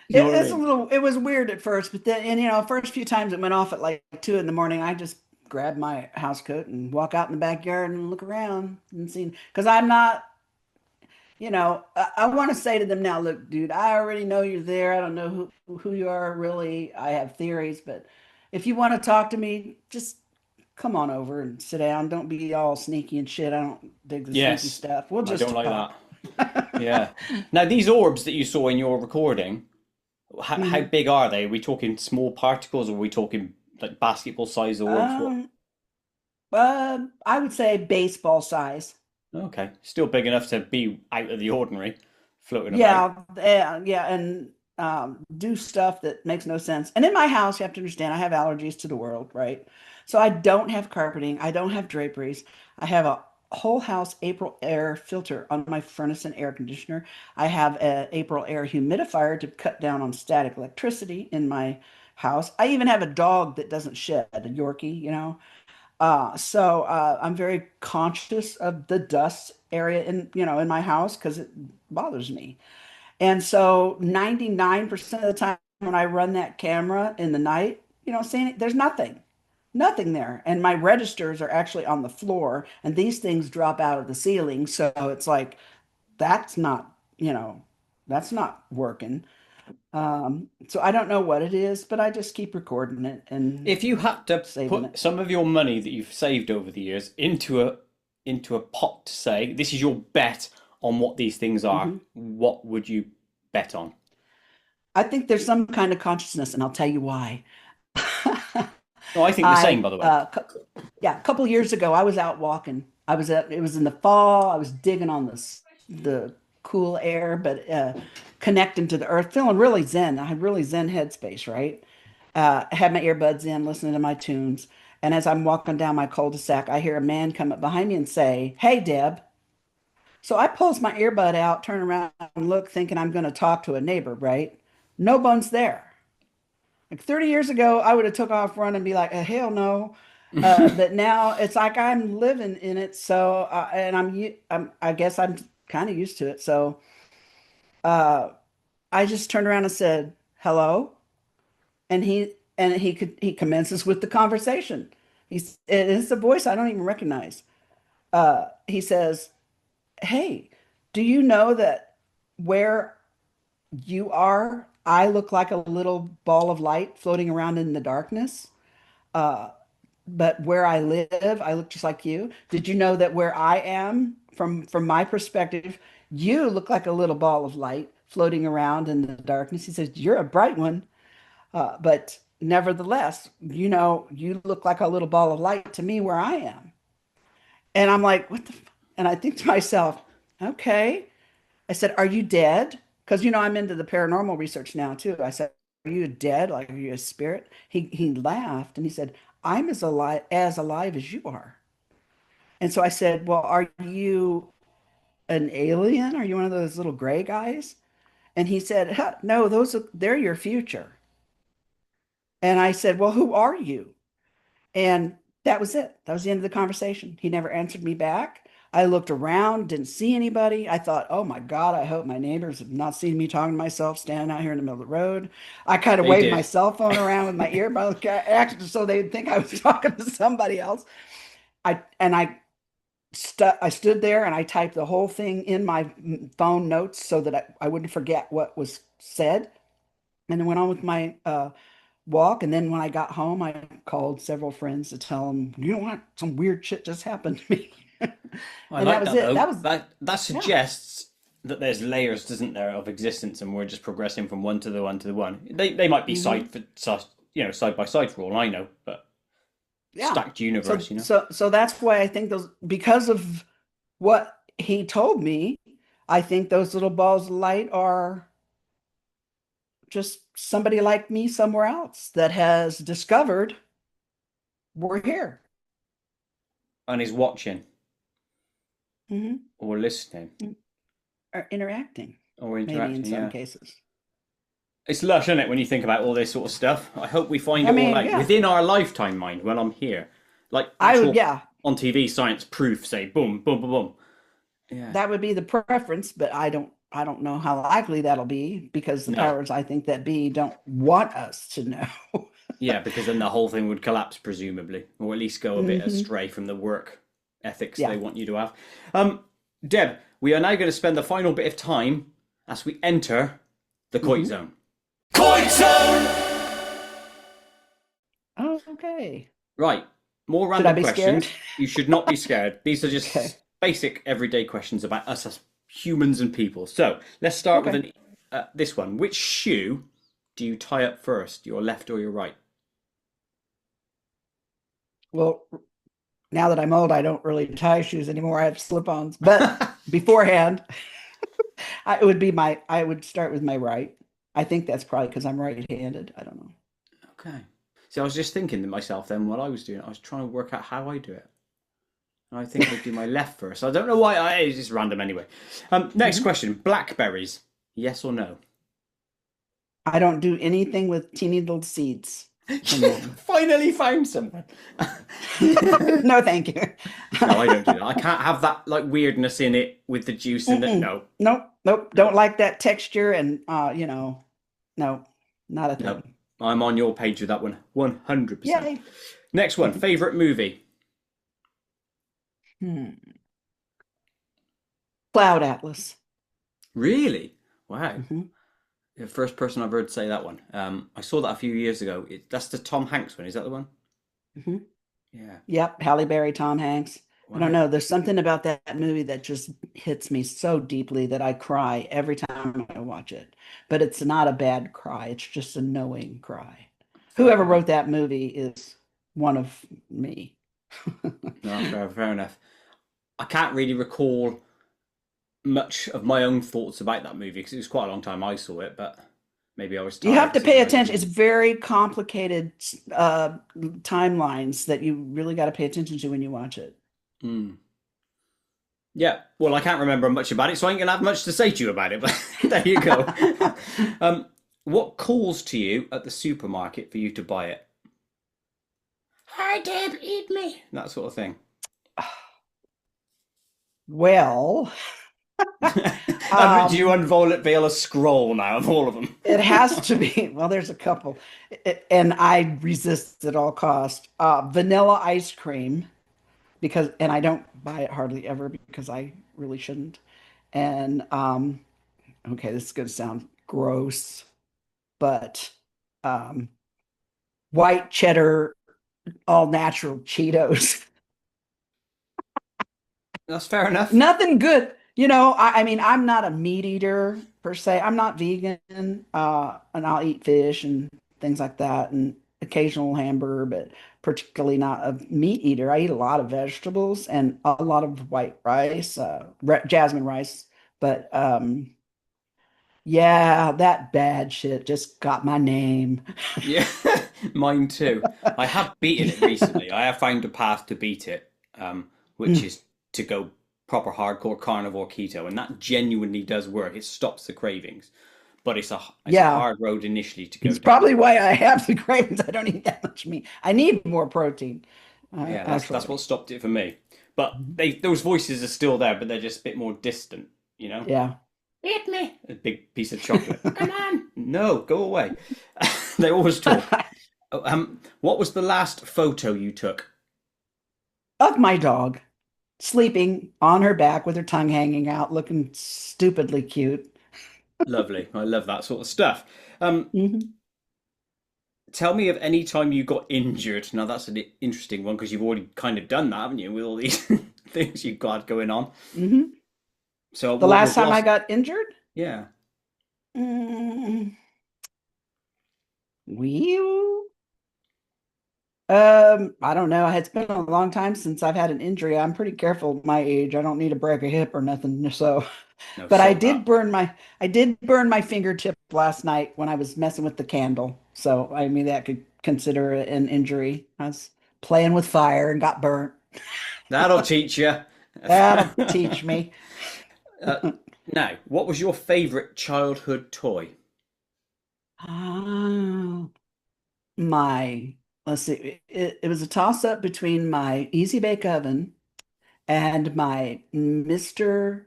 You know what I it's a mean? little, it was weird at first, but then, and first few times it went off at like 2 in the morning. I just grab my house coat and walk out in the backyard and look around and see, because I'm not, I want to say to them now, look, dude, I already know you're there. I don't know who you are really. I have theories, but if you want to talk to me, just come on over and sit down. Don't be all sneaky and shit. I don't dig the sneaky Yes. stuff. We'll I don't just like talk. that. Yeah. Now, these orbs that you saw in your recording, how Mhm. big are they? Are we talking small particles or are we talking like basketball size orbs? What? Um, I would say baseball size. Okay. Still big enough to be out of the ordinary, floating about. Yeah, yeah, yeah, and do stuff that makes no sense. And in my house, you have to understand, I have allergies to the world, right? So I don't have carpeting, I don't have draperies. I have a whole house April air filter on my furnace and air conditioner. I have a April air humidifier to cut down on static electricity in my house. I even have a dog that doesn't shed, a Yorkie, I'm very conscious of the dust area in my house because it bothers me. And so 99% of the time when I run that camera in the night, seeing it, there's nothing. nothing there. And my registers are actually on the floor, and these things drop out of the ceiling. So it's like, that's not, that's not working. So I don't know what it is, but I just keep recording it and If you had to saving put it. some of your money that you've saved over the years into a pot to say this is your bet on what these things are, Hmm. what would you bet on? I think there's some kind of consciousness, and I'll tell you why. No, I think the same, I by the way. Yeah, a couple years ago, I was out walking. It was in the fall. I was digging on the cool air, but connecting to the earth, feeling really zen. I had really zen headspace, right? I had my earbuds in, listening to my tunes. And as I'm walking down my cul-de-sac, I hear a man come up behind me and say, "Hey, Deb." So I pulls my earbud out, turn around and look, thinking I'm going to talk to a neighbor, right? No one's there. Like 30 years ago, I would have took off running and be like, hell no. But now it's like I'm living in it. So, and I guess I'm kind of used to it. So, uh, I just turned around and said, hello. And he commences with the conversation. And it's a voice I don't even recognize. He says, "Hey, do you know that where you are, I look like a little ball of light floating around in the darkness? Uh, but where I live, I look just like you. Did you know that where I am, from my perspective, you look like a little ball of light floating around in the darkness?" He says, "You're a bright one, but nevertheless, you look like a little ball of light to me where I am." And I'm like, what the? And I think to myself, okay. I said, "Are you dead?" Because I'm into the paranormal research now too. I said, "Are you dead? Like, are you a spirit?" He laughed and he said, "I'm as alive as you are." And so I said, "Well, are you an alien? Are you one of those little gray guys?" And he said, "Huh, no, they're your future." And I said, "Well, who are you?" And that was it. That was the end of the conversation. He never answered me back. I looked around, didn't see anybody. I thought, oh my God, I hope my neighbors have not seen me talking to myself standing out here in the middle of the road. I kind of They waved my did. cell phone around with my earbuds, actually, so they'd think I was talking to somebody else. I stood there and I typed the whole thing in my phone notes so that I wouldn't forget what was said, and then went on with my walk. And then when I got home, I called several friends to tell them, you know what, some weird shit just happened to me. I And that like was that it. though. That was, That yeah. suggests that there's layers, doesn't there, of existence, and we're just progressing from one to the one to the one. They might be Hmm. side by side for all I know, but Yeah. stacked universe, So, so that's why I think because of what he told me, I think those little balls of light are just somebody like me somewhere else that has discovered we're here. and is watching Hmm. or listening Or interacting, or maybe in interacting. some Yeah. cases. It's lush, isn't it, when you think about all this sort of stuff? I hope we find I it all mean, out yeah, within our lifetime, mind, when I'm here. Like I would, actual yeah, on TV science proof, say boom, boom, boom, boom. Yeah. that would be the preference, but I don't know how likely that'll be because the No. powers I think that be don't want us to know. Yeah, because then the whole thing would collapse, presumably, or at least go a bit Hmm. astray from the work ethics they Yeah. want you to have. Deb, we are now going to spend the final bit of time as we enter the Koit Hmm. zone. Koit zone! Oh, okay. Right, more Should I random be scared? questions. You should not be scared. These are Okay. just basic everyday questions about us as humans and people. So let's start with Okay. this one. Which shoe do you tie up first, your left or your right? Well, now that I'm old, I don't really tie shoes anymore. I have slip-ons. But beforehand, I would start with my right. I think that's probably because I'm right-handed. I don't know. Okay. See, I was just thinking to myself then while I was doing it, I was trying to work out how I do it. And I think I do my left first. I don't know why. It's just random anyway. Next Hmm. question: blackberries, yes or no? I don't do anything with teeny little seeds in them. Finally found someone. No, thank you. No, I don't do that. I can't have that like weirdness in it with the juice in it. Mm-mm. No, Nope, nope. Don't no, like that texture, and no, not a no. thing. I'm on your page with that one, 100%. Yay. Next one, favorite movie. Hmm. Cloud Atlas. Really? Wow. Hmm. The first person I've heard say that one. I saw that a few years ago. That's the Tom Hanks one. Is that the one? Hmm. Yeah. Yep, Halle Berry, Tom Hanks. I don't Wow. know. There's something about that movie that just hits me so deeply that I cry every time I watch it. But it's not a bad cry. It's just a knowing cry. Fair Whoever play. wrote that movie is one of me. No, fair enough. I can't really recall much of my own thoughts about that movie because it was quite a long time I saw it, but maybe I was You have tired to seeing pay it attention. again. It's very complicated timelines that you really got to pay attention to when you watch it. Mm. Yeah, well, I can't remember much about it, so I ain't gonna have much to say to you about it. But there you go. um, what calls to you at the supermarket for you to buy it? Hi, Deb, eat me. That sort of thing. Well, Do you um, unveil a scroll now of all of them? it has to be. Well, there's a couple, and I resist at all cost. Vanilla ice cream and I don't buy it hardly ever because I really shouldn't. And okay, this is going to sound gross, but um, white cheddar, all natural Cheetos. That's fair enough. Nothing good. I mean, I'm not a meat eater per se. I'm not vegan, and I'll eat fish and things like that, and occasional hamburger, but particularly not a meat eater. I eat a lot of vegetables and a lot of white rice, jasmine rice. But yeah, that bad shit just got my name. Yeah, mine too. I have beaten it recently. I have found a path to beat it, which is to go proper hardcore carnivore keto, and that genuinely does work. It stops the cravings, but it's a Yeah, hard road initially to go it's down. probably why I have the cravings. I don't eat that much meat. I need more protein, Yeah, that's what actually. stopped it for me. But those voices are still there, but they're just a bit more distant, you know? Yeah. Eat me, a big piece of chocolate. Come on, no, go away. They always talk. Oh, what was the last photo you took? Of my dog sleeping on her back with her tongue hanging out, looking stupidly cute. Lovely. I love that sort of stuff. Hmm. Tell me of any time you got injured. Now that's an interesting one because you've already kind of done that, haven't you, with all these things you've got going on. Hmm. So The what last was the time I last? got injured, Yeah, mm, we, I don't know. It's been a long time since I've had an injury. I'm pretty careful at my age. I don't need to break a hip or nothing. So, no, but sod that. I did burn my fingertip last night when I was messing with the candle. So, I mean, that could consider it an injury. I was playing with fire and got burnt. That'll teach you. That'll teach me. uh, Now, what was your favourite childhood toy? Oh, my, let's see. It was a toss up between my Easy Bake Oven and my Mr.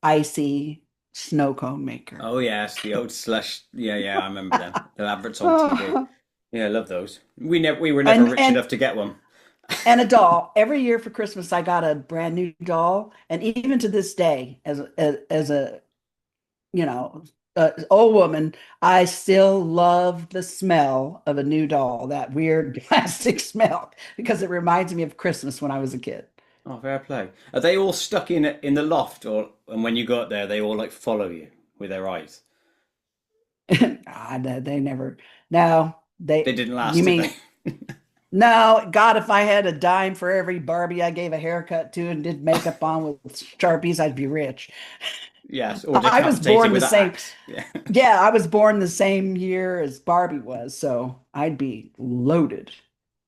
Icy snow cone maker. Oh yes, the old slush. Yeah, yeah, I remember them. The adverts on TV. Oh, Yeah, I love those. We were never and rich and enough to get one. and a doll. Every year for Christmas, I got a brand new doll, and even to this day, as a you know old woman, I still love the smell of a new doll. That weird plastic smell because it reminds me of Christmas when I was a kid. Oh, fair play. Are they all stuck in the loft, or and when you go up there, they all like follow you with their eyes? They never. No, They they. didn't last, You did they? mean no? God, if I had a dime for every Barbie I gave a haircut to and did makeup on with Sharpies, I'd be rich. Yes, or I was decapitated born the with an same. axe. Yeah. Yeah, I was born the same year as Barbie was, so I'd be loaded.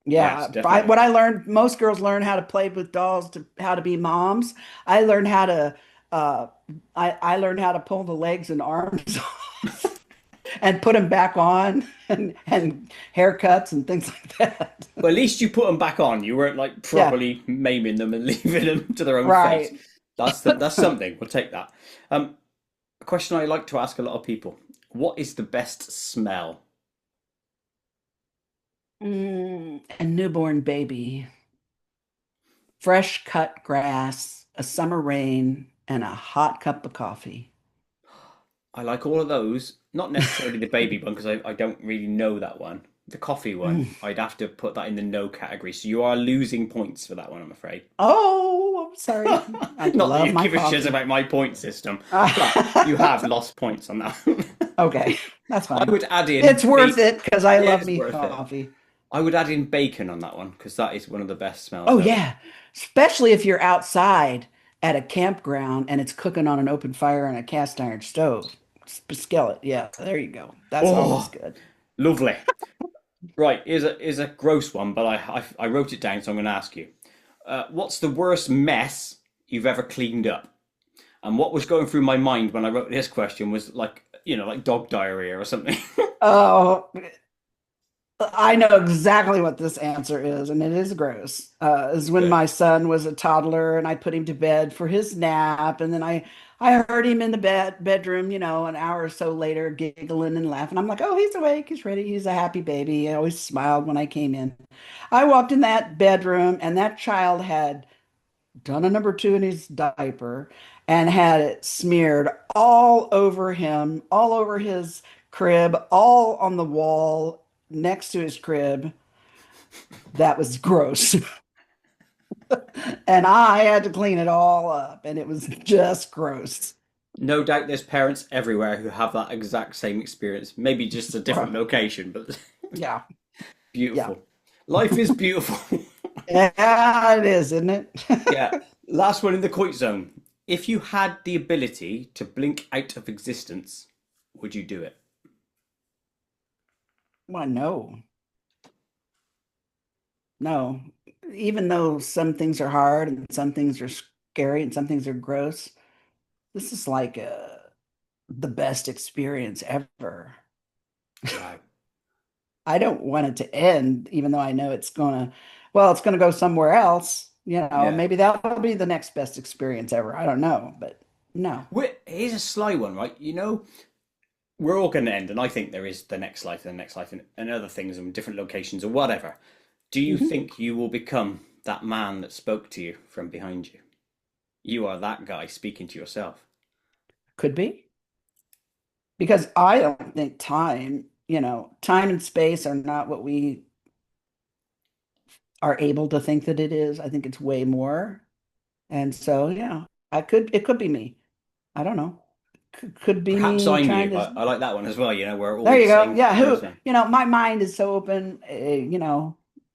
Yes, Yeah, definitely. what I learned, most girls learn how to play with dolls to how to be moms. I learned how to, uh, I learned how to pull the legs and arms off and put them back on, and haircuts and things like that. Well, at least you put them back on. You weren't like Yeah, properly maiming them and leaving them to their own fate. right. That's something. We'll take that. A question I like to ask a lot of people: what is the best smell? A newborn baby, fresh cut grass, a summer rain, and a hot cup of coffee. I like all of those. Not necessarily the baby one because I don't really know that one. The coffee one, I'd have to put that in the no category. So you are losing points for that one, I'm afraid. Oh, I'm sorry. I Not that love you my give a shit coffee. about my point system, but you have lost points on that one. Okay, that's I fine. would add in It's worth it because I it love is me worth it. coffee. I would add in bacon on that one because that is one of the best smells Oh ever. yeah, especially if you're outside at a campground and it's cooking on an open fire on a cast iron stove. Skillet. Yeah, there you go. That's always Oh, good. lovely. Right, here's a gross one, but I wrote it down, so I'm going to ask you. What's the worst mess you've ever cleaned up? And what was going through my mind when I wrote this question was like, like dog diarrhea or something. Oh, I know exactly what this answer is, and it is gross. Is when Good. my son was a toddler, and I put him to bed for his nap, and then I heard him in the bedroom, an hour or so later, giggling and laughing. I'm like, oh, he's awake, he's ready, he's a happy baby. I always smiled when I came in. I walked in that bedroom, and that child had done a number two in his diaper and had it smeared all over him, all over his crib, all on the wall next to his crib. That was gross. And I had to clean it all up, and it was just gross. No doubt there's parents everywhere who have that exact same experience. Maybe just a different location, but Yeah, yeah. beautiful. Life is beautiful. Yeah, it is, isn't it? Yeah. Last one in the Koit zone. If you had the ability to blink out of existence, would you do it? Well, no, no. Even though some things are hard and some things are scary and some things are gross, this is like the best experience ever. Wow. I don't want it to end, even though I know it's gonna go somewhere else. Yeah. Maybe that'll be the next best experience ever. I don't know, but no. Here's a sly one, right? We're all going to end, and I think there is the next life and the next life and other things and different locations or whatever. Do you Mhm. think you will become that man that spoke to you from behind you? You are that guy speaking to yourself. Could be. Because I don't think time and space are not what we are able to think that it is. I think it's way more. And so, yeah, it could be me. I don't know. Could be Perhaps me I'm trying you. to. I like that one as well. We're There all the you go. same Yeah, person. my mind is so open,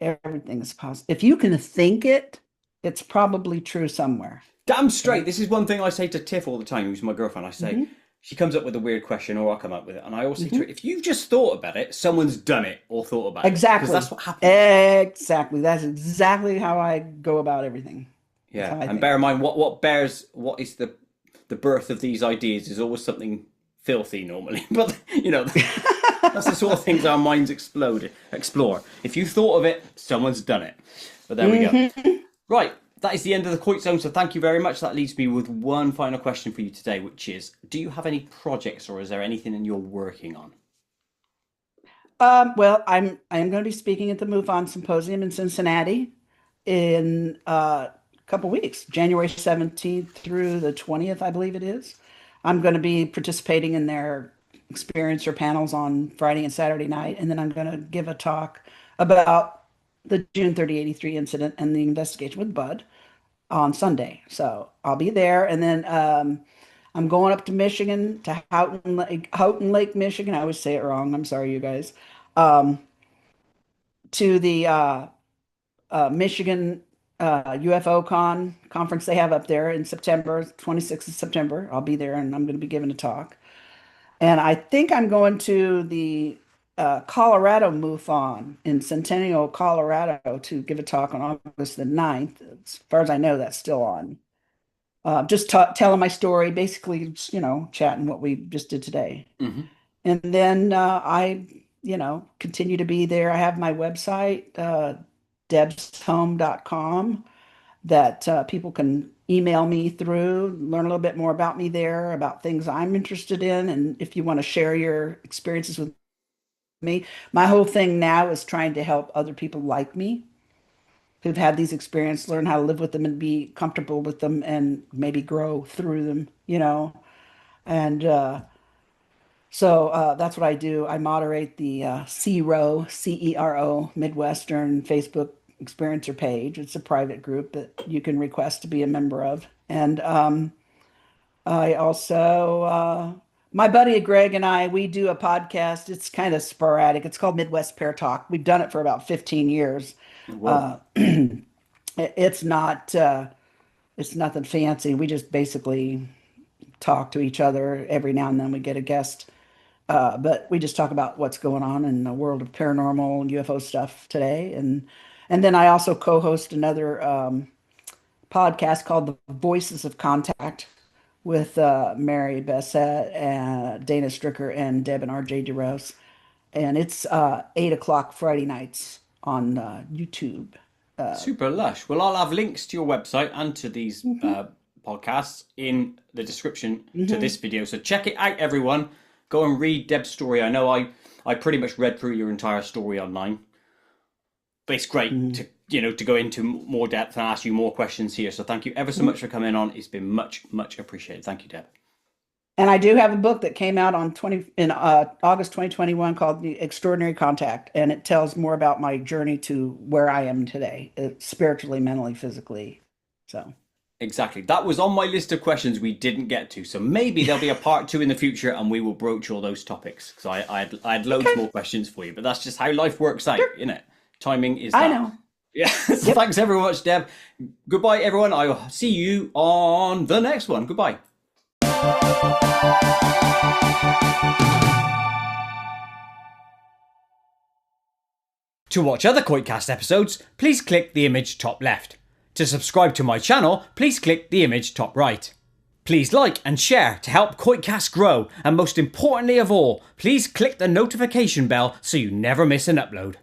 everything is possible. If you can think it, it's probably true somewhere. Damn straight. Okay. This is one thing I say to Tiff all the time, who's my girlfriend. I say, Hmm. she comes up with a weird question or I come up with it. And I always say to her, Hmm. if you've just thought about it, someone's done it or thought about it. Because that's Exactly. what happens. Exactly. That's exactly how I go about everything. That's Yeah. how I And think. bear in mind, what is the birth of these ideas is always something filthy normally. But, that's the sort of things our minds explore. If you thought of it, someone's done it. But there we go. Hmm. Right, that is the end of the Koit Zone, so thank you very much. That leaves me with one final question for you today, which is, do you have any projects or is there anything that you're working on? Well, I am going to be speaking at the Move On Symposium in Cincinnati in a couple weeks, January 17th through the 20th, I believe it is. I'm going to be participating in their experiencer panels on Friday and Saturday night, and then I'm going to give a talk about the June 3083 incident and the investigation with Budd on Sunday. So I'll be there, and then I'm going up to Michigan to Houghton Lake, Michigan. I always say it wrong. I'm sorry, you guys. Um, to the Michigan UFO conference they have up there in September, 26th of September. I'll be there, and I'm going to be giving a talk. And I think I'm going to the Colorado MUFON in Centennial, Colorado to give a talk on August the 9th. As far as I know, that's still on. Just telling my story, basically, just, chatting what we just did today. Hmm. And then I, continue to be there. I have my website, debshome.com, that people can email me through, learn a little bit more about me there, about things I'm interested in. And if you want to share your experiences with me. My whole thing now is trying to help other people like me who've had these experiences learn how to live with them and be comfortable with them and maybe grow through them, And that's what I do. I moderate the CERO, CERO Midwestern Facebook Experiencer page. It's a private group that you can request to be a member of. And I also, my buddy Greg and I, we do a podcast. It's kind of sporadic. It's called Midwest Pair Talk. We've done it for about 15 years. Whoa. It's not, it's nothing fancy. We just basically talk to each other. Every now and then we get a guest. But we just talk about what's going on in the world of paranormal and UFO stuff today. And then I also co-host another podcast called The Voices of Contact with Mary Bessette and Dana Stricker and Deb and RJ DeRose. And it's 8 o'clock Friday nights on YouTube. Super lush. Well, I'll have links to your website and to these podcasts in the description to this video. So check it out, everyone. Go and read Deb's story. I know I pretty much read through your entire story online. But it's great to go into more depth and ask you more questions here. So thank you ever so much for coming on. It's been much, much appreciated. Thank you, Deb. And I do have a book that came out in August 2021 called The Extraordinary Contact, and it tells more about my journey to where I am today, spiritually, mentally, physically. So exactly. That was on my list of questions we didn't get to. So maybe there'll be a part 2 in the future and we will broach all those topics. Because I had loads more questions for you, but that's just how life works out, isn't it? Timing is that. I know. Yeah. So thanks very much, Deb. Goodbye, everyone. I will see you on the next one. Goodbye. To watch other KoitCast episodes, please click the image top left. To subscribe to my channel, please click the image top right. Please like and share to help KoitCast grow, and most importantly of all, please click the notification bell so you never miss an upload.